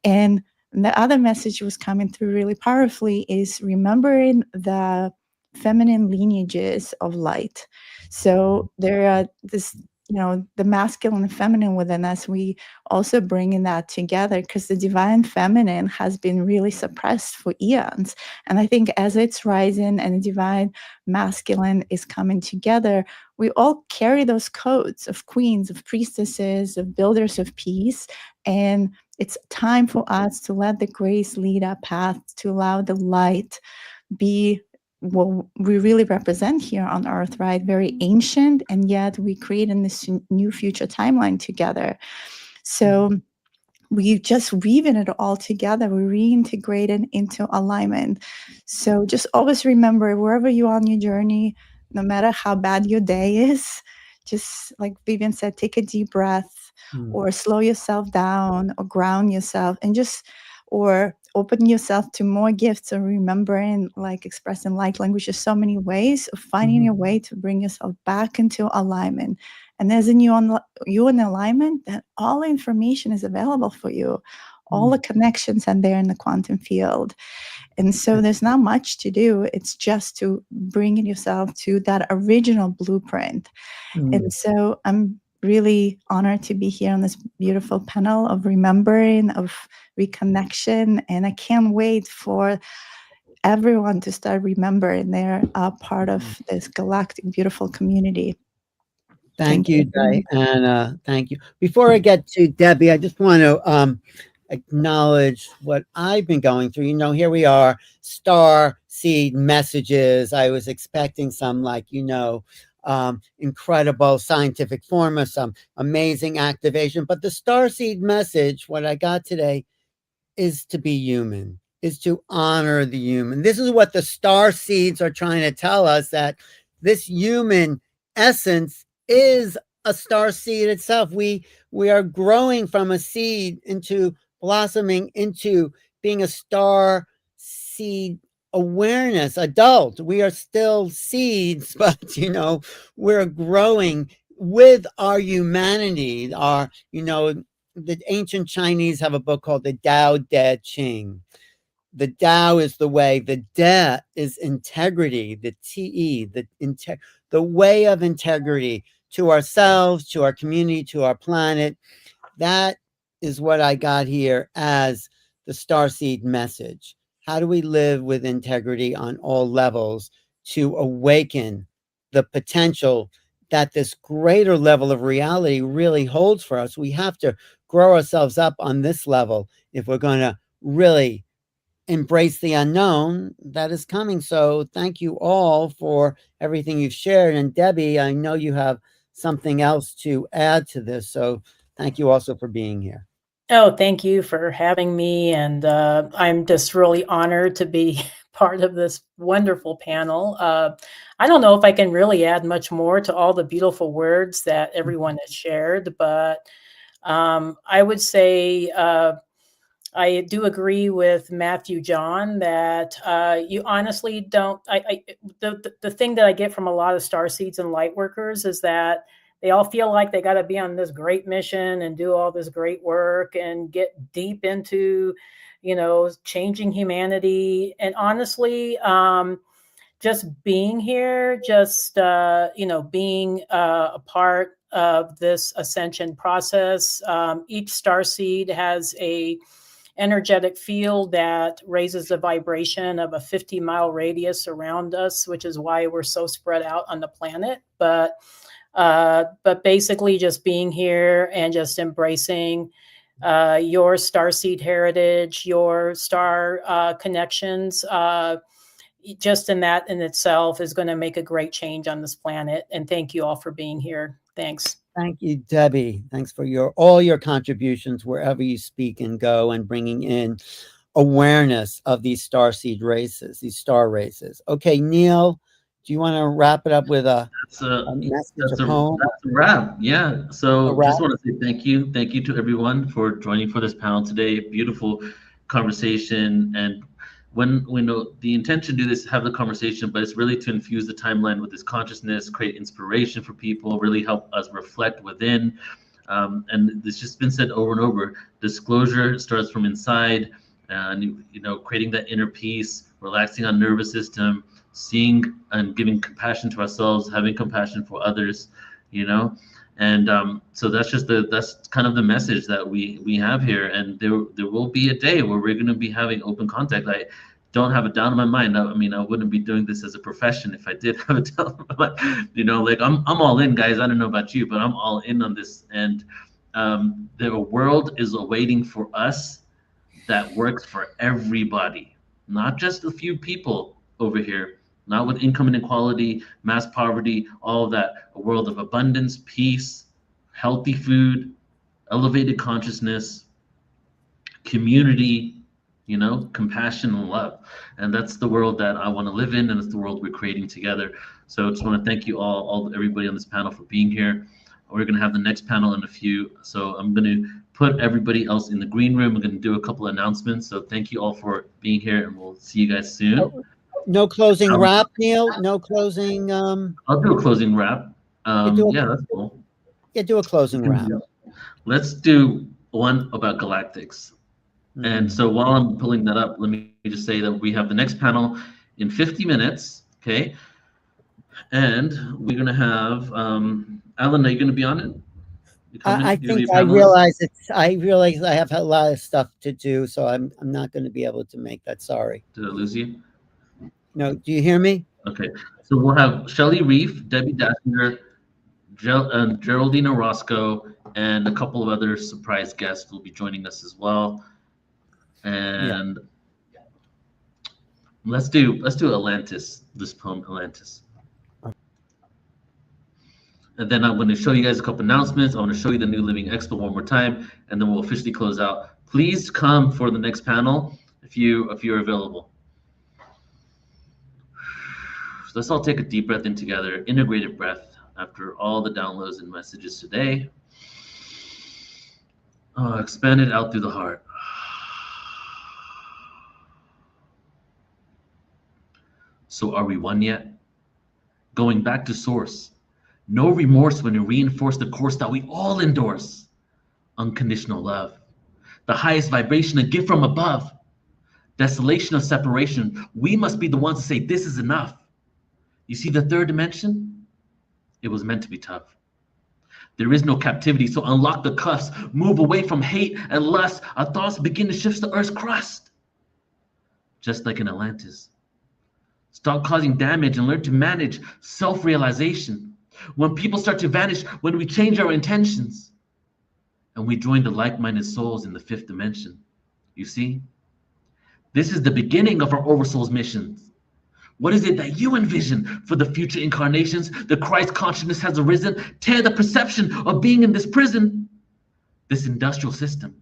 F: And And the other message was coming through really powerfully is remembering the feminine lineages of light. So there are this, the masculine and feminine within us, we also bringing that together because the divine feminine has been really suppressed for eons. And I think as it's rising and the divine masculine is coming together, we all carry those codes of queens, of priestesses, of builders of peace. And it's time for us to let the grace lead our path, to allow the light be what we really represent here on Earth, right? Very ancient, and yet we create in this new future timeline together. So we just weaving it all together. We reintegrate it into alignment. So just always remember, wherever you are on your journey, no matter how bad your day is, just like Viviane said, take a deep breath or slow yourself down or ground yourself and or open yourself to more gifts of remembering, like expressing light language. There's so many ways of finding your way to bring yourself back into alignment. And as in you in alignment, then all information is available for you. All the connections are there in the quantum field. And so there's not much to do. It's just to bring yourself to that original blueprint. And so I'm really honored to be here on this beautiful panel of remembering, of reconnection. And I can't wait for everyone to start remembering they're a part of this galactic, beautiful community.
B: Thank you, Diana. Thank you. Before I get to Debbie, I just want to acknowledge what I've been going through. Here we are, star seed messages. I was expecting some incredible scientific formula, some amazing activation. But the starseed message, what I got today, is to be human, is to honor the human. This is what the star seeds are trying to tell us, that this human essence is a star seed itself. We are growing from a seed into blossoming into being a star seed awareness adult. We are still seeds, but we're growing with our humanity. The ancient Chinese have a book called the Tao Te Ching. The Tao is the way, the De is integrity, the Te, the way of integrity to ourselves, to our community, to our planet. That is what I got here as the starseed message. How do we live with integrity on all levels to awaken the potential that this greater level of reality really holds for us? We have to grow ourselves up on this level if we're going to really embrace the unknown that is coming. So thank you all for everything you've shared. And Debbie, I know you have something else to add to this. So thank you also for being here.
G: Oh, thank you for having me. And I'm just really honored to be part of this wonderful panel. I don't know if I can really add much more to all the beautiful words that everyone has shared, but I would say I do agree with Matthew John that you honestly don't. The thing that I get from a lot of starseeds and light workers is that they all feel like they got to be on this great mission and do all this great work and get deep into, changing humanity. And honestly, just being here, just, being a part of this ascension process. Each starseed has a energetic field that raises the vibration of a 50-mile radius around us, which is why we're so spread out on the planet. But basically just being here and just embracing your starseed heritage, your star connections, just in that in itself is going to make a great change on this planet. And thank you all for being here. Thanks.
B: Thank you, Debbie. Thanks for all your contributions wherever you speak and go, and bringing in awareness of these starseed races, these star races. Okay, Neil, do you want to wrap it up with a message, a poem?
A: That's a wrap. Yeah. So just want to say thank you. Thank you to everyone for joining for this panel today. Beautiful conversation. And when we know the intention to do this, have the conversation, but it's really to infuse the timeline with this consciousness, create inspiration for people, really help us reflect within. And it's just been said over and over. Disclosure starts from inside. and creating that inner peace, relaxing our nervous system, seeing and giving compassion to ourselves, having compassion for others, and so that's kind of the message that we have here. And there will be a day where we're going to be having open contact. I don't have it down in my mind. I mean, I wouldn't be doing this as a profession if I did have it down in my mind. Like I'm all in, guys. I don't know about you, but I'm all in on this. And the world is awaiting for us that works for everybody, not just a few people over here, not with income inequality, mass poverty, all of that. A world of abundance, peace, healthy food, elevated consciousness, community, compassion and love. And that's the world that I want to live in, and it's the world we're creating together. So I just want to thank you everybody on this panel for being here. We're going to have the next panel in a few. So I'm going to put everybody else in the green room. We're going to do a couple of announcements. So thank you all for being here, and we'll see you guys soon.
B: No closing wrap, Neil? No closing...
A: I'll do a closing wrap. Yeah, that's cool.
B: Yeah, do a closing wrap.
A: Let's do one about galactics. And so while I'm pulling that up, let me just say that we have the next panel in 50 minutes, okay? And we're going to have... Alan, are you going to be on it?
B: I think I realize I have a lot of stuff to do, so I'm not going to be able to make that. Sorry.
A: Did I lose you?
B: No, do you hear me?
A: Okay, so we'll have Shelley Reef, Debbie Dassinger, Geraldina Roscoe, and a couple of other surprise guests will be joining us as well. And let's do Atlantis, this poem Atlantis. And then I'm going to show you guys a couple announcements. I want to show you the New Living Expo one more time, and then we'll officially close out. Please come for the next panel if you're available. So let's all take a deep breath in together, integrated breath after all the downloads and messages today. Expand it out through the heart. So are we one yet? Going back to source. No remorse when we reinforce the course that we all endorse. Unconditional love. The highest vibration, a gift from above. Desolation of separation. We must be the ones to say this is enough. You see the third dimension? It was meant to be tough. There is no captivity, so unlock the cuffs. Move away from hate and lust. Our thoughts begin to shift the earth's crust. Just like in Atlantis. Stop causing damage and learn to manage self-realization. When people start to vanish, when we change our intentions, and we join the like-minded souls in the fifth dimension. You see? This is the beginning of our Oversoul's missions. What is it that you envision for the future incarnations? The Christ consciousness has arisen. Tear the perception of being in this prison, this industrial system.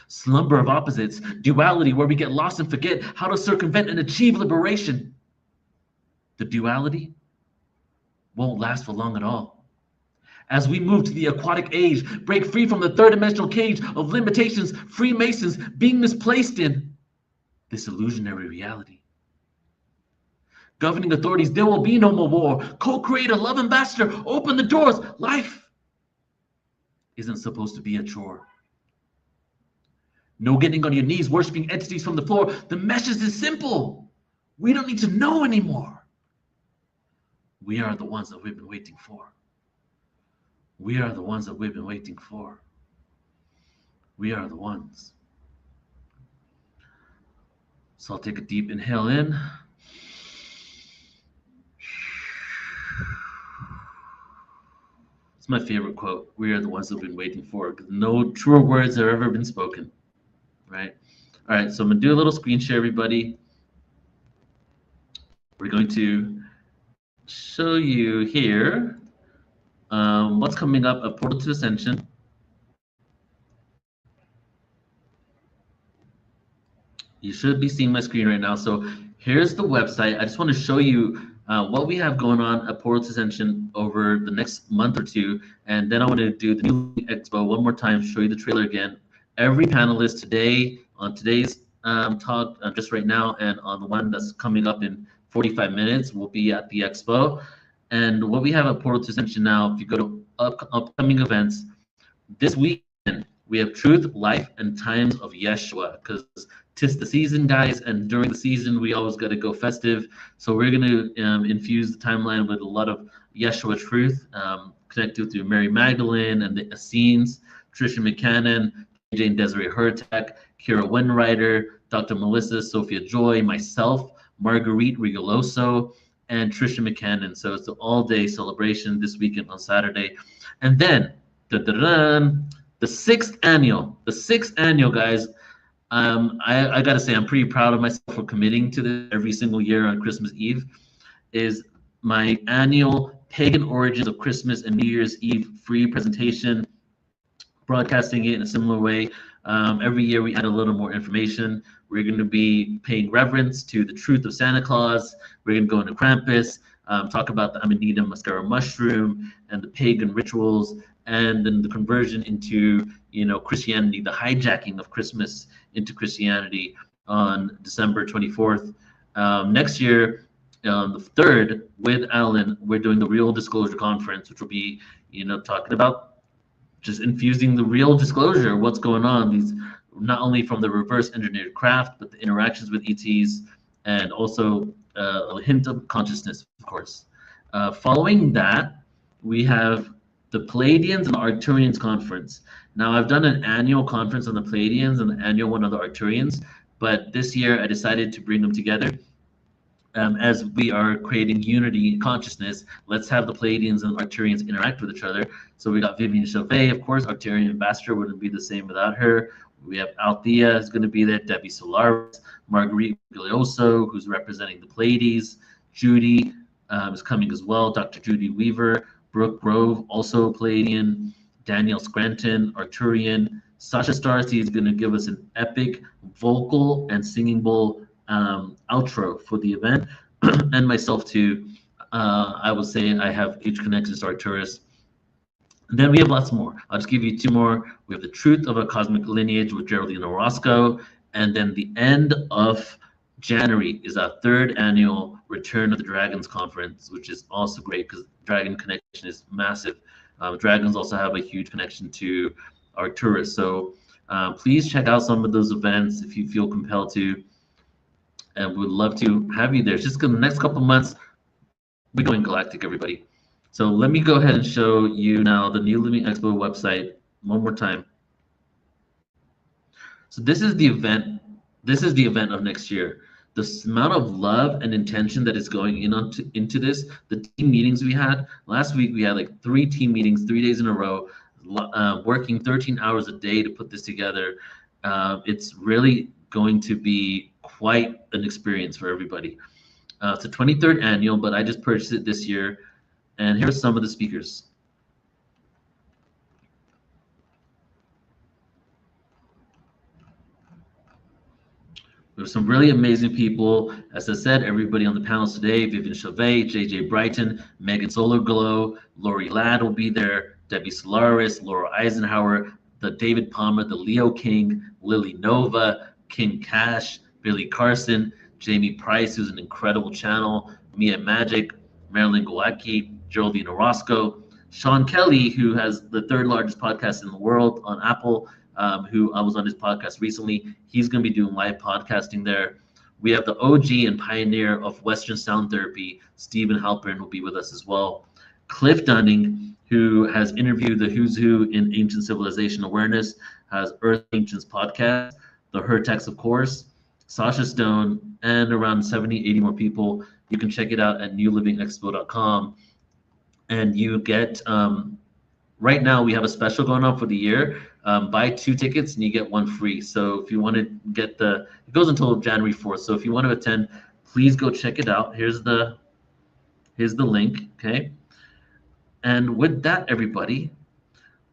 A: Slumber of opposites, duality where we get lost and forget how to circumvent and achieve liberation. The duality won't last for long at all. As we move to the aquatic age, break free from the third dimensional cage of limitations, Freemasons being misplaced in this illusionary reality. Governing authorities, there will be no more war. Co-creator, love ambassador, open the doors. Life isn't supposed to be a chore. No getting on your knees, worshiping entities from the floor. The message is simple. We don't need to know anymore. We are the ones that we've been waiting for. We are the ones that we've been waiting for. We are the ones. So I'll take a deep inhale in. It's my favorite quote. We are the ones that we've been waiting for. No truer words have ever been spoken. Right? All right, so I'm going to do a little screen share, everybody. We're going to show you here what's coming up at Portal to Ascension. You should be seeing my screen right now. So here's the website. I just want to show you what we have going on at Portal to Ascension over the next month or two. And then I want to do the New Expo one more time, show you the trailer again. Every panelist today, on today's talk, just right now, and on the one that's coming up in 45 minutes, will be at the Expo. And what we have at Portal to Ascension now, if you go to upcoming events, this weekend, We have truth, life, and times of Yeshua, because 'tis the season, guys, and during the season we always got to go festive. So we're going to infuse the timeline with a lot of Yeshua truth, connected to Mary Magdalene and the Essenes, Trisha McCannon, Jane Desiree Hurtak, Kira Wenrider, Dr. Melissa, Sophia Joy, myself, Marguerite Rigoloso, and Trisha McCannon. So it's an all-day celebration this weekend on Saturday. And then, the sixth annual, guys. I gotta say, I'm pretty proud of myself for committing to this every single year on Christmas Eve. Is my annual Pagan Origins of Christmas and New Year's Eve free presentation, broadcasting it in a similar way. Every year we add a little more information. We're going to be paying reverence to the truth of Santa Claus. We're going to go into Krampus, talk about the Amanita muscaria mushroom and the pagan rituals, and then the conversion into, Christianity, the hijacking of Christmas into Christianity on December 24th. Next year, on the 3rd, with Alan, we're doing the Real Disclosure Conference, which will be, talking about just infusing the real disclosure, what's going on, these not only from the reverse engineered craft, but the interactions with ETs, and also a hint of consciousness, of course. Following that, we have the Pleiadians and the Arcturians conference. Now, I've done an annual conference on the Pleiadians and the annual one on the Arcturians, but this year I decided to bring them together. As we are creating unity consciousness, let's have the Pleiadians and Arcturians interact with each other. So we got Viviane Chauvet, of course, Arcturian ambassador, wouldn't be the same without her. We have Althea is going to be there, Debbie Solaris, Marguerite Glioso, who's representing the Pleiades, Judy is coming as well, Dr. Judy Weaver, Brooke Grove, also Pleiadian, Danielle Scranton, Arcturian, Sasha Starseeds is going to give us an epic vocal and singing bowl outro for the event, and myself too. I will say I have huge connections to Arcturus. And then we have lots more. I'll just give you two more. We have the Truth of a Cosmic Lineage with Geraldine Orozco, and then the end of January is our 3rd annual Return of the Dragons conference, which is also great because Dragon connection is massive. Dragons also have a huge connection to Arcturus, so please check out some of those events if you feel compelled to. And we'd love to have you there. It's just because the next couple of months, we're going galactic, everybody. So let me go ahead and show you now the New Living Expo website one more time. So this is the event. This is the event of next year. The amount of love and intention that is going into this, the team meetings we had. Last week, we had like 3 team meetings, 3 days in a row, working 13 hours a day to put this together. It's really going to be quite an experience for everybody. It's a 23rd annual, but I just purchased it this year. And here's some of the speakers. We have some really amazing people. As I said, everybody on the panels today, Viviane Chauvet, JJ Brighton, Megan Solarglow, Lori Ladd will be there, Debbie Solaris, Laura Eisenhower, the David Palmer, the Leo King, Lily Nova, King Cash, Billy Carson, Jamie Price, who's an incredible channel, Mia Magic, Marilyn Gewacke, Geraldine Orozco, Sean Kelly, who has the 3rd largest podcast in the world on Apple, who I was on his podcast recently. He's going to be doing live podcasting there. We have the OG and pioneer of Western sound therapy, Stephen Halpern, will be with us as well. Cliff Dunning, who has interviewed the who's who in ancient civilization awareness, has Earth Ancients podcast, the Hurtaks, of course, Sasha Stone, and around 70, 80 more people. You can check it out at newlivingexpo.com. And you get, right now we have a special going on for the year. Buy 2 tickets and you get 1 free. So if you want to get it goes until January 4th. So if you want to attend, please go check it out. Here's the link, okay? And with that, everybody,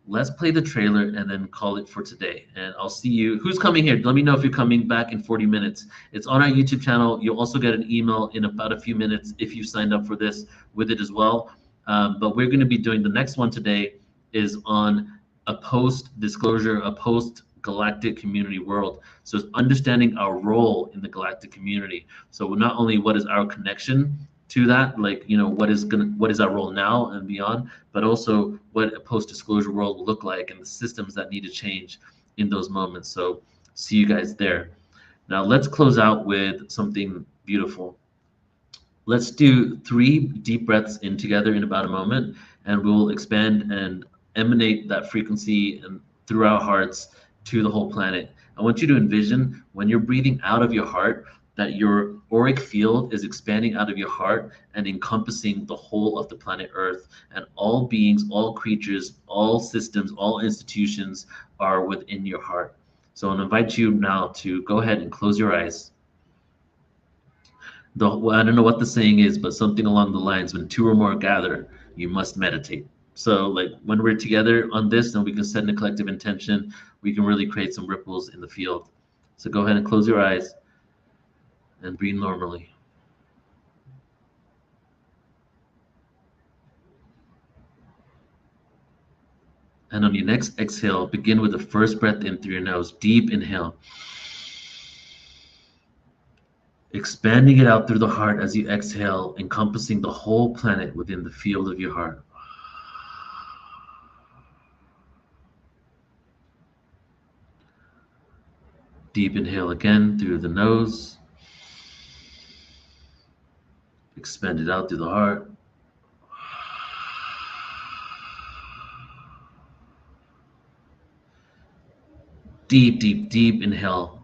A: let's play the trailer and then call it for today. And I'll see you. Who's coming here? Let me know if you're coming back in 40 minutes. It's on our YouTube channel. You'll also get an email in about a few minutes if you signed up for this with it as well. But we're going to be doing the next one today is on a post-disclosure, a post-galactic community world. So it's understanding our role in the galactic community. So not only what is our connection to that, like, what is our role now and beyond, but also what a post-disclosure world will look like and the systems that need to change in those moments. So see you guys there. Now let's close out with something beautiful. Let's do 3 deep breaths in together in about a moment, and we'll expand and emanate that frequency and through our hearts to the whole planet. I want you to envision when you're breathing out of your heart that your auric field is expanding out of your heart and encompassing the whole of the planet Earth, and all beings, all creatures, all systems, all institutions are within your heart. So I'll invite you now to go ahead and close your eyes. I don't know what the saying is, but something along the lines, when 2 or more gather, you must meditate. So like when we're together on this, then we can set a collective intention. We can really create some ripples in the field. So go ahead and close your eyes and breathe normally. And on your next exhale, begin with the first breath in through your nose. Deep inhale. Expanding it out through the heart as you exhale, encompassing the whole planet within the field of your heart. Deep inhale again through the nose. Expand it out through the heart. Deep, deep, deep inhale.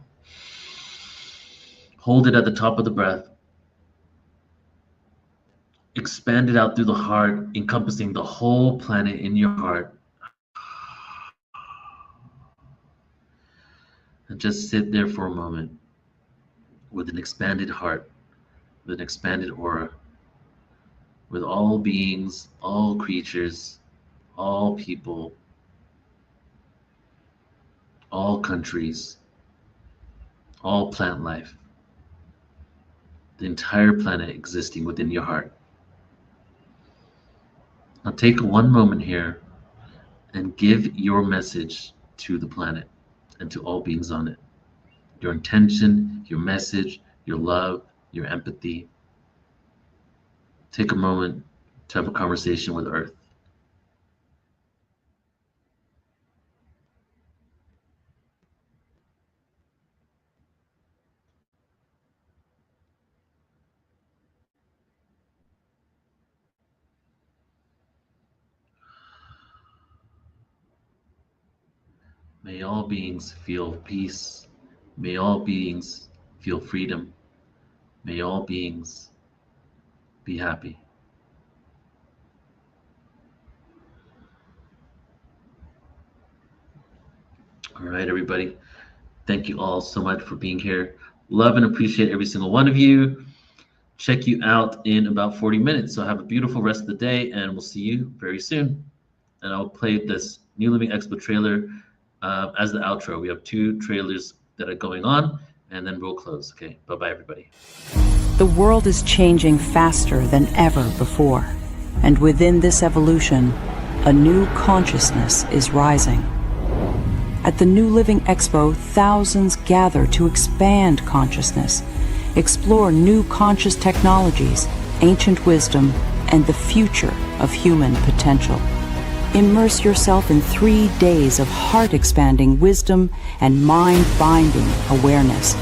A: Hold it at the top of the breath. Expand it out through the heart, encompassing the whole planet in your heart. And just sit there for a moment with an expanded heart, with an expanded aura, with all beings, all creatures, all people, all countries, all plant life, the entire planet existing within your heart. Now take 1 moment here and give your message to the planet and to all beings on it. Your intention, your message, your love, your empathy. Take a moment to have a conversation with Earth. May all beings feel peace. May all beings feel freedom. May all beings be happy. All right, everybody. Thank you all so much for being here. Love and appreciate every single one of you. Check you out in about 40 minutes. So have a beautiful rest of the day, and we'll see you very soon. And I'll play this New Living Expo trailer as the outro. We have 2 trailers that are going on, and then we'll close. Okay, bye-bye, everybody.
C: The world is changing faster than ever before, and within this evolution, a new consciousness is rising. At the New Living Expo, thousands gather to expand consciousness, explore new conscious technologies, ancient wisdom, and the future of human potential. Immerse yourself in 3 days of heart-expanding wisdom and mind-binding awareness,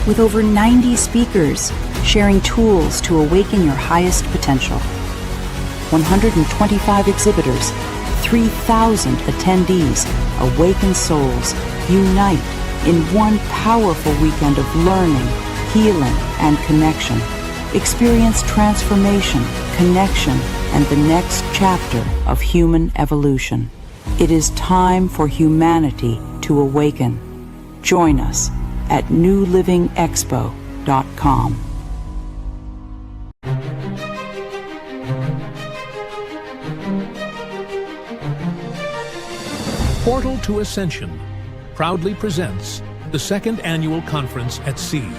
C: with over 90 speakers sharing tools to awaken your highest potential. 125 exhibitors, 3,000 attendees, awakened souls unite in one powerful weekend of learning, healing, and connection. Experience transformation, connection, and the next chapter of human evolution. It is time for humanity to awaken. Join us at newlivingexpo.com.
K: Portal to Ascension proudly presents the 2nd Annual Conference at Sea.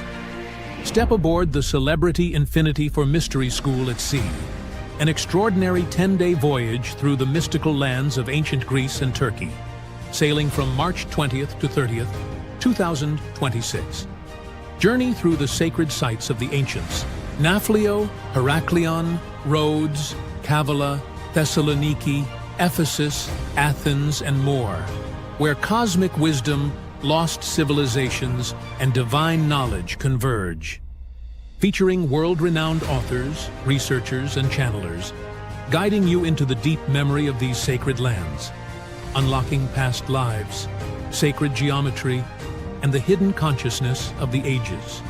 K: Step aboard the Celebrity Infinity for Mystery School at Sea, an extraordinary 10-day voyage through the mystical lands of ancient Greece and Turkey, sailing from March 20th to 30th, 2026. Journey through the sacred sites of the ancients, Naflio, Heraklion, Rhodes, Cavala, Thessaloniki, Ephesus, Athens, and more, where cosmic wisdom, lost civilizations, and divine knowledge converge. Featuring world-renowned authors, researchers, and channelers, guiding you into the deep memory of these sacred lands, unlocking past lives, sacred geometry, and the hidden consciousness of the ages.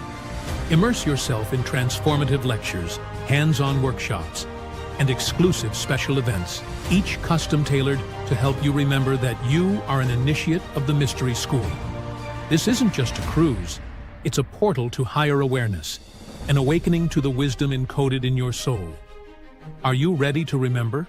K: Immerse yourself in transformative lectures, hands-on workshops, and exclusive special events, each custom-tailored to help you remember that you are an initiate of the Mystery School. This isn't just a cruise, it's a portal to higher awareness, an awakening to the wisdom encoded in your soul. Are you ready to remember?